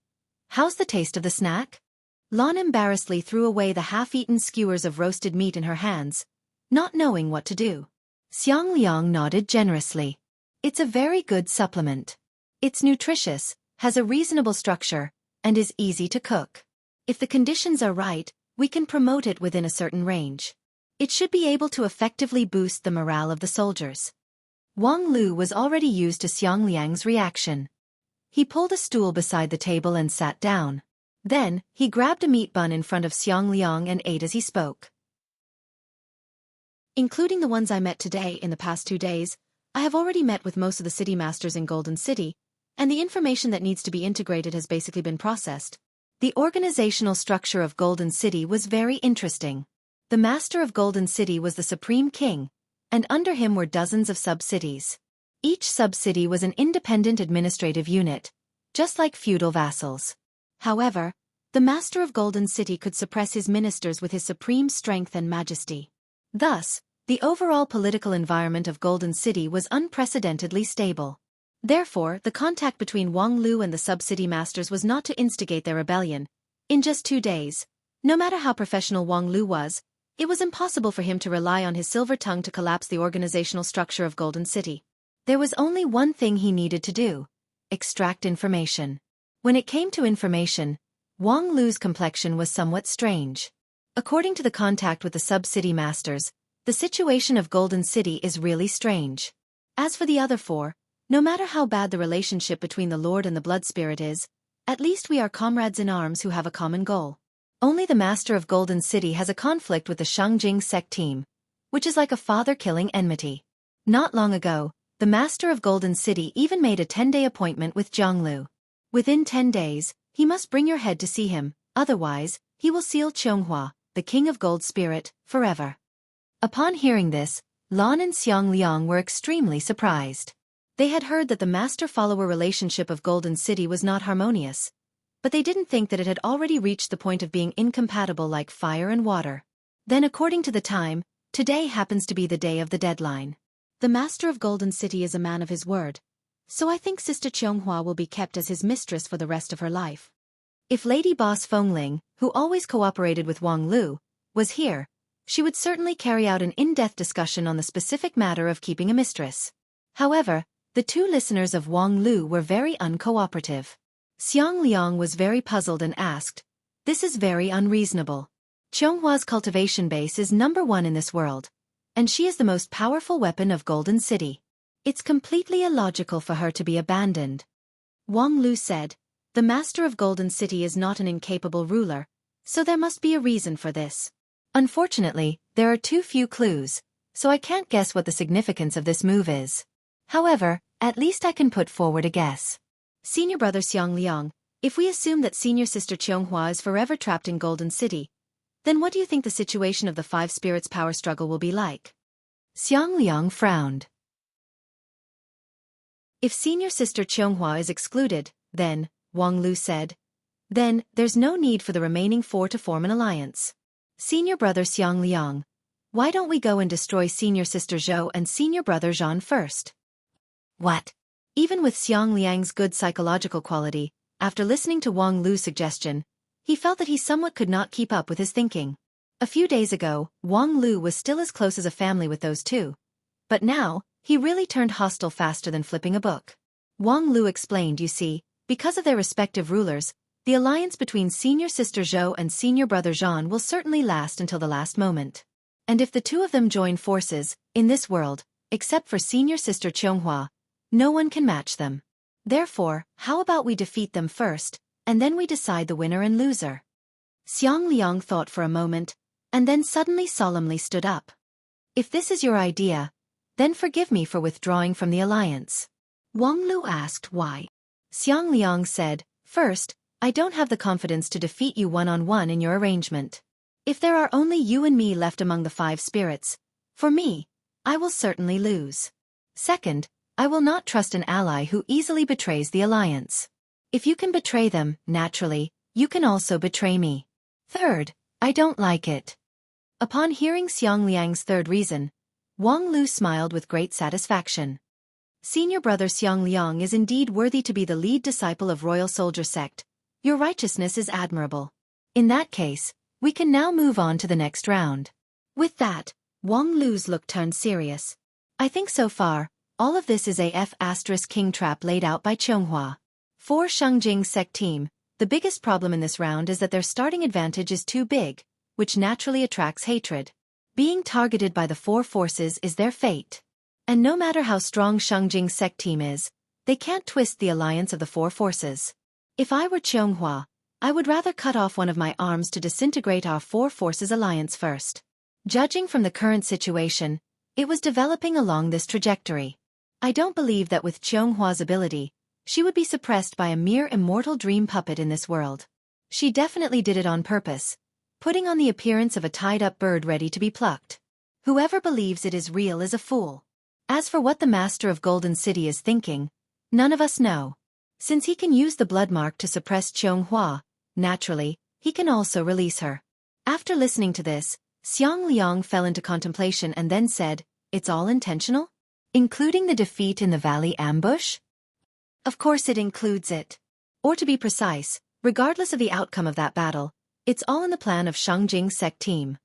"How's the taste of the snack?" Lan embarrassedly threw away the half-eaten skewers of roasted meat in her hands, not knowing what to do. Xiang Liang nodded generously. "It's a very good supplement. It's nutritious, has a reasonable structure, and is easy to cook. If the conditions are right, we can promote it within a certain range. It should be able to effectively boost the morale of the soldiers." Wang Lu was already used to Xiang Liang's reaction. He pulled a stool beside the table and sat down. Then, he grabbed a meat bun in front of Xiang Liang and ate as he spoke. Including the ones I met today in the past 2 days, I have already met with most of the city masters in Golden City, and the information that needs to be integrated has basically been processed. The organizational structure of Golden City was very interesting. The master of Golden City was the supreme king, and under him were dozens of sub-cities. Each sub-city was an independent administrative unit, just like feudal vassals. However, the master of Golden City could suppress his ministers with his supreme strength and majesty. Thus, the overall political environment of Golden City was unprecedentedly stable. Therefore, the contact between Wang Lu and the sub-city masters was not to instigate their rebellion. In just 2 days, no matter how professional Wang Lu was, it was impossible for him to rely on his silver tongue to collapse the organizational structure of Golden City. There was only one thing he needed to do: extract information. When it came to information, Wang Lu's complexion was somewhat strange. According to the contact with the sub-city masters, the situation of Golden City is really strange. As for the other 4, no matter how bad the relationship between the Lord and the Blood Spirit is, at least we are comrades in arms who have a common goal. Only the Master of Golden City has a conflict with the Xueqi sect team, which is like a father-killing enmity. Not long ago, the Master of Golden City even made a 10-day appointment with Zhonglu. Within 10 days, he must bring your head to see him, otherwise, he will seal Xueqi, the King of Gold Spirit, forever. Upon hearing this, Lan and Xiang Liang were extremely surprised. They had heard that the master-follower relationship of Golden City was not harmonious, but they didn't think that it had already reached the point of being incompatible like fire and water. Then according to the time, today happens to be the day of the deadline. The Master of Golden City is a man of his word, so I think Sister Xueqi will be kept as his mistress for the rest of her life. If Lady Boss Fengling, who always cooperated with Wang Lu, was here, she would certainly carry out an in-depth discussion on the specific matter of keeping a mistress. However, the 2 listeners of Wang Lu were very uncooperative. Xiang Liang was very puzzled and asked, "This is very unreasonable. Xueqi's cultivation base is #1 in this world, and she is the most powerful weapon of Golden City. It's completely illogical for her to be abandoned." Wang Lu said, "The Master of Golden City is not an incapable ruler, so there must be a reason for this. Unfortunately, there are too few clues, so I can't guess what the significance of this move is. However, at least I can put forward a guess. Senior Brother Xiang Liang, if we assume that Senior Sister Xueqi is forever trapped in Golden City, then what do you think the situation of the 5 spirits' power struggle will be like?" Xiang Liang frowned. "If Senior Sister Xueqi is excluded, then," Wang Lu said, "then there's no need for the remaining 4 to form an alliance. Senior Brother Xiang Liang, why don't we go and destroy Senior Sister Zhou and Senior Brother Zhan first?" "What?" Even with Xiang Liang's good psychological quality, after listening to Wang Lu's suggestion, he felt that he somewhat could not keep up with his thinking. A few days ago, Wang Lu was still as close as a family with those 2. But now, he really turned hostile faster than flipping a book. Wang Lu explained, "You see, because of their respective rulers, the alliance between Senior Sister Zhou and Senior Brother Zhan will certainly last until the last moment. And if the 2 of them join forces, in this world, except for Senior Sister Xueqi, no one can match them. Therefore, how about we defeat them first, and then we decide the winner and loser?" Xiang Liang thought for a moment, and then suddenly solemnly stood up. "If this is your idea, then forgive me for withdrawing from the alliance." Wang Lu asked why. Xiang Liang said, "First, I don't have the confidence to defeat you one-on-one in your arrangement. If there are only you and me left among the 5 spirits, for me, I will certainly lose. Second, I will not trust an ally who easily betrays the alliance. If you can betray them, naturally, you can also betray me. Third, I don't like it." Upon hearing Xiang Liang's third reason, Wang Lu smiled with great satisfaction. "Senior Brother Xiang Liang is indeed worthy to be the lead disciple of Royal Soldier Sect. Your righteousness is admirable. In that case, we can now move on to the next round." With that, Wang Lu's look turned serious. "I think so far, all of this is a F***king trap laid out by Xueqi. For Xueqi sect team, the biggest problem in this round is that their starting advantage is too big, which naturally attracts hatred. Being targeted by the 4 forces is their fate. And no matter how strong Xueqi sect team is, they can't twist the alliance of the 4 forces. If I were Xueqi, I would rather cut off one of my arms to disintegrate our 4 forces alliance first. Judging from the current situation, it was developing along this trajectory. I don't believe that with Xueqi's ability, she would be suppressed by a mere immortal dream puppet in this world. She definitely did it on purpose, putting on the appearance of a tied-up bird ready to be plucked. Whoever believes it is real is a fool. As for what the Master of Golden City is thinking, none of us know. Since he can use the blood mark to suppress Xueqi, naturally, he can also release her." After listening to this, Xiang Liang fell into contemplation and then said, "It's all intentional? Including the defeat in the valley ambush?" Of course it includes it. Or to be precise, regardless of the outcome of that battle, it's all in the plan of Xueqi sect team.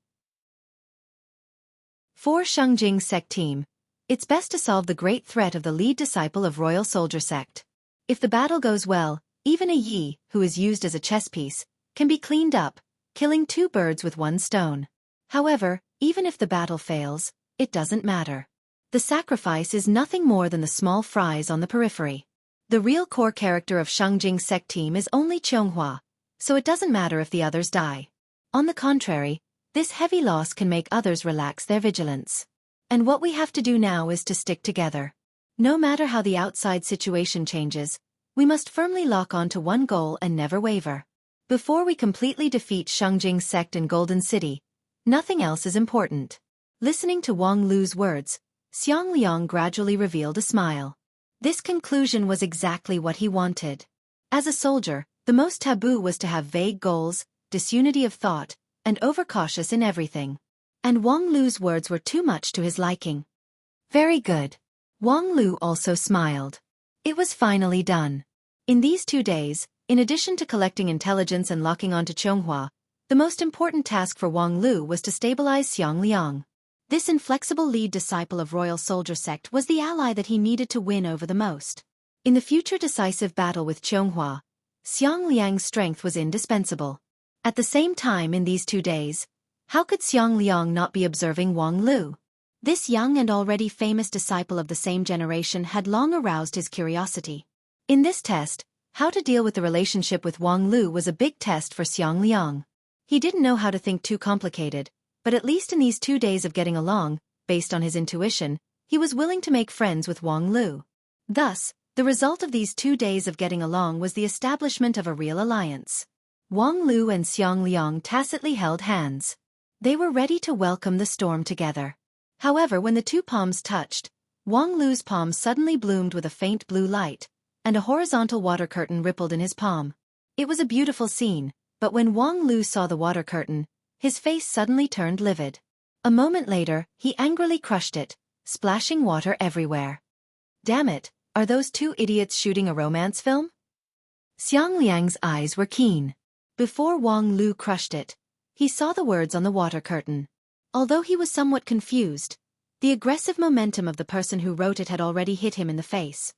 For Xueqi sect team, it's best to solve the great threat of the lead disciple of Royal Soldier sect. If the battle goes well, even a Yi, who is used as a chess piece, can be cleaned up, killing 2 birds with 1 stone. However, even if the battle fails, it doesn't matter. The sacrifice is nothing more than the small fries on the periphery. The real core character of Xueqi sect team is only Chonghua, so it doesn't matter if the others die. On the contrary, this heavy loss can make others relax their vigilance. And what we have to do now is to stick together. No matter how the outside situation changes, we must firmly lock on to one goal and never waver. Before we completely defeat Xueqi sect in Golden City, nothing else is important. Listening to Wang Lu's words, Xiang Liang gradually revealed a smile. This conclusion was exactly what he wanted. As a soldier, the most taboo was to have vague goals, disunity of thought, and overcautious in everything. And Wang Lu's words were too much to his liking. Very good. Wang Lu also smiled. It was finally done. In these 2 days, in addition to collecting intelligence and locking onto Chonghua, the most important task for Wang Lu was to stabilize Xiang Liang. This inflexible lead disciple of Royal Soldier sect was the ally that he needed to win over the most. In the future decisive battle with Chonghua, Xiang Liang's strength was indispensable. At the same time in these 2 days, how could Xiang Liang not be observing Wang Lu? This young and already famous disciple of the same generation had long aroused his curiosity. In this test, how to deal with the relationship with Wang Lu was a big test for Xiang Liang. He didn't know how to think too complicated, but at least in these 2 days of getting along, based on his intuition, he was willing to make friends with Wang Lu. Thus, the result of these 2 days of getting along was the establishment of a real alliance. Wang Lu and Xiang Liang tacitly held hands. They were ready to welcome the storm together. However, when the 2 palms touched, Wang Lu's palm suddenly bloomed with a faint blue light, and a horizontal water curtain rippled in his palm. It was a beautiful scene, but when Wang Lu saw the water curtain, his face suddenly turned livid. A moment later, he angrily crushed it, splashing water everywhere. Damn it, are those 2 idiots shooting a romance film? Xiang Liang's eyes were keen. Before Wang Lu crushed it, he saw the words on the water curtain. Although he was somewhat confused, the aggressive momentum of the person who wrote it had already hit him in the face.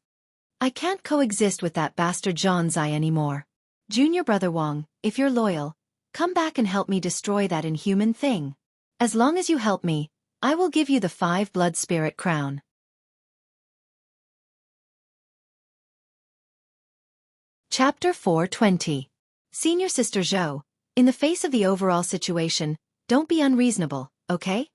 I can't coexist with that bastard Zhan Zai anymore. Junior brother Wang, if you're loyal, come back and help me destroy that inhuman thing. As long as you help me, I will give you the 5 blood spirit crown. Chapter 420. Senior Sister Zhou, in the face of the overall situation, don't be unreasonable, okay?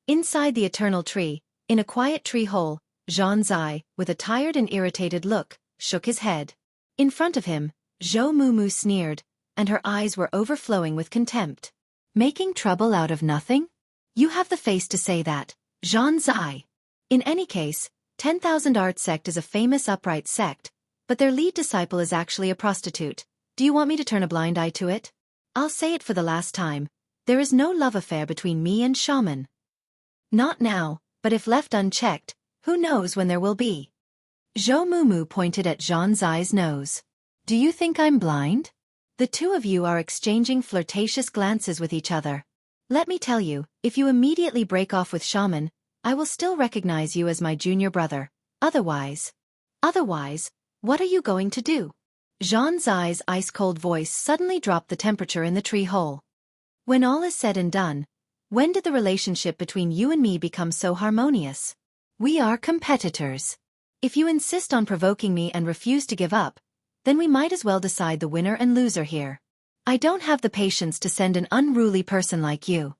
Inside the eternal tree, in a quiet tree hole, Zhan Zai, with a tired and irritated look, shook his head. In front of him, Zhou Mumu sneered, and her eyes were overflowing with contempt. Making trouble out of nothing? You have the face to say that, Zhan Zai. In any case, 10,000 Art Sect is a famous upright sect, but their lead disciple is actually a prostitute. Do you want me to turn a blind eye to it? I'll say it for the last time. There is no love affair between me and Shaman. Not now, but if left unchecked, who knows when there will be. Zhou Mumu pointed at Zhan Zai's nose. Do you think I'm blind? The 2 of you are exchanging flirtatious glances with each other. Let me tell you, if you immediately break off with Shaman, I will still recognize you as my junior brother. Otherwise, what are you going to do? Zhan Zai's ice-cold voice suddenly dropped the temperature in the tree hole. When all is said and done, when did the relationship between you and me become so harmonious? We are competitors. If you insist on provoking me and refuse to give up, then we might as well decide the winner and loser here. I don't have the patience to send an unruly person like you.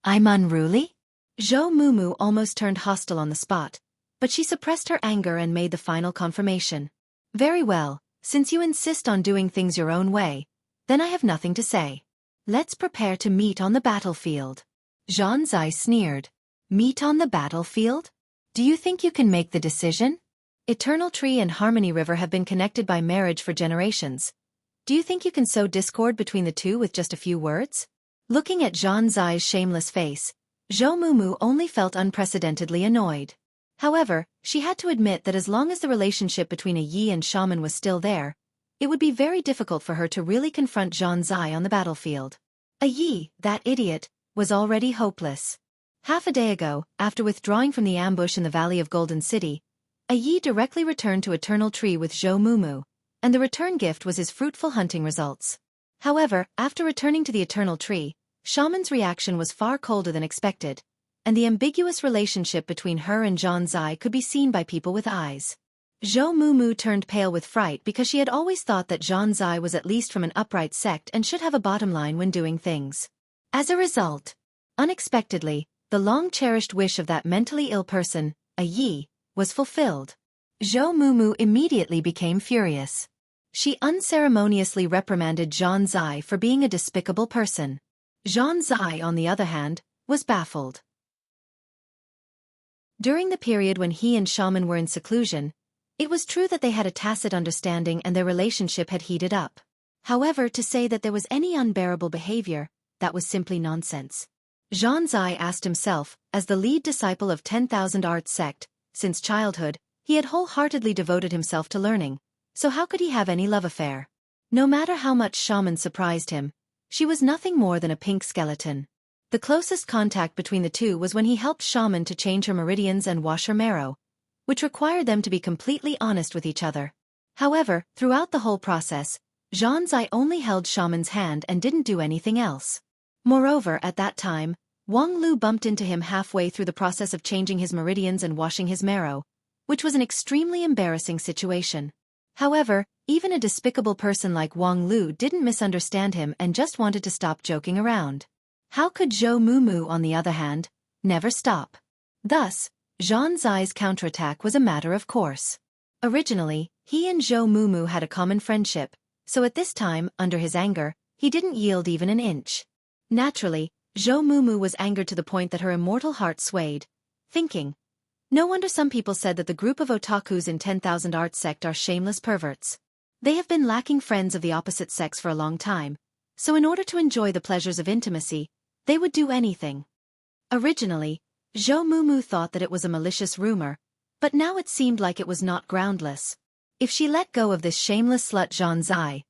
I'm unruly? Zhou Mumu almost turned hostile on the spot, but she suppressed her anger and made the final confirmation. Very well, since you insist on doing things your own way, then I have nothing to say. Let's prepare to meet on the battlefield. Zhan Zai sneered. Meet on the battlefield? Do you think you can make the decision? Eternal Tree and Harmony River have been connected by marriage for generations. Do you think you can sow discord between the 2 with just a few words? Looking at Zhan Zai's shameless face, Zhou Mumu only felt unprecedentedly annoyed. However, she had to admit that as long as the relationship between a Yi and shaman was still there, it would be very difficult for her to really confront Zhang Zai on the battlefield. A Yi, that idiot, was already hopeless. Half a day ago, after withdrawing from the ambush in the Valley of Golden City, a Yi directly returned to Eternal Tree with Zhou Mumu, and the return gift was his fruitful hunting results. However, after returning to the Eternal Tree, Shaman's reaction was far colder than expected, and the ambiguous relationship between her and Zhang Zai could be seen by people with eyes. Zhou Mumu turned pale with fright because she had always thought that Zhang Zai was at least from an upright sect and should have a bottom line when doing things. As a result, unexpectedly, the long-cherished wish of that mentally ill person, a Yi, was fulfilled. Zhou Mumu immediately became furious. She unceremoniously reprimanded Zhang Zai for being a despicable person. Zhang Zai, on the other hand, was baffled. During the period when he and Shaman were in seclusion, it was true that they had a tacit understanding and their relationship had heated up. However, to say that there was any unbearable behavior, that was simply nonsense. Zhang Zai asked himself, as the lead disciple of 10,000 Arts sect, since childhood, he had wholeheartedly devoted himself to learning, so how could he have any love affair? No matter how much Shaman surprised him, she was nothing more than a pink skeleton. The closest contact between the two was when he helped Shaman to change her meridians and wash her marrow, which required them to be completely honest with each other. However, throughout the whole process, Zhang Zai only held Shaman's hand and didn't do anything else. Moreover, at that time, Wang Lu bumped into him halfway through the process of changing his meridians and washing his marrow, which was an extremely embarrassing situation. However, even a despicable person like Wang Lu didn't misunderstand him and just wanted to stop joking around. How could Zhou Mumu, on the other hand, never stop? Thus, Zhang Zai's counterattack was a matter of course. Originally, he and Zhou Mumu had a common friendship, so at this time, under his anger, he didn't yield even an inch. Naturally, Zhou Mumu was angered to the point that her immortal heart swayed, thinking, no wonder some people said that the group of otakus in 10,000 Arts sect are shameless perverts. They have been lacking friends of the opposite sex for a long time, so in order to enjoy the pleasures of intimacy, they would do anything. Originally, Zhou Mumu thought that it was a malicious rumor, but now it seemed like it was not groundless. If she let go of this shameless slut Zhang Zai,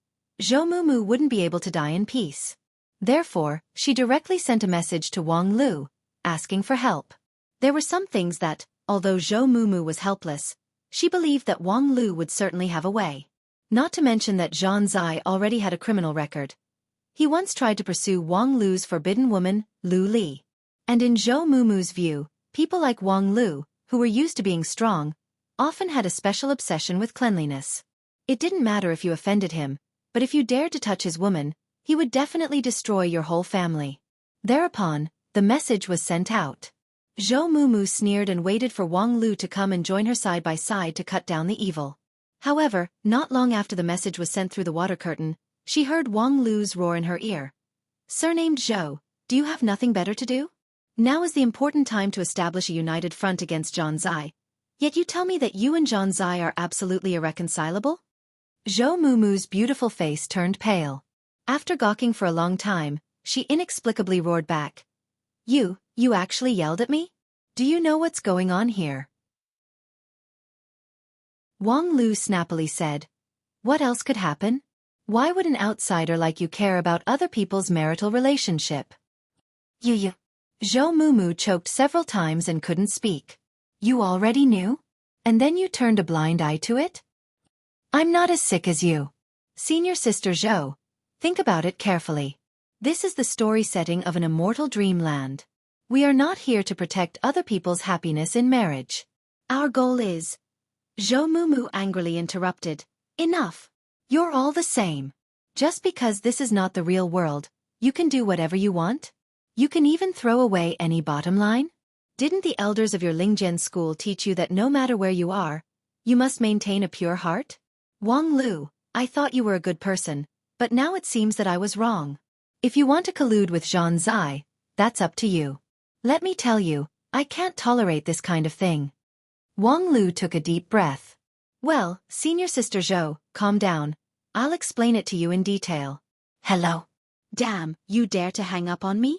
Zhou Mumu wouldn't be able to die in peace. Therefore, she directly sent a message to Wang Lu, asking for help. There were some things that, although Zhou Mumu was helpless, she believed that Wang Lu would certainly have a way. Not to mention that Zhang Zai already had a criminal record. He once tried to pursue Wang Lu's forbidden woman, Lu Li. And in Zhou Mumu's view, people like Wang Lu, who were used to being strong, often had a special obsession with cleanliness. It didn't matter if you offended him, but if you dared to touch his woman, he would definitely destroy your whole family. Thereupon, the message was sent out. Zhou Mumu sneered and waited for Wang Lu to come and join her side by side to cut down the evil. However, not long after the message was sent through the water curtain, she heard Wang Lu's roar in her ear. Surnamed Zhou, do you have nothing better to do? Now is the important time to establish a united front against Zhang Zai. Yet you tell me that you and Zhang Zai are absolutely irreconcilable? Zhou Mumu's beautiful face turned pale. After gawking for a long time, she inexplicably roared back. You actually yelled at me? Do you know what's going on here? Wang Lu snappily said. What else could happen? Why would an outsider like you care about other people's marital relationship? You. Zhou Mumu choked several times and couldn't speak. You already knew? And then you turned a blind eye to it? I'm not as sick as you. Senior Sister Zhou, think about it carefully. This is the story setting of an immortal dreamland. We are not here to protect other people's happiness in marriage. Our goal is... Zhou Mumu angrily interrupted. Enough. You're all the same. Just because this is not the real world, you can do whatever you want? You can even throw away any bottom line? Didn't the elders of your Lingjian school teach you that no matter where you are, you must maintain a pure heart? Wang Lu, I thought you were a good person, but now it seems that I was wrong. If you want to collude with Zhang Zai, that's up to you. Let me tell you, I can't tolerate this kind of thing. Wang Lu took a deep breath. Well, Senior Sister Zhou, calm down. I'll explain it to you in detail. Hello. Damn, you dare to hang up on me?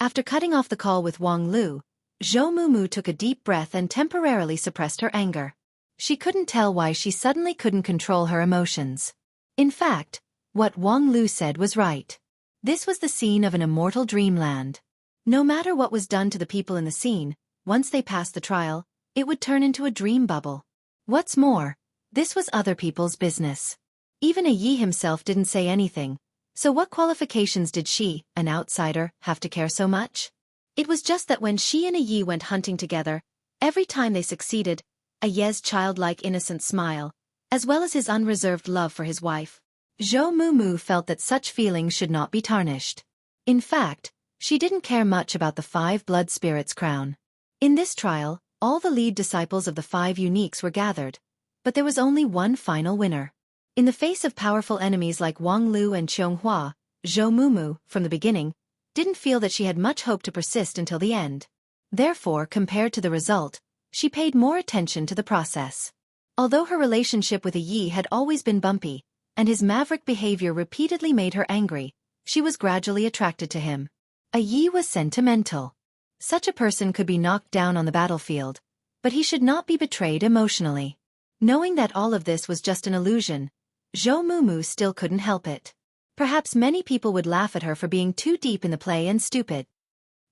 After cutting off the call with Wang Lu, Zhou Mumu took a deep breath and temporarily suppressed her anger. She couldn't tell why she suddenly couldn't control her emotions. In fact, what Wang Lu said was right. This was the scene of an immortal dreamland. No matter what was done to the people in the scene, once they passed the trial, it would turn into a dream bubble. What's more, this was other people's business. Even a Yi himself didn't say anything, so what qualifications did she, an outsider, have to care so much? It was just that when she and a Yi went hunting together, every time they succeeded, a Ye's childlike innocent smile, as well as his unreserved love for his wife. Zhou Mumu felt that such feelings should not be tarnished. In fact, she didn't care much about the 5 blood spirits crown. In this trial, all the lead disciples of the 5 uniques were gathered, but there was only one final winner. In the face of powerful enemies like Wang Lu and Qianghua, Zhou Mumu, from the beginning, didn't feel that she had much hope to persist until the end. Therefore, compared to the result, she paid more attention to the process. Although her relationship with a Yi had always been bumpy, and his maverick behavior repeatedly made her angry, she was gradually attracted to him. A Yi was sentimental. Such a person could be knocked down on the battlefield, but he should not be betrayed emotionally. Knowing that all of this was just an illusion, Zhou Mumu still couldn't help it. Perhaps many people would laugh at her for being too deep in the play and stupid.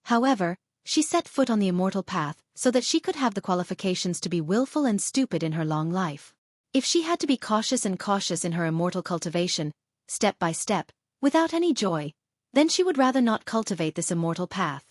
However, she set foot on the immortal path so that she could have the qualifications to be willful and stupid in her long life. If she had to be cautious in her immortal cultivation, step by step, without any joy, then she would rather not cultivate this immortal path.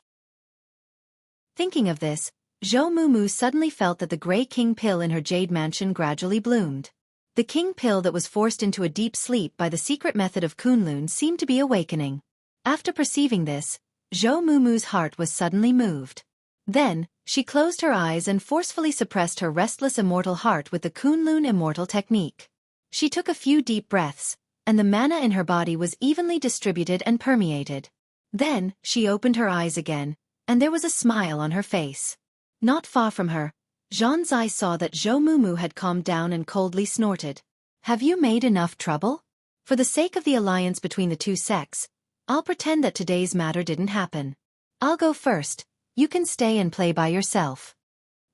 Thinking of this, Zhou Mumu suddenly felt that the Grey King pill in her jade mansion gradually bloomed. The king pill that was forced into a deep sleep by the secret method of Kunlun seemed to be awakening. After perceiving this, Zhou Mumu's heart was suddenly moved. Then, she closed her eyes and forcefully suppressed her restless immortal heart with the Kunlun immortal technique. She took a few deep breaths, and the mana in her body was evenly distributed and permeated. Then, she opened her eyes again, and there was a smile on her face. Not far from her, Zhanzai saw that Zhou Mumu had calmed down and coldly snorted. "Have you made enough trouble? For the sake of the alliance between the two sects, I'll pretend that today's matter didn't happen. I'll go first, you can stay and play by yourself."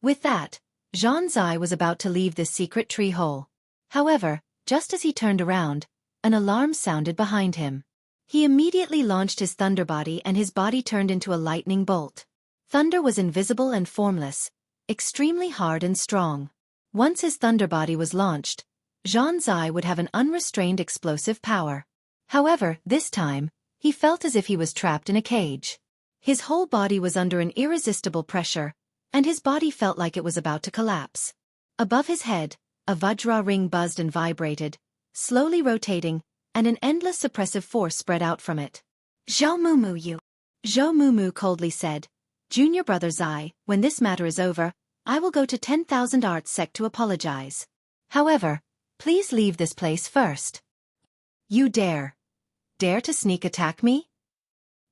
With that, Zhanzai was about to leave this secret tree hole. However, just as he turned around, an alarm sounded behind him. He immediately launched his thunder body and his body turned into a lightning bolt. Thunder was invisible and formless, extremely hard and strong. Once his thunder body was launched, Zhanzai would have an unrestrained explosive power. However, this time, he felt as if he was trapped in a cage. His whole body was under an irresistible pressure, and his body felt like it was about to collapse. Above his head, a Vajra ring buzzed and vibrated, slowly rotating, and an endless suppressive force spread out from it. "Zhou Mumu, you!" Zhou Mumu coldly said, "Junior brother Zai, when this matter is over, I will go to 10,000 Arts Sect to apologize. However, please leave this place first." "You dare to sneak attack me?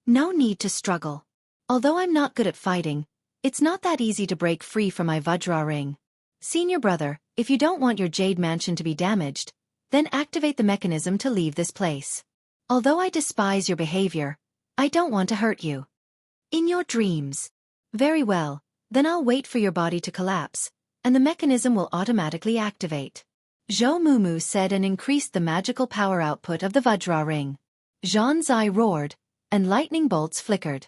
No need to struggle. Although I'm not good at fighting, it's not that easy to break free from my Vajra ring. Senior brother, if you don't want your Jade Mansion to be damaged, then activate the mechanism to leave this place. Although I despise your behavior, I don't want to hurt you. In your dreams. Very well, then I'll wait for your body to collapse, and the mechanism will automatically activate." Zhou Mumu said and increased the magical power output of the Vajra ring. Zhanzai roared, and lightning bolts flickered.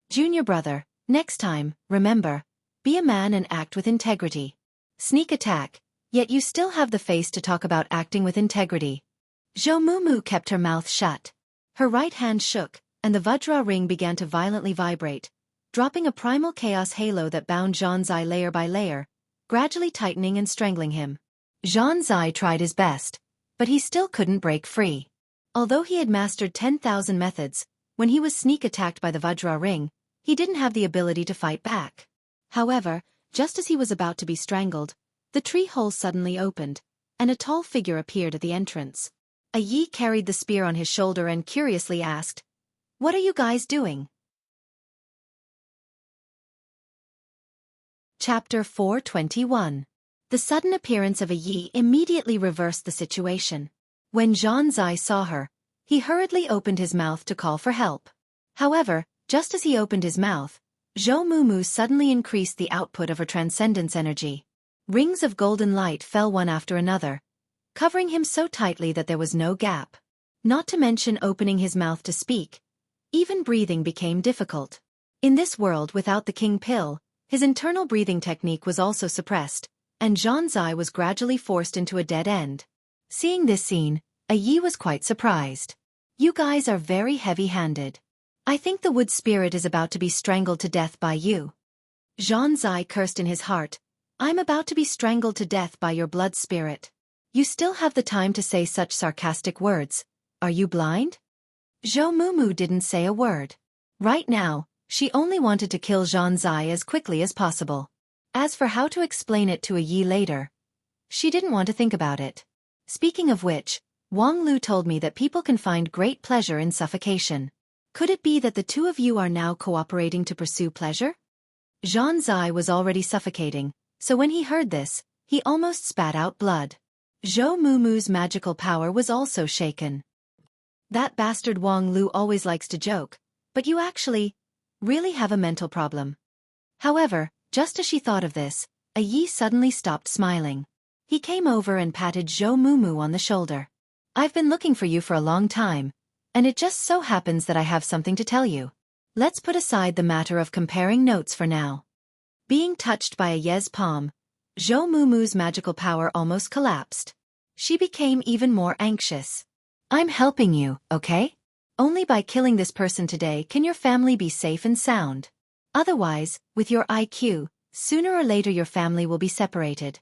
"Junior brother, next time, remember, be a man and act with integrity. Sneak attack, yet you still have the face to talk about acting with integrity." Zhou Mumu kept her mouth shut. Her right hand shook, and the Vajra ring began to violently vibrate, dropping a primal chaos halo that bound Zhanzai layer by layer, gradually tightening and strangling him. Zhanzai tried his best, but he still couldn't break free. Although he had mastered 10,000 methods, when he was sneak attacked by the Vajra ring, he didn't have the ability to fight back. However, just as he was about to be strangled, the tree hole suddenly opened, and a tall figure appeared at the entrance. A Yi carried the spear on his shoulder and curiously asked, "What are you guys doing?" Chapter 421. The sudden appearance of a Yi immediately reversed the situation. When Zhanzai saw her, he hurriedly opened his mouth to call for help. However, just as he opened his mouth, Zhou Mumu suddenly increased the output of her transcendence energy. Rings of golden light fell one after another, covering him so tightly that there was no gap. Not to mention opening his mouth to speak. Even breathing became difficult. In this world without the king pill, his internal breathing technique was also suppressed, and Zhang Zai was gradually forced into a dead end. Seeing this scene, Yi was quite surprised. You guys are very heavy-handed. I think the wood spirit is about to be strangled to death by you. Zhang Zai cursed in his heart. I'm about to be strangled to death by your blood spirit. You still have the time to say such sarcastic words. Are you blind? Zhou Mumu didn't say a word. Right now, she only wanted to kill Zhang Zai as quickly as possible. As for how to explain it to Yi later, she didn't want to think about it. Speaking of which, Wang Lu told me that people can find great pleasure in suffocation. Could it be that the two of you are now cooperating to pursue pleasure? Zhang Zai was already suffocating, so when he heard this, he almost spat out blood. Zhou Mumu's magical power was also shaken. That bastard Wang Lu always likes to joke, but you actually really have a mental problem. However, just as she thought of this, Yi suddenly stopped smiling. He came over and patted Zhou Mumu on the shoulder. I've been looking for you for a long time, and it just so happens that I have something to tell you. Let's put aside the matter of comparing notes for now. Being touched by Yi's palm, Zhou Mumu's magical power almost collapsed. She became even more anxious. I'm helping you, okay? Only by killing this person today can your family be safe and sound. Otherwise, with your IQ, sooner or later your family will be separated.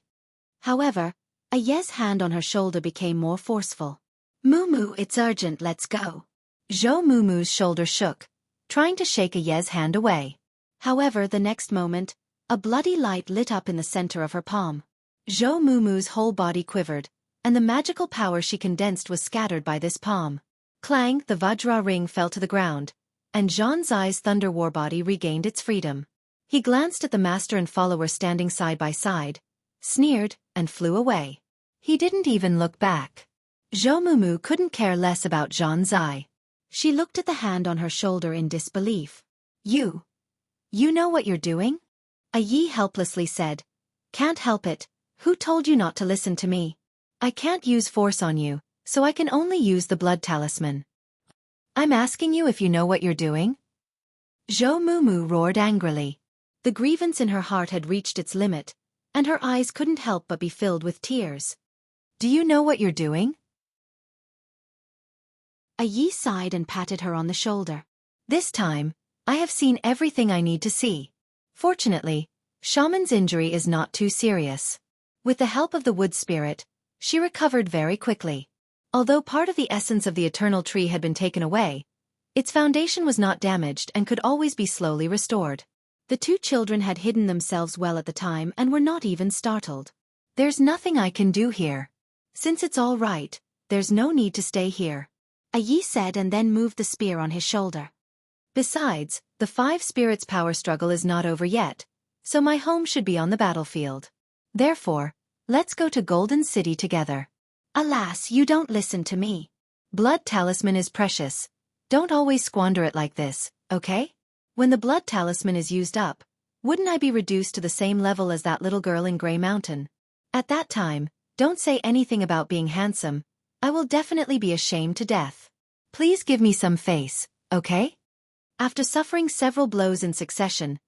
However, Yi's hand on her shoulder became more forceful. Mumu, it's urgent, let's go. Zhou Mumu's shoulder shook, trying to shake Yi's hand away. However, the next moment, a bloody light lit up in the center of her palm. Zhou Mumu's whole body quivered, and the magical power she condensed was scattered by this palm. Clang, the Vajra ring fell to the ground, and Zhang Zai's thunder war body regained its freedom. He glanced at the master and follower standing side by side, sneered, and flew away. He didn't even look back. Zhou Mumu couldn't care less about Zhang Zai. She looked at the hand on her shoulder in disbelief. You know what you're doing? Yi helplessly said. Can't help it. Who told you not to listen to me? I can't use force on you, so I can only use the blood talisman. I'm asking you if you know what you're doing? Zhou Mumu roared angrily. The grievance in her heart had reached its limit, and her eyes couldn't help but be filled with tears. Do you know what you're doing? Yi sighed and patted her on the shoulder. This time, I have seen everything I need to see. Fortunately, Shaman's injury is not too serious. With the help of the wood spirit, she recovered very quickly. Although part of the essence of the eternal tree had been taken away, its foundation was not damaged and could always be slowly restored. The two children had hidden themselves well at the time and were not even startled. There's nothing I can do here. Since it's all right, there's no need to stay here. Yi said and then moved the spear on his shoulder. Besides, the five spirits' power struggle is not over yet, so my home should be on the battlefield. Therefore, let's go to Golden City together. Alas, you don't listen to me. Blood talisman is precious. Don't always squander it like this, okay? When the blood talisman is used up, wouldn't I be reduced to the same level as that little girl in Grey Mountain? At that time, don't say anything about being handsome. I will definitely be ashamed to death. Please give me some face, okay? After suffering several blows in succession,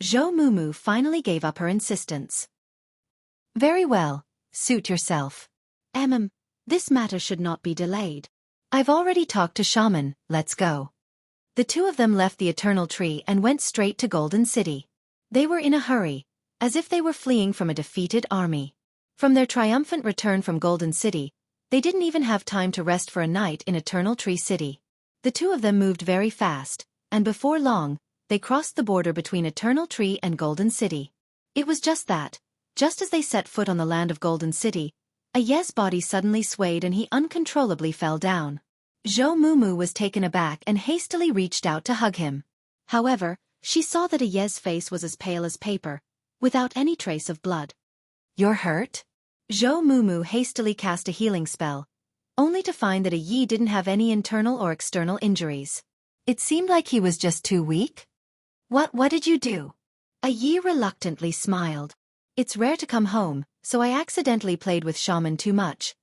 Zhou Mumu finally gave up her insistence. Very well, suit yourself. This matter should not be delayed. I've already talked to Shaman, let's go. The two of them left the Eternal Tree and went straight to Golden City. They were in a hurry, as if they were fleeing from a defeated army. From their triumphant return from Golden City, they didn't even have time to rest for a night in Eternal Tree City. The two of them moved very fast, and before long, they crossed the border between Eternal Tree and Golden City. It was just that, just as they set foot on the land of Golden City, Yi's body suddenly swayed and he uncontrollably fell down. Zhou Mumu was taken aback and hastily reached out to hug him. However, she saw that Yi's face was as pale as paper, without any trace of blood. You're hurt? Zhou Mumu hastily cast a healing spell, only to find that Yi didn't have any internal or external injuries. It seemed like he was just too weak. What did you do? A Yi reluctantly smiled. It's rare to come home, so I accidentally played with shaman too much.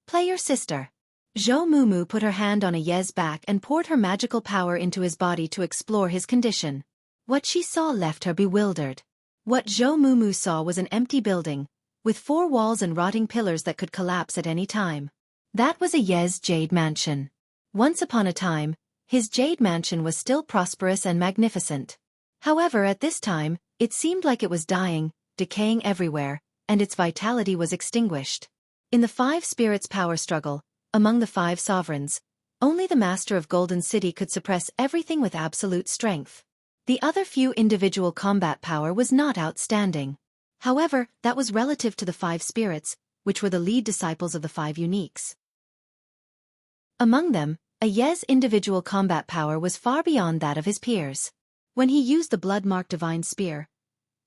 Play your sister. Zhou Mumu put her hand on a Ye's back and poured her magical power into his body to explore his condition. What she saw left her bewildered. What Zhou Mumu saw was an empty building, with 4 walls and rotting pillars that could collapse at any time. That was a Ye's jade mansion. Once upon a time, his jade mansion was still prosperous and magnificent. However, at this time, it seemed like it was dying, decaying everywhere, and its vitality was extinguished. In the 5 spirits' power struggle, among the 5 sovereigns, only the master of Golden City could suppress everything with absolute strength. The other few individual combat power was not outstanding. However, that was relative to the 5 spirits, which were the lead disciples of the 5 uniques. Among them, a Ye's individual combat power was far beyond that of his peers. When he used the blood-marked divine spear,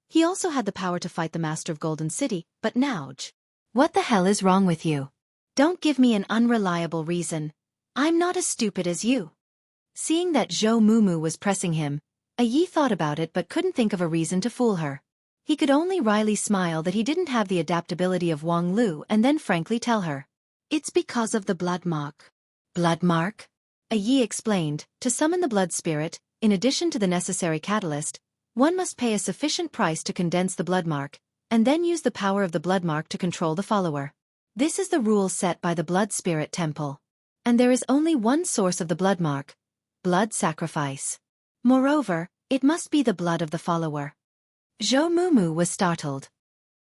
he also had the power to fight the master of Golden City, but now, What the hell is wrong with you? Don't give me an unreliable reason. I'm not as stupid as you. Seeing that Zhou Mumu was pressing him, a Yi thought about it but couldn't think of a reason to fool her. He could only wryly smile that he didn't have the adaptability of Wang Lu and then frankly tell her. It's because of the blood mark. Blood mark? A Yi explained, to summon the blood spirit, in addition to the necessary catalyst, one must pay a sufficient price to condense the blood mark, and then use the power of the blood mark to control the follower. This is the rule set by the blood spirit temple. And there is only one source of the blood mark: blood sacrifice. Moreover, it must be the blood of the follower. Zhou Mumu was startled.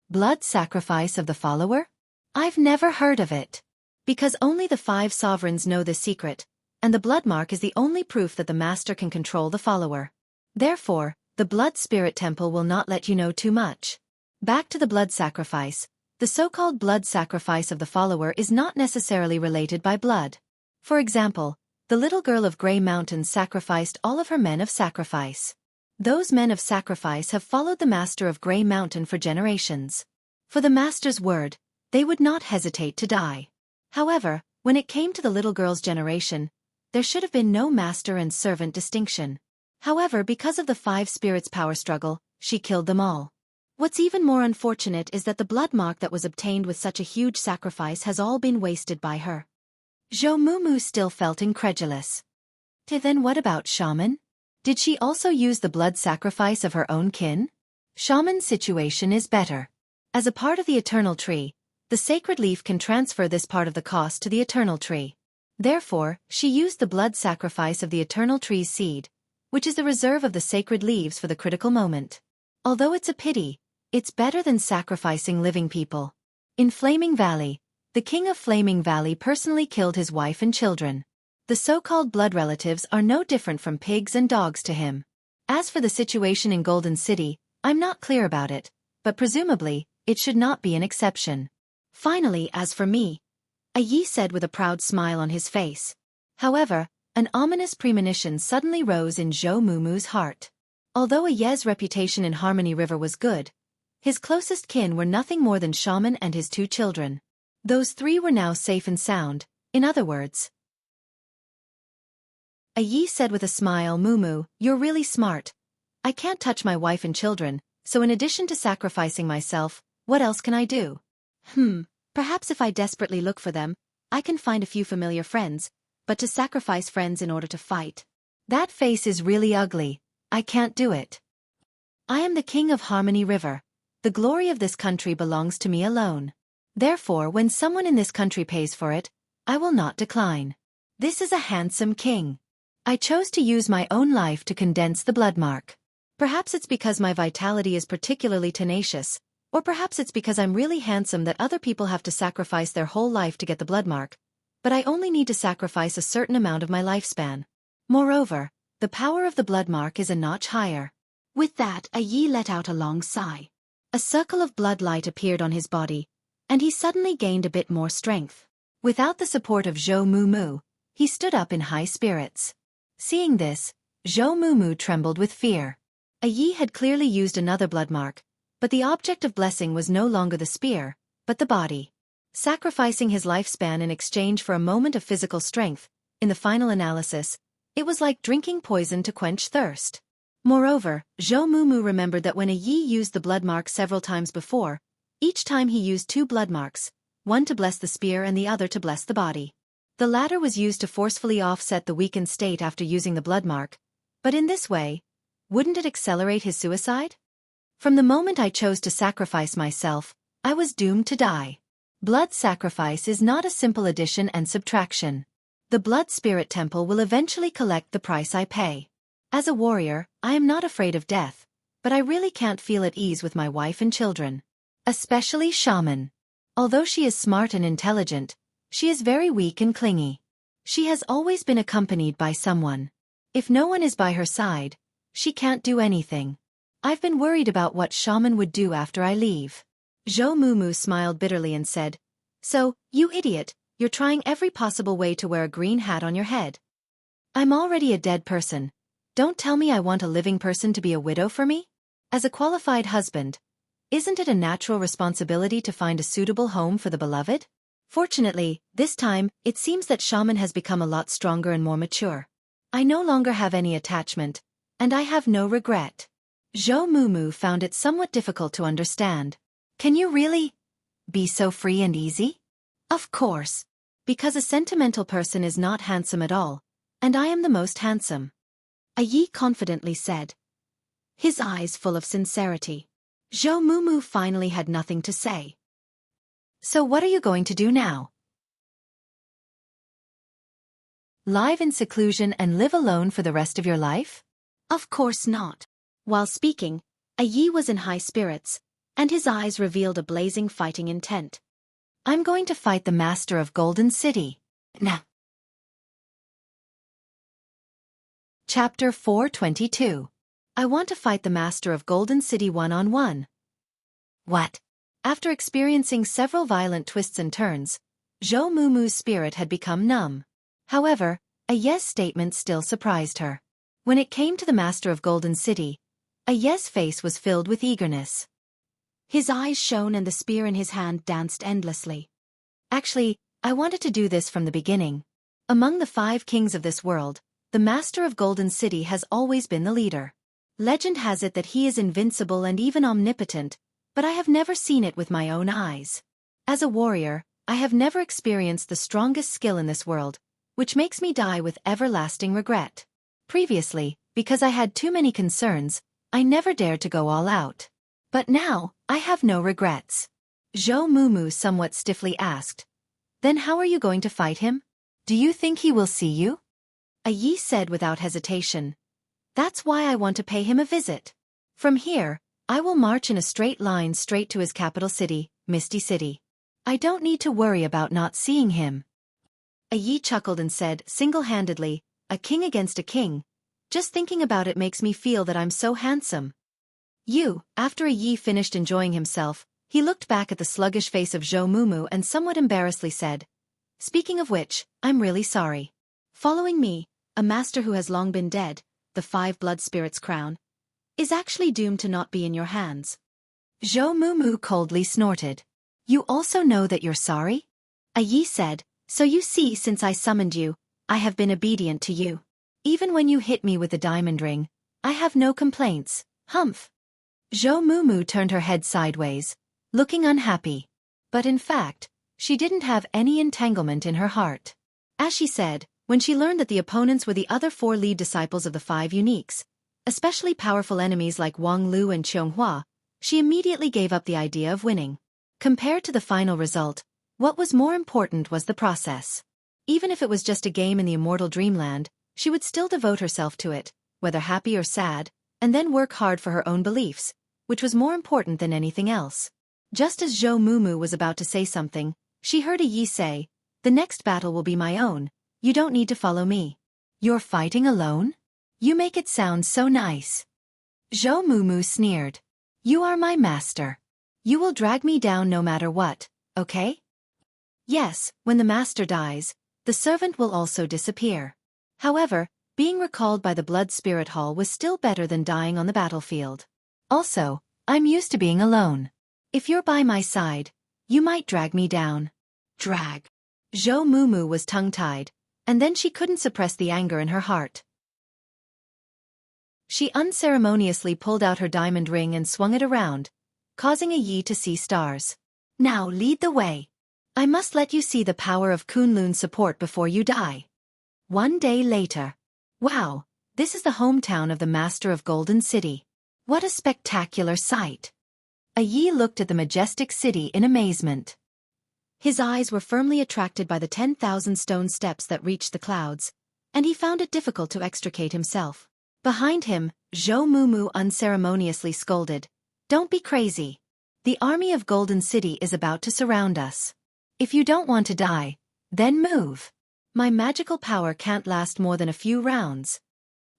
Blood sacrifice of the follower? I've never heard of it. Because only the 5 sovereigns know this secret, and the blood mark is the only proof that the master can control the follower. Therefore, the blood spirit temple will not let you know too much. Back to the blood sacrifice. The so-called blood sacrifice of the follower is not necessarily related by blood. For example, the little girl of Grey Mountain sacrificed all of her men of sacrifice. Those men of sacrifice have followed the master of Grey Mountain for generations. For the master's word, they would not hesitate to die. However, when it came to the little girl's generation, there should have been no master and servant distinction. However, because of the 5 spirits' power struggle, she killed them all. What's even more unfortunate is that the blood mark that was obtained with such a huge sacrifice has all been wasted by her. Zhou Mumu still felt incredulous. Then what about shaman? Did she also use the blood sacrifice of her own kin? Shaman's situation is better. As a part of the eternal tree, the sacred leaf can transfer this part of the cost to the eternal tree. Therefore, she used the blood sacrifice of the eternal tree's seed, which is the reserve of the sacred leaves for the critical moment. Although it's a pity, it's better than sacrificing living people. In Flaming Valley, the king of Flaming Valley personally killed his wife and children. The so-called blood relatives are no different from pigs and dogs to him. As for the situation in Golden City, I'm not clear about it, but presumably, it should not be an exception. Finally, as for me, a Yi said with a proud smile on his face. However, an ominous premonition suddenly rose in Zhou Mumu's heart. Although a Ye's reputation in Harmony River was good, his closest kin were nothing more than Shaman and his 2 children. Those 3 were now safe and sound, in other words. A Yi said with a smile, Mumu, you're really smart. I can't touch my wife and children, so in addition to sacrificing myself, what else can I do? Perhaps if I desperately look for them, I can find a few familiar friends, but to sacrifice friends in order to fight. That face is really ugly. I can't do it. I am the king of Harmony River. The glory of this country belongs to me alone. Therefore, when someone in this country pays for it, I will not decline. This is a handsome king. I chose to use my own life to condense the blood mark. Perhaps it's because my vitality is particularly tenacious, or perhaps it's because I'm really handsome that other people have to sacrifice their whole life to get the blood mark, but I only need to sacrifice a certain amount of my lifespan. Moreover, the power of the blood mark is a notch higher. With that, a Yi let out a long sigh. A circle of blood light appeared on his body, and he suddenly gained a bit more strength. Without the support of Zhou Mumu, he stood up in high spirits. Seeing this, Zhou Mumu trembled with fear. A Yi had clearly used another blood mark, but the object of blessing was no longer the spear, but the body. Sacrificing his lifespan in exchange for a moment of physical strength, in the final analysis, it was like drinking poison to quench thirst. Moreover, Zhou Mumu remembered that when a Yi used the blood mark several times before, each time he used 2 blood marks, one to bless the spear and the other to bless the body. The latter was used to forcefully offset the weakened state after using the blood mark, but in this way, wouldn't it accelerate his suicide? From the moment I chose to sacrifice myself, I was doomed to die. Blood sacrifice is not a simple addition and subtraction. The blood spirit temple will eventually collect the price I pay. As a warrior, I am not afraid of death, but I really can't feel at ease with my wife and children. Especially Shaman. Although she is smart and intelligent, she is very weak and clingy. She has always been accompanied by someone. If no one is by her side, she can't do anything. I've been worried about what Shaman would do after I leave. Zhou Mumu smiled bitterly and said, "So, you idiot, you're trying every possible way to wear a green hat on your head. I'm already a dead person. Don't tell me I want a living person to be a widow for me? As a qualified husband, isn't it a natural responsibility to find a suitable home for the beloved?" Fortunately, this time, it seems that Shaman has become a lot stronger and more mature. I no longer have any attachment, and I have no regret. Zhou Mumu found it somewhat difficult to understand. Can you really be so free and easy? Of course. Because a sentimental person is not handsome at all, and I am the most handsome. A Yi confidently said, his eyes full of sincerity. Zhou Mumu finally had nothing to say. So what are you going to do now? Live in seclusion and live alone for the rest of your life? Of course not. While speaking, a Yi was in high spirits, and his eyes revealed a blazing fighting intent. I'm going to fight the master of Golden City. Nah. Chapter 422. I want to fight the master of Golden City one-on-one. What? After experiencing several violent twists and turns, Zhou Mumu's spirit had become numb. However, a yes statement still surprised her. When it came to the master of Golden City, a yes face was filled with eagerness. His eyes shone and the spear in his hand danced endlessly. Actually, I wanted to do this from the beginning. Among the 5 kings of this world, the master of Golden City has always been the leader. Legend has it that he is invincible and even omnipotent, but I have never seen it with my own eyes. As a warrior, I have never experienced the strongest skill in this world, which makes me die with everlasting regret. Previously, because I had too many concerns, I never dared to go all out. But now, I have no regrets. Zhou Mumu somewhat stiffly asked, "Then how are you going to fight him? Do you think he will see you?" A Yi said without hesitation, "That's why I want to pay him a visit. From here, I will march in a straight line straight to his capital city, Misty City. I don't need to worry about not seeing him." A Yi chuckled and said, single-handedly, "A king against a king. Just thinking about it makes me feel that I'm so handsome." After a Yi finished enjoying himself, he looked back at the sluggish face of Zhou Mumu and somewhat embarrassedly said, "Speaking of which, I'm really sorry. Following me, a master who has long been dead, the 5 blood spirits crown, is actually doomed to not be in your hands." Zhou Mumu coldly snorted. "You also know that you're sorry?" A Yi said, "So you see, since I summoned you, I have been obedient to you. Even when you hit me with the diamond ring, I have no complaints, humph." Zhou Mumu turned her head sideways, looking unhappy. But in fact, she didn't have any entanglement in her heart. As she said, when she learned that the opponents were the other 4 lead disciples of the 5 uniques, especially powerful enemies like Wang Lu and Qianghua, she immediately gave up the idea of winning. Compared to the final result, what was more important was the process. Even if it was just a game in the immortal dreamland, she would still devote herself to it, whether happy or sad, and then work hard for her own beliefs, which was more important than anything else. Just as Zhou Mumu was about to say something, she heard a Yi say, "The next battle will be my own. You don't need to follow me." "You're fighting alone? You make it sound so nice." Zhou Mumu sneered. "You are my master. You will drag me down no matter what, okay?" Yes, when the master dies, the servant will also disappear. However, being recalled by the Blood Spirit Hall was still better than dying on the battlefield. Also, I'm used to being alone. If you're by my side, you might drag me down. Drag. Zhou Mumu was tongue-tied, and then she couldn't suppress the anger in her heart. She unceremoniously pulled out her diamond ring and swung it around, causing a Yi to see stars. Now lead the way. I must let you see the power of Kunlun's support before you die. One day later. Wow, this is the hometown of the Master of Golden City. What a spectacular sight. A Yi looked at the majestic city in amazement. His eyes were firmly attracted by the 10,000 stone steps that reached the clouds, and he found it difficult to extricate himself. Behind him, Zhou Mumu unceremoniously scolded, "Don't be crazy. The army of Golden City is about to surround us. If you don't want to die, then move. My magical power can't last more than a few rounds."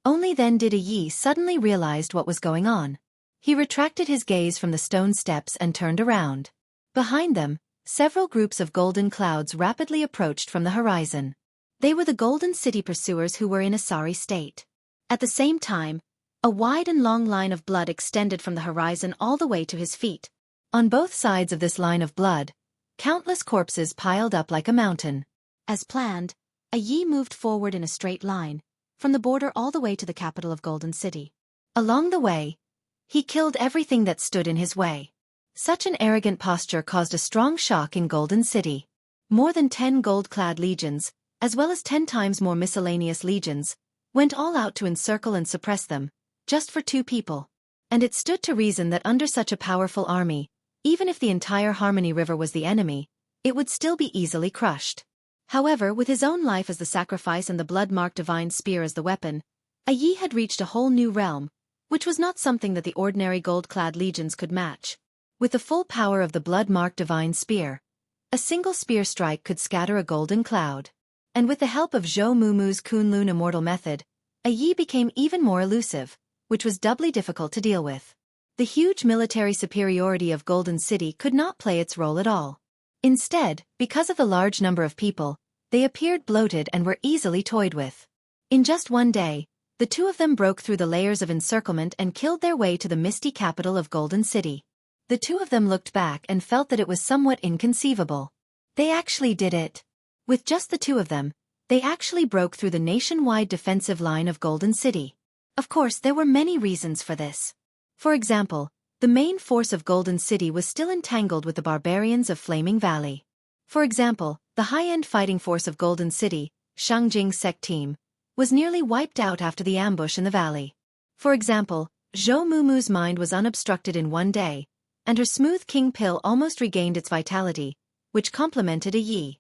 Only then did a Yi suddenly realized what was going on. He retracted his gaze from the stone steps and turned around. Behind them, several groups of golden clouds rapidly approached from the horizon. They were the Golden City pursuers who were in a sorry state. At the same time, a wide and long line of blood extended from the horizon all the way to his feet. On both sides of this line of blood, countless corpses piled up like a mountain. As planned, a Yi moved forward in a straight line, from the border all the way to the capital of Golden City. Along the way, he killed everything that stood in his way. Such an arrogant posture caused a strong shock in Golden City. More than 10 gold-clad legions, as well as 10 times more miscellaneous legions, went all out to encircle and suppress them, just for 2 people. And it stood to reason that under such a powerful army, even if the entire Harmony River was the enemy, it would still be easily crushed. However, with his own life as the sacrifice and the blood-marked divine spear as the weapon, a Yi had reached a whole new realm, which was not something that the ordinary gold-clad legions could match. With the full power of the blood-marked divine spear, a single spear strike could scatter a golden cloud. And with the help of Zhou Mumu's Kunlun immortal method, a Yi became even more elusive, which was doubly difficult to deal with. The huge military superiority of Golden City could not play its role at all. Instead, because of the large number of people, they appeared bloated and were easily toyed with. In just one day, the 2 of them broke through the layers of encirclement and killed their way to the misty capital of Golden City. The 2 of them looked back and felt that it was somewhat inconceivable. They actually did it. With just the 2 of them, they actually broke through the nationwide defensive line of Golden City. Of course, there were many reasons for this. For example, the main force of Golden City was still entangled with the barbarians of Flaming Valley. For example, the high-end fighting force of Golden City, Xueqi's Sect team, was nearly wiped out after the ambush in the valley. For example, Zhou Mumu's mind was unobstructed in one day, and her smooth king pill almost regained its vitality, which complemented a Yi.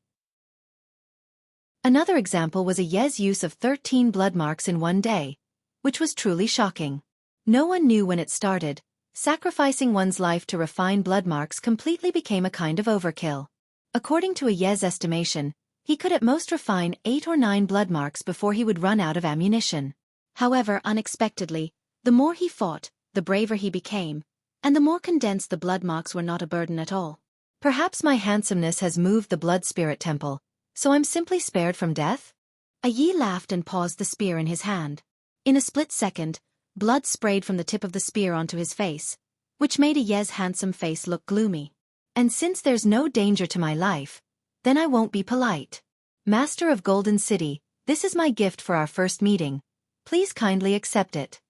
Another example was a Ye's use of 13 blood marks in one day, which was truly shocking. No one knew when it started. Sacrificing one's life to refine blood marks completely became a kind of overkill. According to a Ye's estimation, he could at most refine 8 or 9 blood marks before he would run out of ammunition. However, unexpectedly, the more he fought, the braver he became, and the more condensed the blood marks were not a burden at all. Perhaps my handsomeness has moved the blood spirit temple, so I'm simply spared from death? A Yi laughed and paused the spear in his hand. In a split second, blood sprayed from the tip of the spear onto his face, which made a Ye's handsome face look gloomy. And since there's no danger to my life, then I won't be polite. Master of Golden City, this is my gift for our first meeting. Please kindly accept it.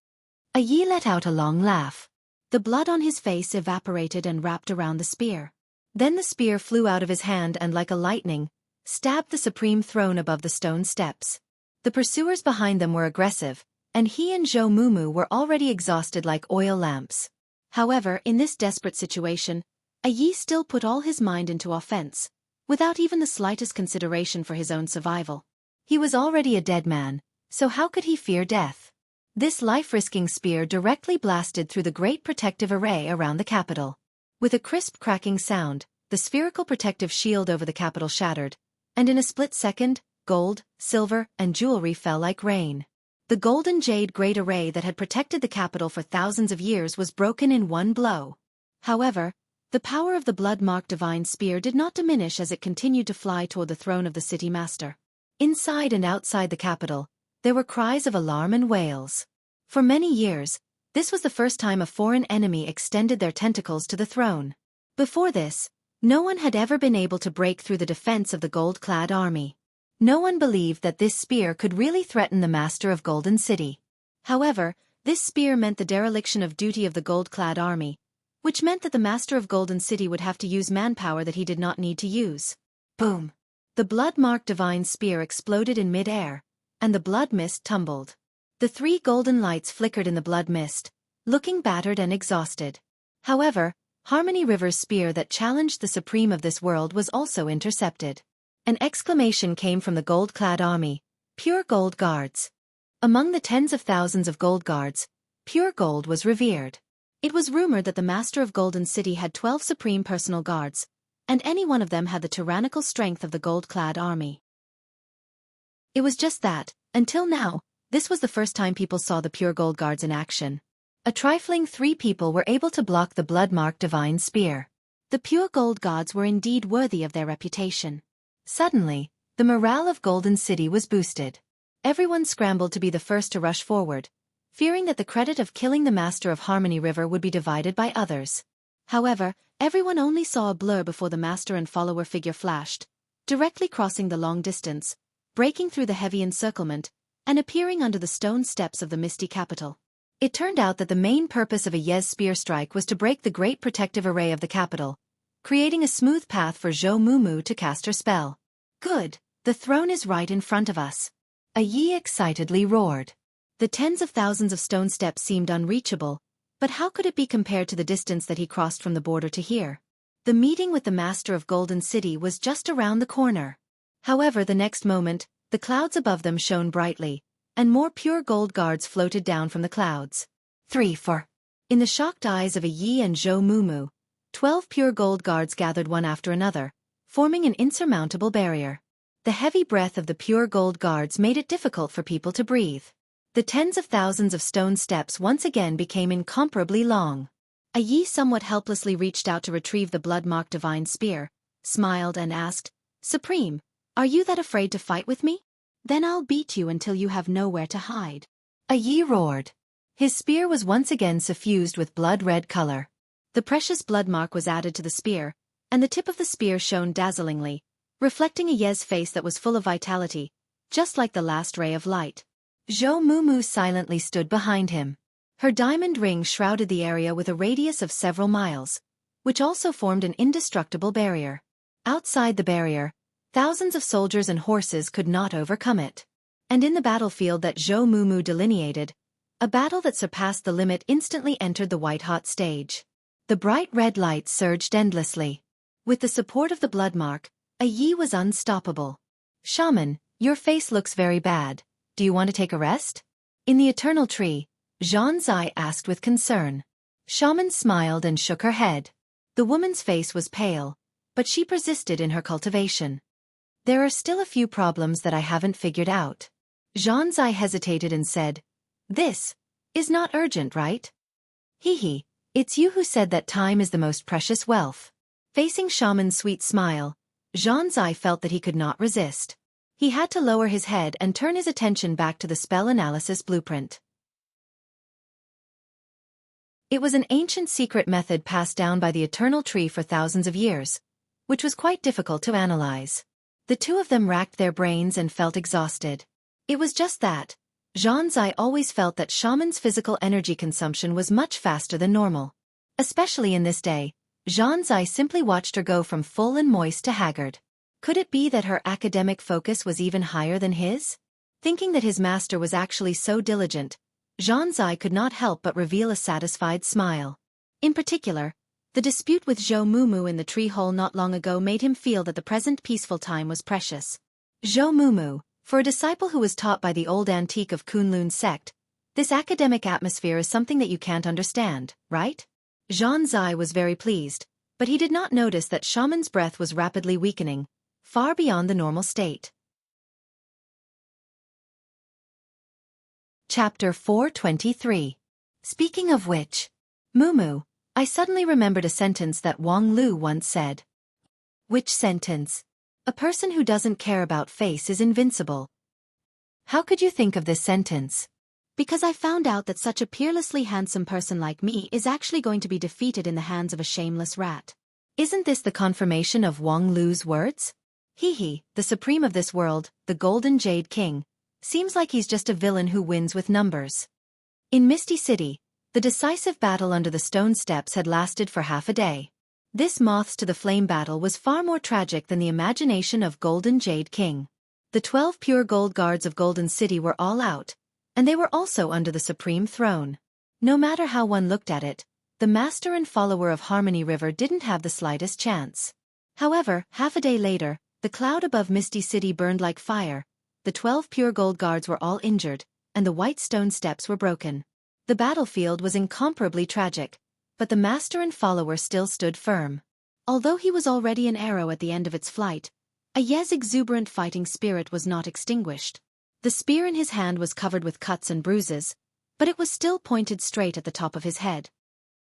A Yi let out a long laugh. The blood on his face evaporated and wrapped around the spear. Then the spear flew out of his hand and like a lightning, stabbed the supreme throne above the stone steps. The pursuers behind them were aggressive, and he and Zhou Mumu were already exhausted like oil lamps. However, in this desperate situation, a Yi still put all his mind into offense, without even the slightest consideration for his own survival. He was already a dead man, so how could he fear death? This life-risking spear directly blasted through the great protective array around the capital. With a crisp cracking sound, the spherical protective shield over the capital shattered, and in a split second, gold, silver, and jewelry fell like rain. The golden jade great array that had protected the capital for thousands of years was broken in one blow. However, the power of the blood-marked divine spear did not diminish as it continued to fly toward the throne of the city master. Inside and outside the capital, there were cries of alarm and wails. For many years, this was the first time a foreign enemy extended their tentacles to the throne. Before this, no one had ever been able to break through the defense of the gold-clad army. No one believed that this spear could really threaten the master of Golden City. However, This spear meant the dereliction of duty of the gold-clad army, which meant that the master of Golden City would have to use manpower that he did not need to use. Boom! The blood-marked divine spear exploded in mid-air, and the blood mist tumbled. The 3 golden lights flickered in the blood mist, looking battered and exhausted. However, Harmony River's spear that challenged the supreme of this world was also intercepted. An exclamation came from the gold-clad army, "Pure gold guards." Among the tens of thousands of gold guards, pure gold was revered. It was rumored that the master of Golden City had 12 supreme personal guards, and any one of them had the tyrannical strength of the gold-clad army. It was just that, until now, this was the first time people saw the pure gold guards in action. A trifling 3 people were able to block the blood-marked divine spear. The pure gold gods were indeed worthy of their reputation. Suddenly, the morale of Golden City was boosted. Everyone scrambled to be the first to rush forward, fearing that the credit of killing the master of Harmony River would be divided by others. However, everyone only saw a blur before the master and follower figure flashed, directly crossing the long distance, breaking through the heavy encirclement, and appearing under the stone steps of the misty capital. It turned out that the main purpose of a Yez spear strike was to break the great protective array of the capital, creating a smooth path for Zhou Mumu to cast her spell. "Good, the throne is right in front of us," a Yi excitedly roared. The tens of thousands of stone steps seemed unreachable, but how could it be compared to the distance that he crossed from the border to here? The meeting with the master of Golden City was just around the corner. However, the next moment, the clouds above them shone brightly, and more pure gold guards floated down from the clouds. 3, 4. In the shocked eyes of a Yi and Zhou Mumu, 12 pure gold guards gathered one after another, forming an insurmountable barrier. The heavy breath of the pure gold guards made it difficult for people to breathe. The tens of thousands of stone steps once again became incomparably long. A Yi somewhat helplessly reached out to retrieve the blood-marked divine spear, smiled and asked, "Supreme, are you that afraid to fight with me? Then I'll beat you until you have nowhere to hide." A Yi roared. His spear was once again suffused with blood-red color. The precious blood mark was added to the spear, and the tip of the spear shone dazzlingly, reflecting a Yez face that was full of vitality, just like the last ray of light. Zhou Mumu silently stood behind him. Her diamond ring shrouded the area with a radius of several miles, which also formed an indestructible barrier. Outside the barrier, thousands of soldiers and horses could not overcome it. And in the battlefield that Zhou Mumu delineated, a battle that surpassed the limit instantly entered the white-hot stage. The bright red light surged endlessly. With the support of the blood mark, a Yi was unstoppable. "Shaman, your face looks very bad. Do you want to take a rest?" In the eternal tree, Zhan Zai asked with concern. Shaman smiled and shook her head. The woman's face was pale, but she persisted in her cultivation. "There are still a few problems that I haven't figured out." Zhan Zai hesitated and said, "This is not urgent, right?" "Hee, it's you who said that time is the most precious wealth." Facing Shaman's sweet smile, Zhan Zai felt that he could not resist. He had to lower his head and turn his attention back to the spell analysis blueprint. It was an ancient secret method passed down by the eternal tree for thousands of years, which was quite difficult to analyze. The two of them racked their brains and felt exhausted. It was just that. Zhan Zai always felt that Shaman's physical energy consumption was much faster than normal. Especially in this day, Zhan Zai simply watched her go from full and moist to haggard. Could it be that her academic focus was even higher than his? Thinking that his master was actually so diligent, Zhan Zai could not help but reveal a satisfied smile. In particular, the dispute with Zhou Mumu in the tree hole not long ago made him feel that the present peaceful time was precious. Zhou Mumu, for a disciple who was taught by the old antique of Kunlun sect, this academic atmosphere is something that you can't understand, right? Zhan Zai was very pleased, but he did not notice that Shaman's breath was rapidly weakening, far beyond the normal state. Chapter 423. Speaking of which, Mumu, I suddenly remembered a sentence that Wang Lu once said. Which sentence? A person who doesn't care about face is invincible. How could you think of this sentence? Because I found out that such a peerlessly handsome person like me is actually going to be defeated in the hands of a shameless rat. Isn't this the confirmation of Wang Lu's words? He, the supreme of this world, the Golden Jade King, seems like he's just a villain who wins with numbers. In Misty City, the decisive battle under the stone steps had lasted for half a day. This Moths to the Flame battle was far more tragic than the imagination of Golden Jade King. The 12 pure gold guards of Golden City were all out, and they were also under the supreme throne. No matter how one looked at it, the master and follower of Harmony River didn't have the slightest chance. However, half a day later, the cloud above Misty City burned like fire, the 12 pure gold guards were all injured, and the white stone steps were broken. The battlefield was incomparably tragic, but the master and follower still stood firm. Although he was already an arrow at the end of its flight, Aye's exuberant fighting spirit was not extinguished. The spear in his hand was covered with cuts and bruises, but it was still pointed straight at the top of his head.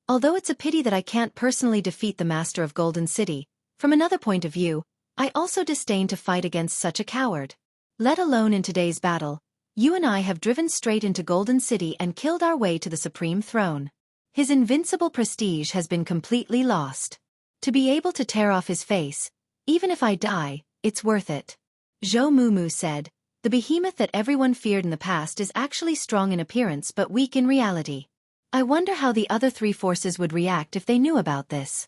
Although it's a pity that I can't personally defeat the master of Golden City, from another point of view, I also disdain to fight against such a coward. Let alone in today's battle, you and I have driven straight into Golden City and killed our way to the supreme throne. His invincible prestige has been completely lost. To be able to tear off his face, even if I die, it's worth it. Zhou Mumu said, the behemoth that everyone feared in the past is actually strong in appearance but weak in reality. I wonder how the other three forces would react if they knew about this.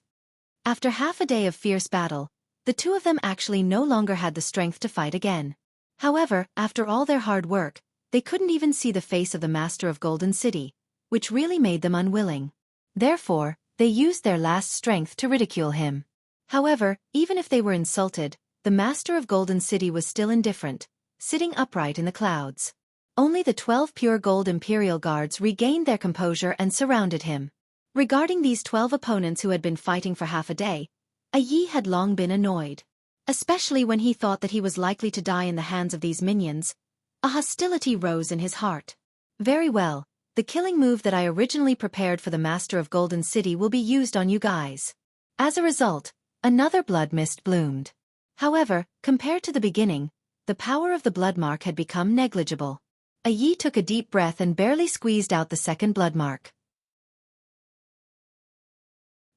After half a day of fierce battle, the two of them actually no longer had the strength to fight again. However, after all their hard work, they couldn't even see the face of the master of Golden City, which really made them unwilling. Therefore, they used their last strength to ridicule him. However, even if they were insulted, the master of Golden City was still indifferent, sitting upright in the clouds. Only the 12 pure gold imperial guards regained their composure and surrounded him. Regarding these 12 opponents who had been fighting for half a day, Aye had long been annoyed. Especially when he thought that he was likely to die in the hands of these minions, a hostility rose in his heart. Very well, the killing move that I originally prepared for the master of Golden City will be used on you guys. As a result, another blood mist bloomed. However, compared to the beginning, the power of the blood mark had become negligible. Aye took a deep breath and barely squeezed out the second blood mark.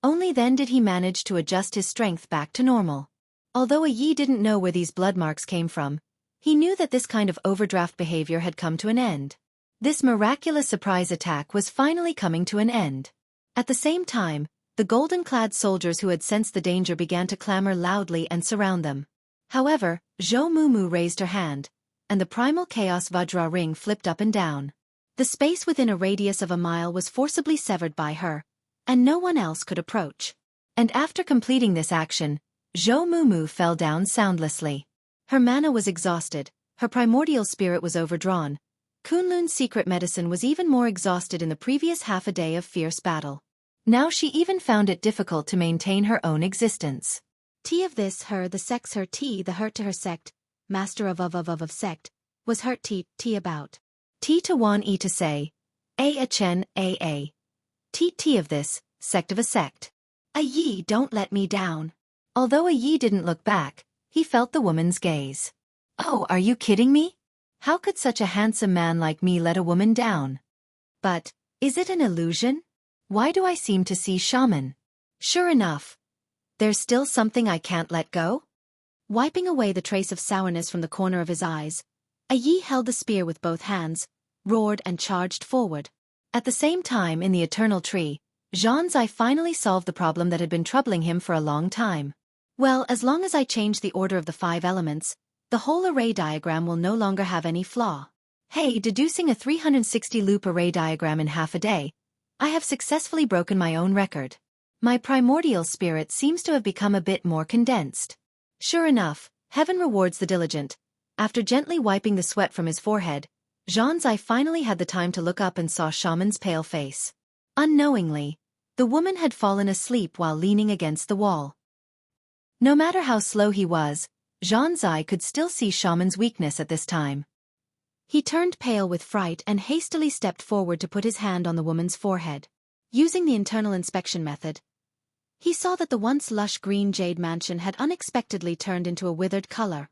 Only then did he manage to adjust his strength back to normal. Although Aye didn't know where these blood marks came from, he knew that this kind of overdraft behavior had come to an end. This miraculous surprise attack was finally coming to an end. At the same time, the golden-clad soldiers who had sensed the danger began to clamor loudly and surround them. However, Zhou Mumu raised her hand, and the primal chaos Vajra ring flipped up and down. The space within a radius of a mile was forcibly severed by her, and no one else could approach. And after completing this action, Zhou Mumu fell down soundlessly. Her mana was exhausted, her primordial spirit was overdrawn. Kunlun's secret medicine was even more exhausted in the previous half a day of fierce battle. Now she even found it difficult to maintain her own existence. T of this her the sex her T the hurt to her sect, master of sect, was hurt T about. T to wan E to say, A chen A. T of this, sect of a sect. Aye don't let me down. Although Aye didn't look back, he felt the woman's gaze. Oh, are you kidding me? How could such a handsome man like me let a woman down? But, is it an illusion? Why do I seem to see shaman? Sure enough. There's still something I can't let go? Wiping away the trace of sourness from the corner of his eyes, Aye held the spear with both hands, roared and charged forward. At the same time in the eternal tree, Zhan's eye finally solved the problem that had been troubling him for a long time. Well, as long as I change the order of the 5 elements, the whole array diagram will no longer have any flaw. Hey, deducing a 360-loop array diagram in half a day, I have successfully broken my own record. My primordial spirit seems to have become a bit more condensed. Sure enough, heaven rewards the diligent. After gently wiping the sweat from his forehead, Zhan's eye finally had the time to look up and saw Shaman's pale face. Unknowingly, the woman had fallen asleep while leaning against the wall. No matter how slow he was, Zhan's eye could still see Shaman's weakness at this time. He turned pale with fright and hastily stepped forward to put his hand on the woman's forehead. Using the internal inspection method, he saw that the once lush green jade mansion had unexpectedly turned into a withered color.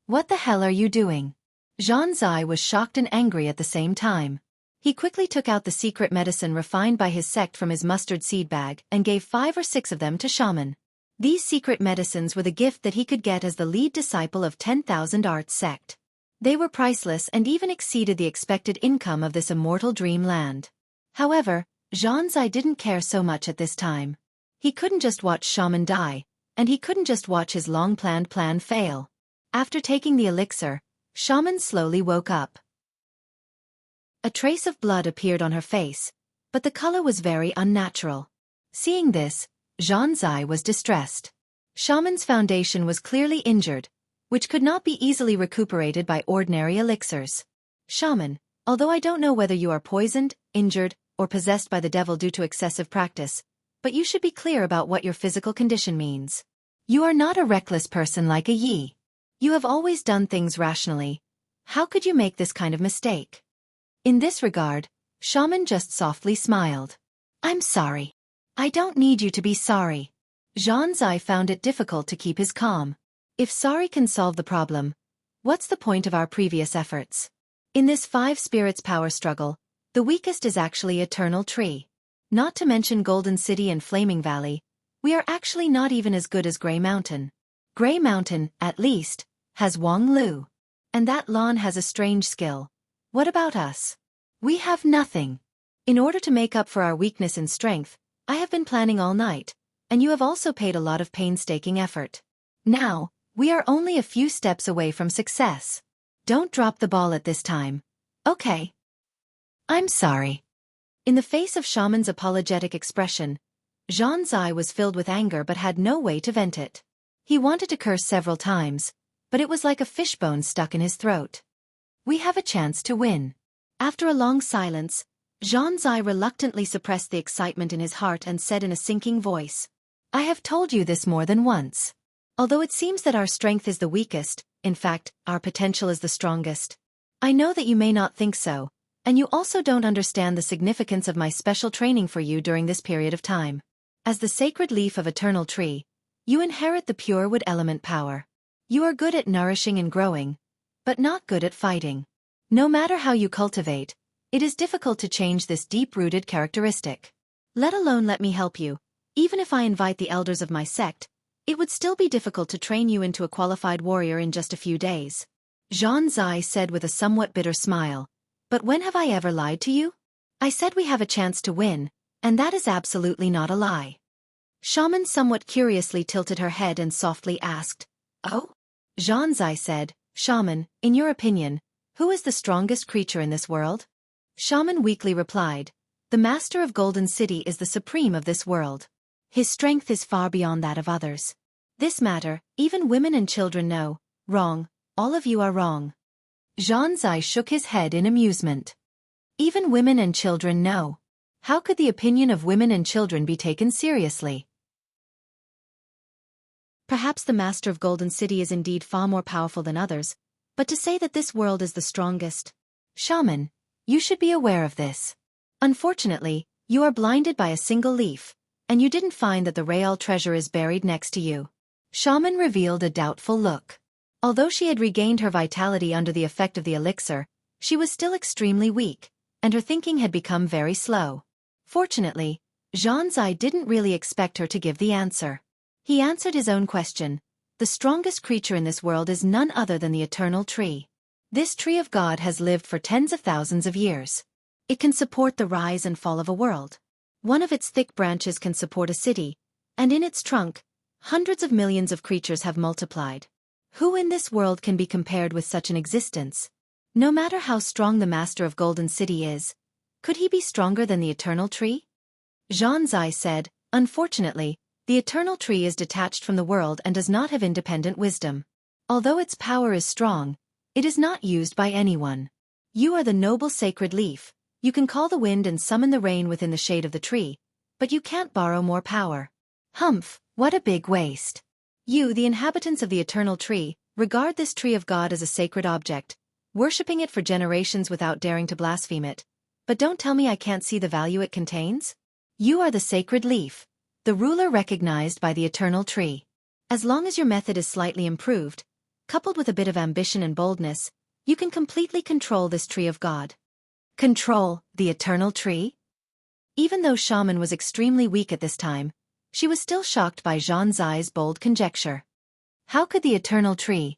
What the hell are you doing? Zhan's eye was shocked and angry at the same time. He quickly took out the secret medicine refined by his sect from his mustard seed bag and gave 5 or 6 of them to Shaman. These secret medicines were the gift that he could get as the lead disciple of 10,000 Arts sect. They were priceless and even exceeded the expected income of this immortal dreamland. However, Zhanzai didn't care so much at this time. He couldn't just watch Shaman die, and he couldn't just watch his long-planned plan fail. After taking the elixir, Shaman slowly woke up. A trace of blood appeared on her face, but the color was very unnatural. Seeing this, Zhanzai was distressed. Shaman's foundation was clearly injured, which could not be easily recuperated by ordinary elixirs. Shaman, although I don't know whether you are poisoned, injured, or possessed by the devil due to excessive practice, but you should be clear about what your physical condition means. You are not a reckless person like a Yi. You have always done things rationally. How could you make this kind of mistake? In this regard, Shaman just softly smiled. I'm sorry. I don't need you to be sorry. Zhanzai found it difficult to keep his calm. If sorry can solve the problem, what's the point of our previous efforts? In this 5 spirits power struggle, the weakest is actually Eternal Tree. Not to mention Golden City and Flaming Valley, we are actually not even as good as Grey Mountain. Grey Mountain, at least, has Wang Lu. And that Lan has a strange skill. What about us? We have nothing. In order to make up for our weakness in strength, I have been planning all night, and you have also paid a lot of painstaking effort. Now, we are only a few steps away from success. Don't drop the ball at this time. Okay. I'm sorry. In the face of Shaman's apologetic expression, Zhanzai was filled with anger but had no way to vent it. He wanted to curse several times, but it was like a fishbone stuck in his throat. We have a chance to win. After a long silence, Zhanzai reluctantly suppressed the excitement in his heart and said in a sinking voice, I have told you this more than once. Although it seems that our strength is the weakest, in fact, our potential is the strongest. I know that you may not think so, and you also don't understand the significance of my special training for you during this period of time. As the sacred leaf of Eternal Tree, you inherit the pure wood element power. You are good at nourishing and growing, but not good at fighting. No matter how you cultivate, it is difficult to change this deep-rooted characteristic. Let alone let me help you. Even if I invite the elders of my sect, it would still be difficult to train you into a qualified warrior in just a few days. Zhanzai said with a somewhat bitter smile, but when have I ever lied to you? I said we have a chance to win, and that is absolutely not a lie. Shaman somewhat curiously tilted her head and softly asked, Oh? Zhanzai said, Shaman, in your opinion, who is the strongest creature in this world? Shaman weakly replied, The Master of Golden City is the supreme of this world. His strength is far beyond that of others. This matter, even women and children know. Wrong, all of you are wrong. Zhanzai shook his head in amusement. Even women and children know. How could the opinion of women and children be taken seriously? Perhaps the Master of Golden City is indeed far more powerful than others, but to say that this world is the strongest... Shaman, you should be aware of this. Unfortunately, you are blinded by a single leaf, and you didn't find that the Real treasure is buried next to you. Shaman revealed a doubtful look. Although she had regained her vitality under the effect of the elixir, she was still extremely weak, and her thinking had become very slow. Fortunately, Zhanzai didn't really expect her to give the answer. He answered his own question. The strongest creature in this world is none other than the Eternal Tree. This tree of God has lived for tens of thousands of years. It can support the rise and fall of a world. One of its thick branches can support a city, and in its trunk, hundreds of millions of creatures have multiplied. Who in this world can be compared with such an existence? No matter how strong the Master of Golden City is, could he be stronger than the Eternal Tree? Zhanzai said, Unfortunately, the Eternal Tree is detached from the world and does not have independent wisdom. Although its power is strong, it is not used by anyone. You are the noble sacred leaf. You can call the wind and summon the rain within the shade of the tree, but you can't borrow more power. Humph, what a big waste. You, the inhabitants of the Eternal Tree, regard this tree of God as a sacred object, worshipping it for generations without daring to blaspheme it. But don't tell me I can't see the value it contains? You are the sacred leaf, the ruler recognized by the Eternal Tree. As long as your method is slightly improved, coupled with a bit of ambition and boldness, you can completely control this tree of God. Control the Eternal Tree? Even though Shaman was extremely weak at this time, she was still shocked by Zhanzai's bold conjecture. How could the Eternal Tree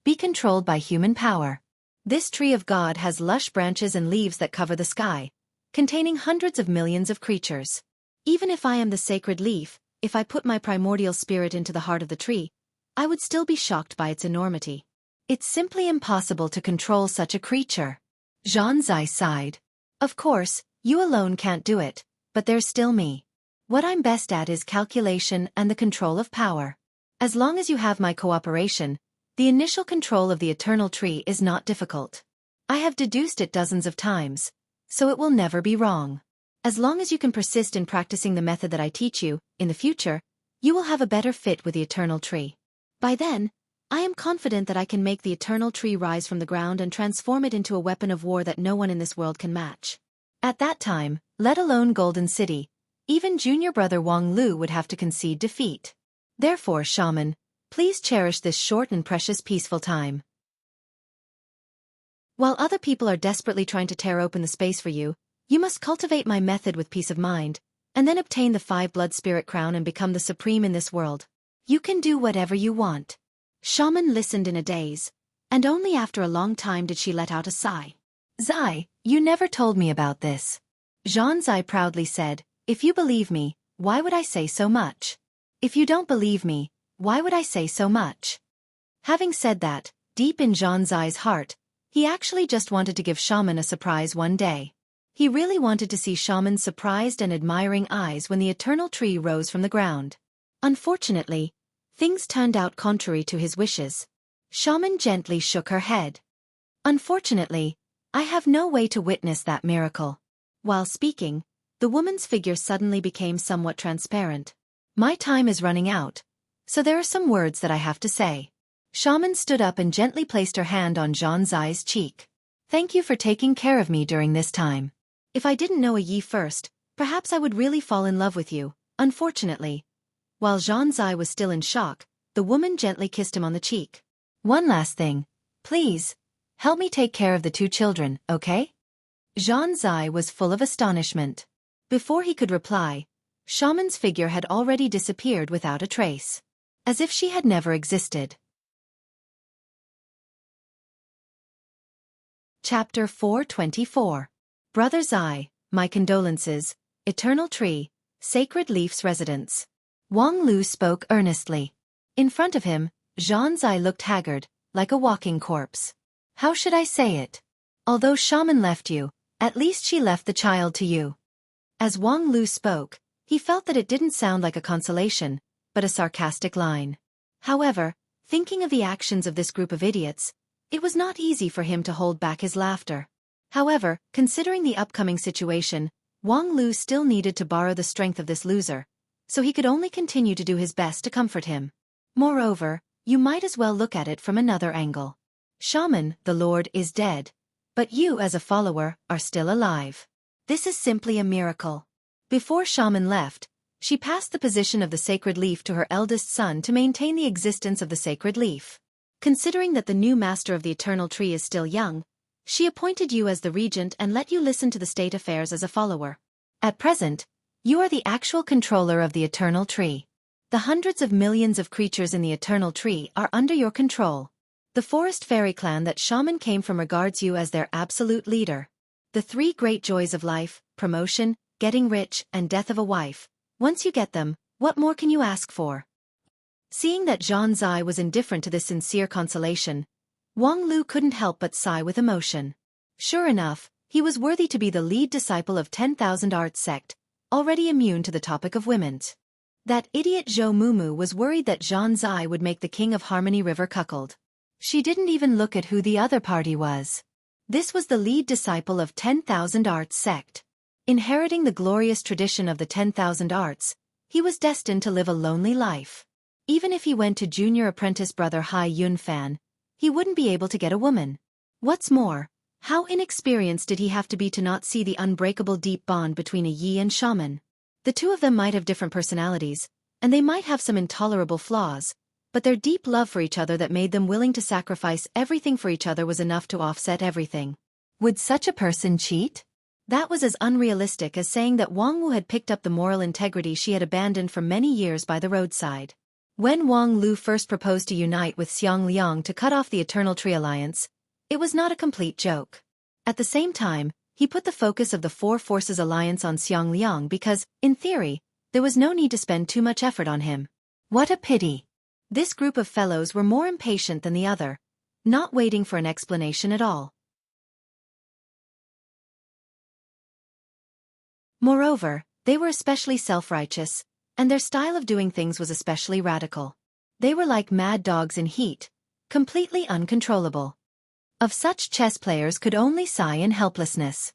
be controlled by human power? This tree of God has lush branches and leaves that cover the sky, containing hundreds of millions of creatures. Even if I am the sacred leaf, if I put my primordial spirit into the heart of the tree, I would still be shocked by its enormity. It's simply impossible to control such a creature. Zhang sighed. Of course, you alone can't do it, but there's still me. What I'm best at is calculation and the control of power. As long as you have my cooperation, the initial control of the eternal tree is not difficult. I have deduced it dozens of times, so it will never be wrong. As long as you can persist in practicing the method that I teach you, in the future, you will have a better fit with the eternal tree. By then, I am confident that I can make the eternal tree rise from the ground and transform it into a weapon of war that no one in this world can match. At that time, let alone Golden City, even junior brother Wang Lu would have to concede defeat. Therefore, shaman, please cherish this short and precious peaceful time. While other people are desperately trying to tear open the space for you, you must cultivate my method with peace of mind, and then obtain the 5 blood spirit crown and become the supreme in this world. You can do whatever you want. Shaman listened in a daze, and only after a long time did she let out a sigh. Zai, you never told me about this. Zhang proudly said, if you believe me, why would I say so much? If you don't believe me, why would I say so much? Having said that, deep in Zhang's heart, he actually just wanted to give Shaman a surprise one day. He really wanted to see Shaman's surprised and admiring eyes when the eternal tree rose from the ground. Unfortunately, things turned out contrary to his wishes. Shaman gently shook her head. Unfortunately, I have no way to witness that miracle. While speaking, the woman's figure suddenly became somewhat transparent. My time is running out, so there are some words that I have to say. Shaman stood up and gently placed her hand on Zhang's cheek. Thank you for taking care of me during this time. If I didn't know a Yi first, perhaps I would really fall in love with you. Unfortunately. While Zhang was still in shock, the woman gently kissed him on the cheek. One last thing. Please, help me take care of the 2 children, okay? Zhang was full of astonishment. Before he could reply, Shaman's figure had already disappeared without a trace. As if she had never existed. Chapter 424. Brother Zai, my condolences, Eternal Tree, Sacred Leaf's residence. Wang Lu spoke earnestly. In front of him, Zhang looked haggard, like a walking corpse. How should I say it? Although Shaman left you, at least she left the child to you. As Wang Lu spoke, he felt that it didn't sound like a consolation, but a sarcastic line. However, thinking of the actions of this group of idiots, it was not easy for him to hold back his laughter. However, considering the upcoming situation, Wang Lu still needed to borrow the strength of this loser, so he could only continue to do his best to comfort him. Moreover, you might as well look at it from another angle. Shaman, the Lord, is dead, but you as a follower are still alive. This is simply a miracle. Before Shaman left, she passed the position of the sacred leaf to her eldest son to maintain the existence of the sacred leaf. Considering that the new master of the eternal tree is still young, she appointed you as the regent and let you listen to the state affairs as a follower. At present, you are the actual controller of the eternal tree. The hundreds of millions of creatures in the eternal tree are under your control. The forest fairy clan that Shaman came from regards you as their absolute leader. The 3 great joys of life, promotion, getting rich, and death of a wife. Once you get them, what more can you ask for? Seeing that Zhang was indifferent to this sincere consolation, Wang Lu couldn't help but sigh with emotion. Sure enough, he was worthy to be the lead disciple of 10,000 Arts sect, already immune to the topic of women's. That idiot Zhou Mumu was worried that Zhang would make the king of Harmony River cuckold. She didn't even look at who the other party was. This was the lead disciple of 10,000 Arts sect. Inheriting the glorious tradition of the 10,000 Arts, he was destined to live a lonely life. Even if he went to junior apprentice brother Hai Yunfan, he wouldn't be able to get a woman. What's more, how inexperienced did he have to be to not see the unbreakable deep bond between a Yi and Shaman? The 2 of them might have different personalities, and they might have some intolerable flaws, but their deep love for each other that made them willing to sacrifice everything for each other was enough to offset everything. Would such a person cheat? That was as unrealistic as saying that Wang Wu had picked up the moral integrity she had abandoned for many years by the roadside. When Wang Lu first proposed to unite with Xiang Liang to cut off the Eternal Tree Alliance, it was not a complete joke. At the same time, he put the focus of the Four Forces alliance on Xiangliang because, in theory, there was no need to spend too much effort on him. What a pity! This group of fellows were more impatient than the other, not waiting for an explanation at all. Moreover, they were especially self-righteous, and their style of doing things was especially radical. They were like mad dogs in heat, completely uncontrollable. Of such chess players could only sigh in helplessness.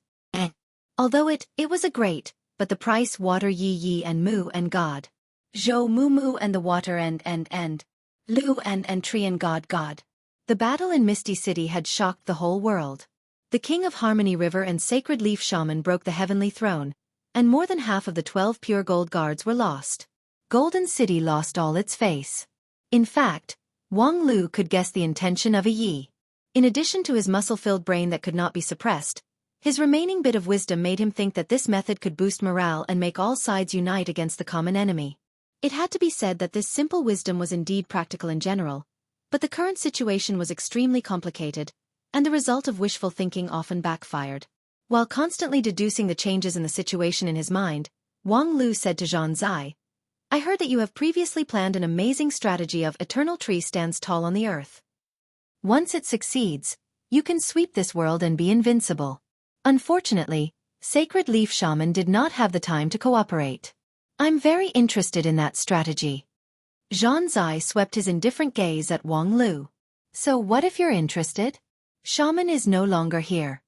Although it was a great, but the price water yi and mu and God. Zhou mu and the water and Lu and tree and God. The battle in Misty City had shocked the whole world. The King of Harmony River and Sacred Leaf Shaman broke the heavenly throne, and more than half of the 12 pure gold guards were lost. Golden City lost all its face. In fact, Wang Lu could guess the intention of a Yi. In addition to his muscle-filled brain that could not be suppressed, his remaining bit of wisdom made him think that this method could boost morale and make all sides unite against the common enemy. It had to be said that this simple wisdom was indeed practical in general, but the current situation was extremely complicated, and the result of wishful thinking often backfired. While constantly deducing the changes in the situation in his mind, Wang Lu said to Zhang Zai, "I heard that you have previously planned an amazing strategy of eternal tree stands tall on the earth. Once it succeeds, you can sweep this world and be invincible." Unfortunately, Sacred Leaf Shaman did not have the time to cooperate. "I'm very interested in that strategy." Zhang Zai swept his indifferent gaze at Wang Lu. "So what if you're interested? Shaman is no longer here.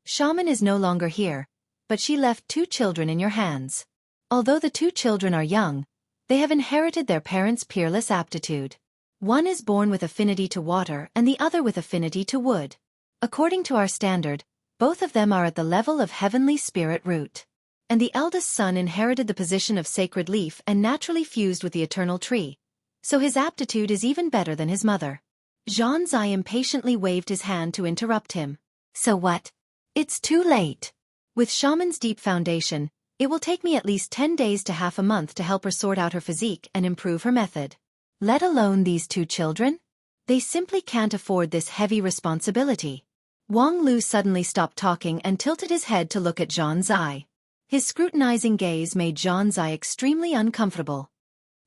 Shaman is no longer here, but she left 2 children in your hands. Although the 2 children are young, they have inherited their parents' peerless aptitude. One is born with affinity to water and the other with affinity to wood. According to our standard, both of them are at the level of heavenly spirit root. And the eldest son inherited the position of sacred leaf and naturally fused with the eternal tree, so his aptitude is even better than his mother." Zhang Zai impatiently waved his hand to interrupt him. "So what? It's too late. With Shaman's deep foundation, it will take me at least 10 days to half a month to help her sort out her physique and improve her method. Let alone these 2 children? They simply can't afford this heavy responsibility." Wang Lu suddenly stopped talking and tilted his head to look at Zhang Zai. His scrutinizing gaze made Zhang Zai extremely uncomfortable.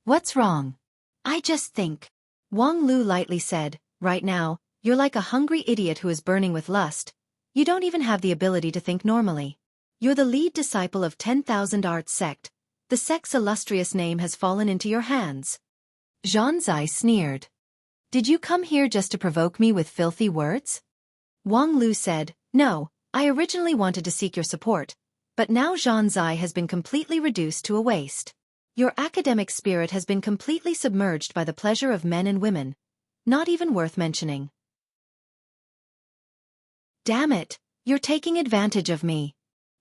"What's wrong?" "I just think," Wang Lu lightly said, "right now, you're like a hungry idiot who is burning with lust. You don't even have the ability to think normally. You're the lead disciple of 10,000 Arts sect. The sect's illustrious name has fallen into your hands." Zhang Zai sneered. "Did you come here just to provoke me with filthy words?" Wang Lu said, "No, I originally wanted to seek your support, but now Zhang Zai has been completely reduced to a waste. Your academic spirit has been completely submerged by the pleasure of men and women. Not even worth mentioning." "Damn it, you're taking advantage of me."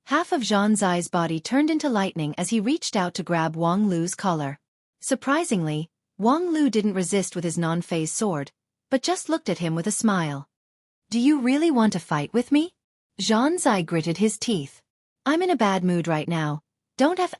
Half of Zhang Zai's body turned into lightning as he reached out to grab Wang Lu's collar. Surprisingly, Wang Lu didn't resist with his non-phase sword, but just looked at him with a smile. "Do you really want to fight with me?" Zhang Zai gritted his teeth. "I'm in a bad mood right now. Don't have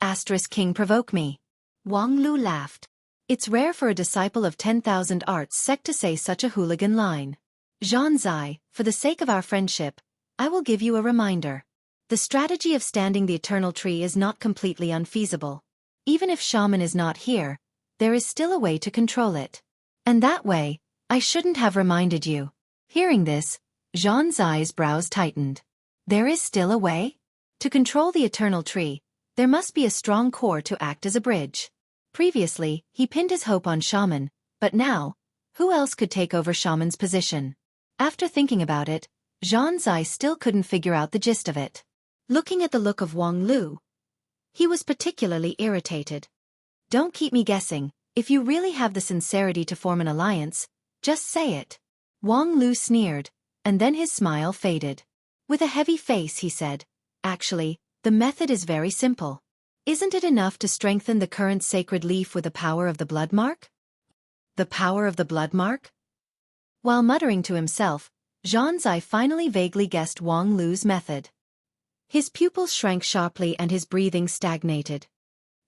*King provoke me." Wang Lu laughed. It's rare for a disciple of 10,000 Arts sect to say such a hooligan line. "Zhang Zai, for the sake of our friendship, I will give you a reminder. The strategy of standing the eternal tree is not completely unfeasible. Even if Shaman is not here, there is still a way to control it. And that way, I shouldn't have reminded you." Hearing this, Zhang Zai's brows tightened. There is still a way? To control the eternal tree, there must be a strong core to act as a bridge. Previously, he pinned his hope on Shaman, but now, who else could take over Shaman's position? After thinking about it, Zhang Zai still couldn't figure out the gist of it. Looking at the look of Wang Lu, he was particularly irritated. "Don't keep me guessing. If you really have the sincerity to form an alliance, just say it." Wang Lu sneered, and then his smile faded. With a heavy face he said, "Actually, the method is very simple. Isn't it enough to strengthen the current sacred leaf with the power of the blood mark?" "The power of the blood mark?" While muttering to himself, Zhang Zai finally vaguely guessed Wang Lu's method. His pupils shrank sharply and his breathing stagnated.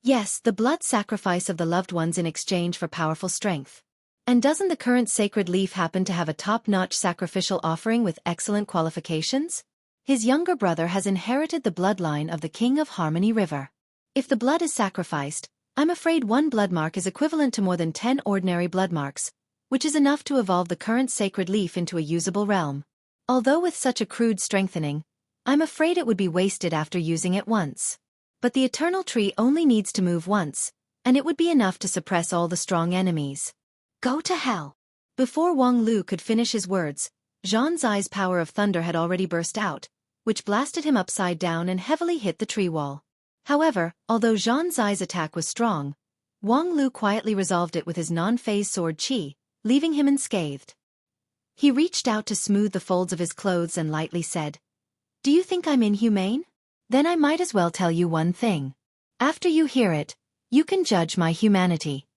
"Yes, the blood sacrifice of the loved ones in exchange for powerful strength. And doesn't the current sacred leaf happen to have a top-notch sacrificial offering with excellent qualifications? His younger brother has inherited the bloodline of the King of Harmony River. If the blood is sacrificed, I'm afraid one blood mark is equivalent to more than 10 ordinary blood marks, which is enough to evolve the current sacred leaf into a usable realm. Although with such a crude strengthening, I'm afraid it would be wasted after using it once. But the eternal tree only needs to move once, and it would be enough to suppress all the strong enemies. Go to hell! Before Wang Lu could finish his words, Zhang Zai's power of thunder had already burst out, which blasted him upside down and heavily hit the tree wall. However, although Zhang Zai's attack was strong, Wang Lu quietly resolved it with his non-phase sword qi, leaving him unscathed. He reached out to smooth the folds of his clothes and lightly said, "Do you think I'm inhumane? Then I might as well tell you one thing. After you hear it, you can judge my humanity."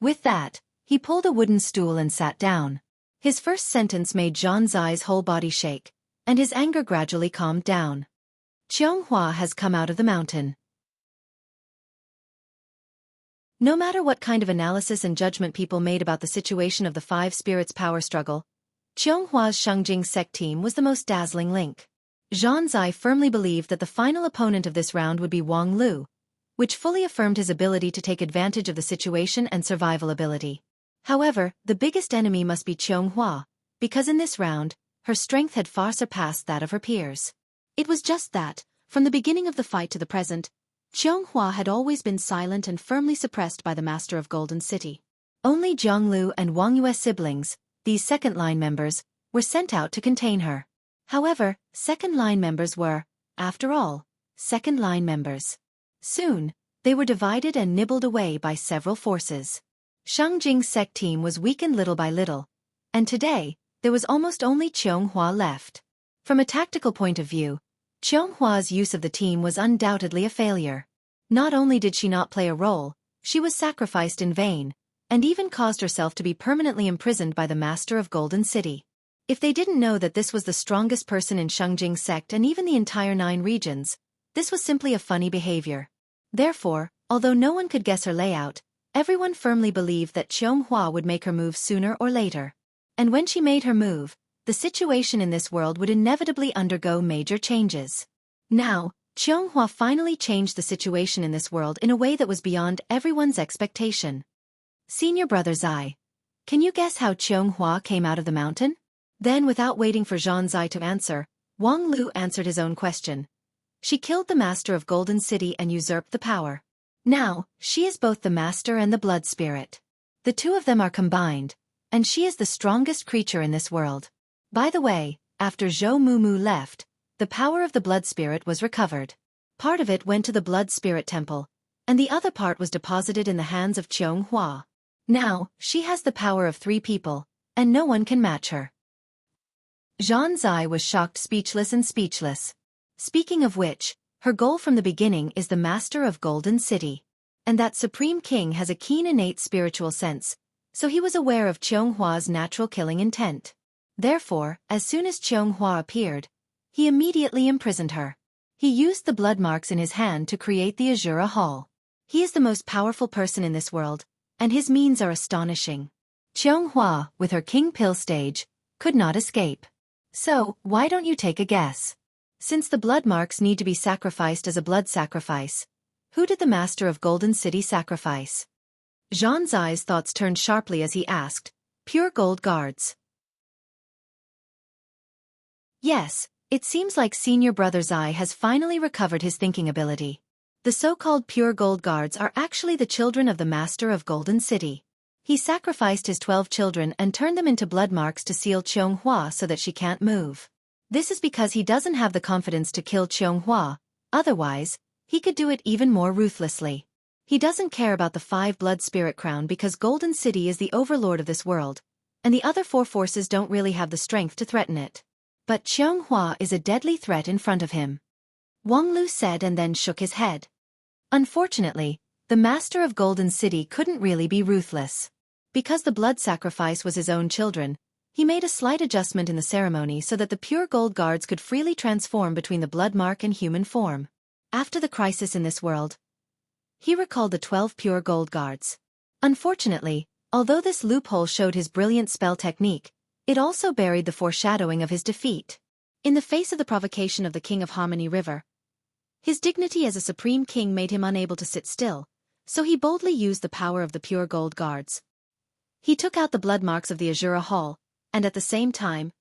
With that, he pulled a wooden stool and sat down. His first sentence made Zhang Zai's whole body shake, and his anger gradually calmed down. Qianghua has come out of the mountain. No matter what kind of analysis and judgment people made about the situation of the five spirits' power struggle, Qianghua's Shengjing sect team was the most dazzling link. Zhang Zai firmly believed that the final opponent of this round would be Wang Lu, which fully affirmed his ability to take advantage of the situation and survival ability. However, the biggest enemy must be Qianghua, because in this round, her strength had far surpassed that of her peers. It was just that, from the beginning of the fight to the present, Qianghua had always been silent and firmly suppressed by the Master of Golden City. Only Jianglu and Wang Yue's siblings, these second-line members, were sent out to contain her. However, second-line members were, after all, second-line members. Soon, they were divided and nibbled away by several forces. Shengjing sect team was weakened little by little, and today, there was almost only Qianghua left. From a tactical point of view, Qianghua's use of the team was undoubtedly a failure. Not only did she not play a role, she was sacrificed in vain, and even caused herself to be permanently imprisoned by the Master of Golden City. If they didn't know that this was the strongest person in Shengjing sect and even the entire 9 regions, this was simply a funny behavior. Therefore, although no one could guess her layout, everyone firmly believed that Qianghua would make her move sooner or later. And when she made her move, the situation in this world would inevitably undergo major changes. Now, Qianghua finally changed the situation in this world in a way that was beyond everyone's expectation. Senior Brother Zai, can you guess how Qianghua came out of the mountain? Then, without waiting for Zhang Zai to answer, Wang Lu answered his own question. She killed the Master of Golden City and usurped the power. Now, she is both the Master and the Blood Spirit. The two of them are combined, and she is the strongest creature in this world. By the way, after Zhou Mumu left, the power of the Blood Spirit was recovered. Part of it went to the Blood Spirit Temple, and the other part was deposited in the hands of Qianghua. Now, she has the power of 3 people, and no one can match her. Zhang Zai was shocked speechless. Speaking of which, her goal from the beginning is the Master of Golden City. And that Supreme King has a keen innate spiritual sense, so he was aware of Qianghua's natural killing intent. Therefore, as soon as Qianghua appeared, he immediately imprisoned her. He used the blood marks in his hand to create the Azura Hall. He is the most powerful person in this world, and his means are astonishing. Qianghua, with her King Pill stage, could not escape. So, why don't you take a guess? Since the blood marks need to be sacrificed as a blood sacrifice, who did the Master of Golden City sacrifice? Zhang Zai's thoughts turned sharply as he asked, "Pure gold guards?" Yes, it seems like Senior Brother Zai has finally recovered his thinking ability. The so-called pure gold guards are actually the children of the Master of Golden City. He sacrificed his 12 children and turned them into blood marks to seal Qianghua so that she can't move. This is because he doesn't have the confidence to kill Qianghua, otherwise, he could do it even more ruthlessly. He doesn't care about the 5 blood spirit crown because Golden City is the overlord of this world, and the other 4 forces don't really have the strength to threaten it. But Qianghua is a deadly threat in front of him. Wang Lu said and then shook his head. Unfortunately, the Master of Golden City couldn't really be ruthless. Because the blood sacrifice was his own children, he made a slight adjustment in the ceremony so that the pure gold guards could freely transform between the blood mark and human form. After the crisis in this world, he recalled the 12 pure gold guards. Unfortunately, Although this loophole showed his brilliant spell technique, it also buried the foreshadowing of his defeat. In the face of the provocation of the King of Harmony River, his dignity as a supreme king made him unable to sit still, so he boldly used the power of the pure gold guards. He took out the blood marks of the Azura Hall, and at the same time,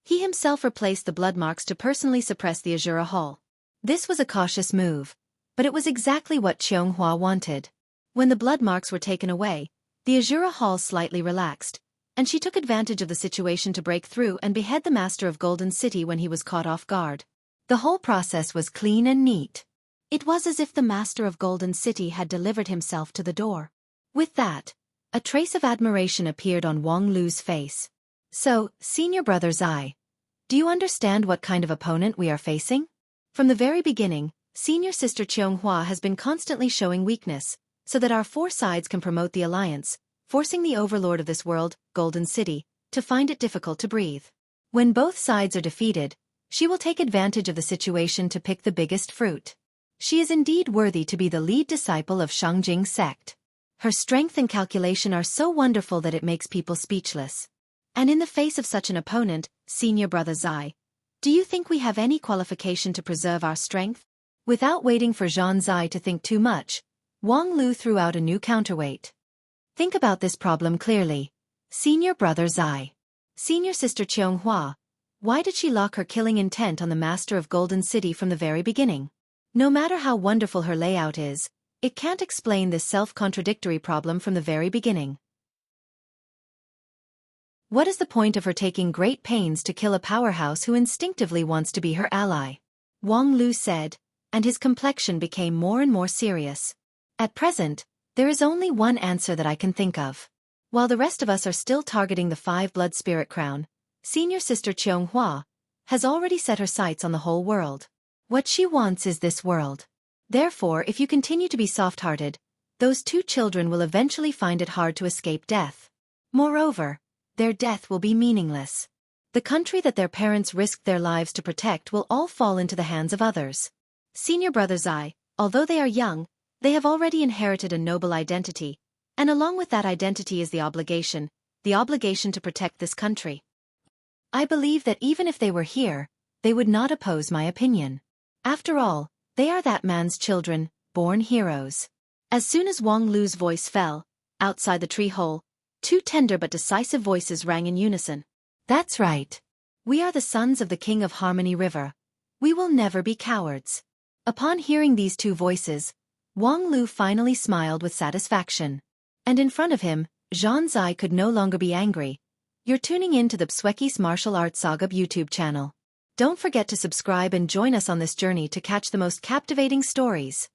he himself replaced the blood marks to personally suppress the Azura Hall. This was a cautious move, but it was exactly what Qianghua wanted. When the blood marks were taken away, the Azura Hall slightly relaxed, and she took advantage of the situation to break through and behead the master of Golden City when he was caught off guard. The whole process was clean and neat. It was as if the master of Golden City had delivered himself to the door. With that, a trace of admiration appeared on Wang Lu's face. So, senior brother Zai, do you understand what kind of opponent we are facing? From the very beginning, senior sister Qianghua has been constantly showing weakness, so that our four sides can promote the alliance, forcing the overlord of this world, Golden City, to find it difficult to breathe. When both sides are defeated, she will take advantage of the situation to pick the biggest fruit. She is indeed worthy to be the lead disciple of Shangjing sect. Her strength and calculation are so wonderful that it makes people speechless. And in the face of such an opponent, senior brother Zai, do you think we have any qualification to preserve our strength? Without waiting for Zhan Zai to think too much, Wang Lu threw out a new counterweight. Think about this problem clearly. Senior brother Zai. Senior sister Qianghua. Why did she lock her killing intent on the master of Golden City from the very beginning? No matter how wonderful her layout is, it can't explain this self-contradictory problem from the very beginning. What is the point of her taking great pains to kill a powerhouse who instinctively wants to be her ally? Wang Lu said, and his complexion became more and more serious. At present, there is only one answer that I can think of. While the rest of us are still targeting the 5-blood spirit crown, senior sister Qianghua has already set her sights on the whole world. What she wants is this world. Therefore, if you continue to be soft-hearted, those two children will eventually find it hard to escape death. Moreover, their death will be meaningless. The country that their parents risked their lives to protect will all fall into the hands of others. Senior brother Zai, although they are young, they have already inherited a noble identity, and along with that identity is the obligation to protect this country. I believe that even if they were here, they would not oppose my opinion. After all, they are that man's children, born heroes. As soon as Wang Lu's voice fell, outside the tree hole, two tender but decisive voices rang in unison. That's right. We are the sons of the King of Harmony River. We will never be cowards. Upon hearing these two voices, Wang Lu finally smiled with satisfaction. And in front of him, Zhan Zai could no longer be angry. You're tuning in to the Xueqi's Martial Arts Saga YouTube channel. Don't forget to subscribe and join us on this journey to catch the most captivating stories.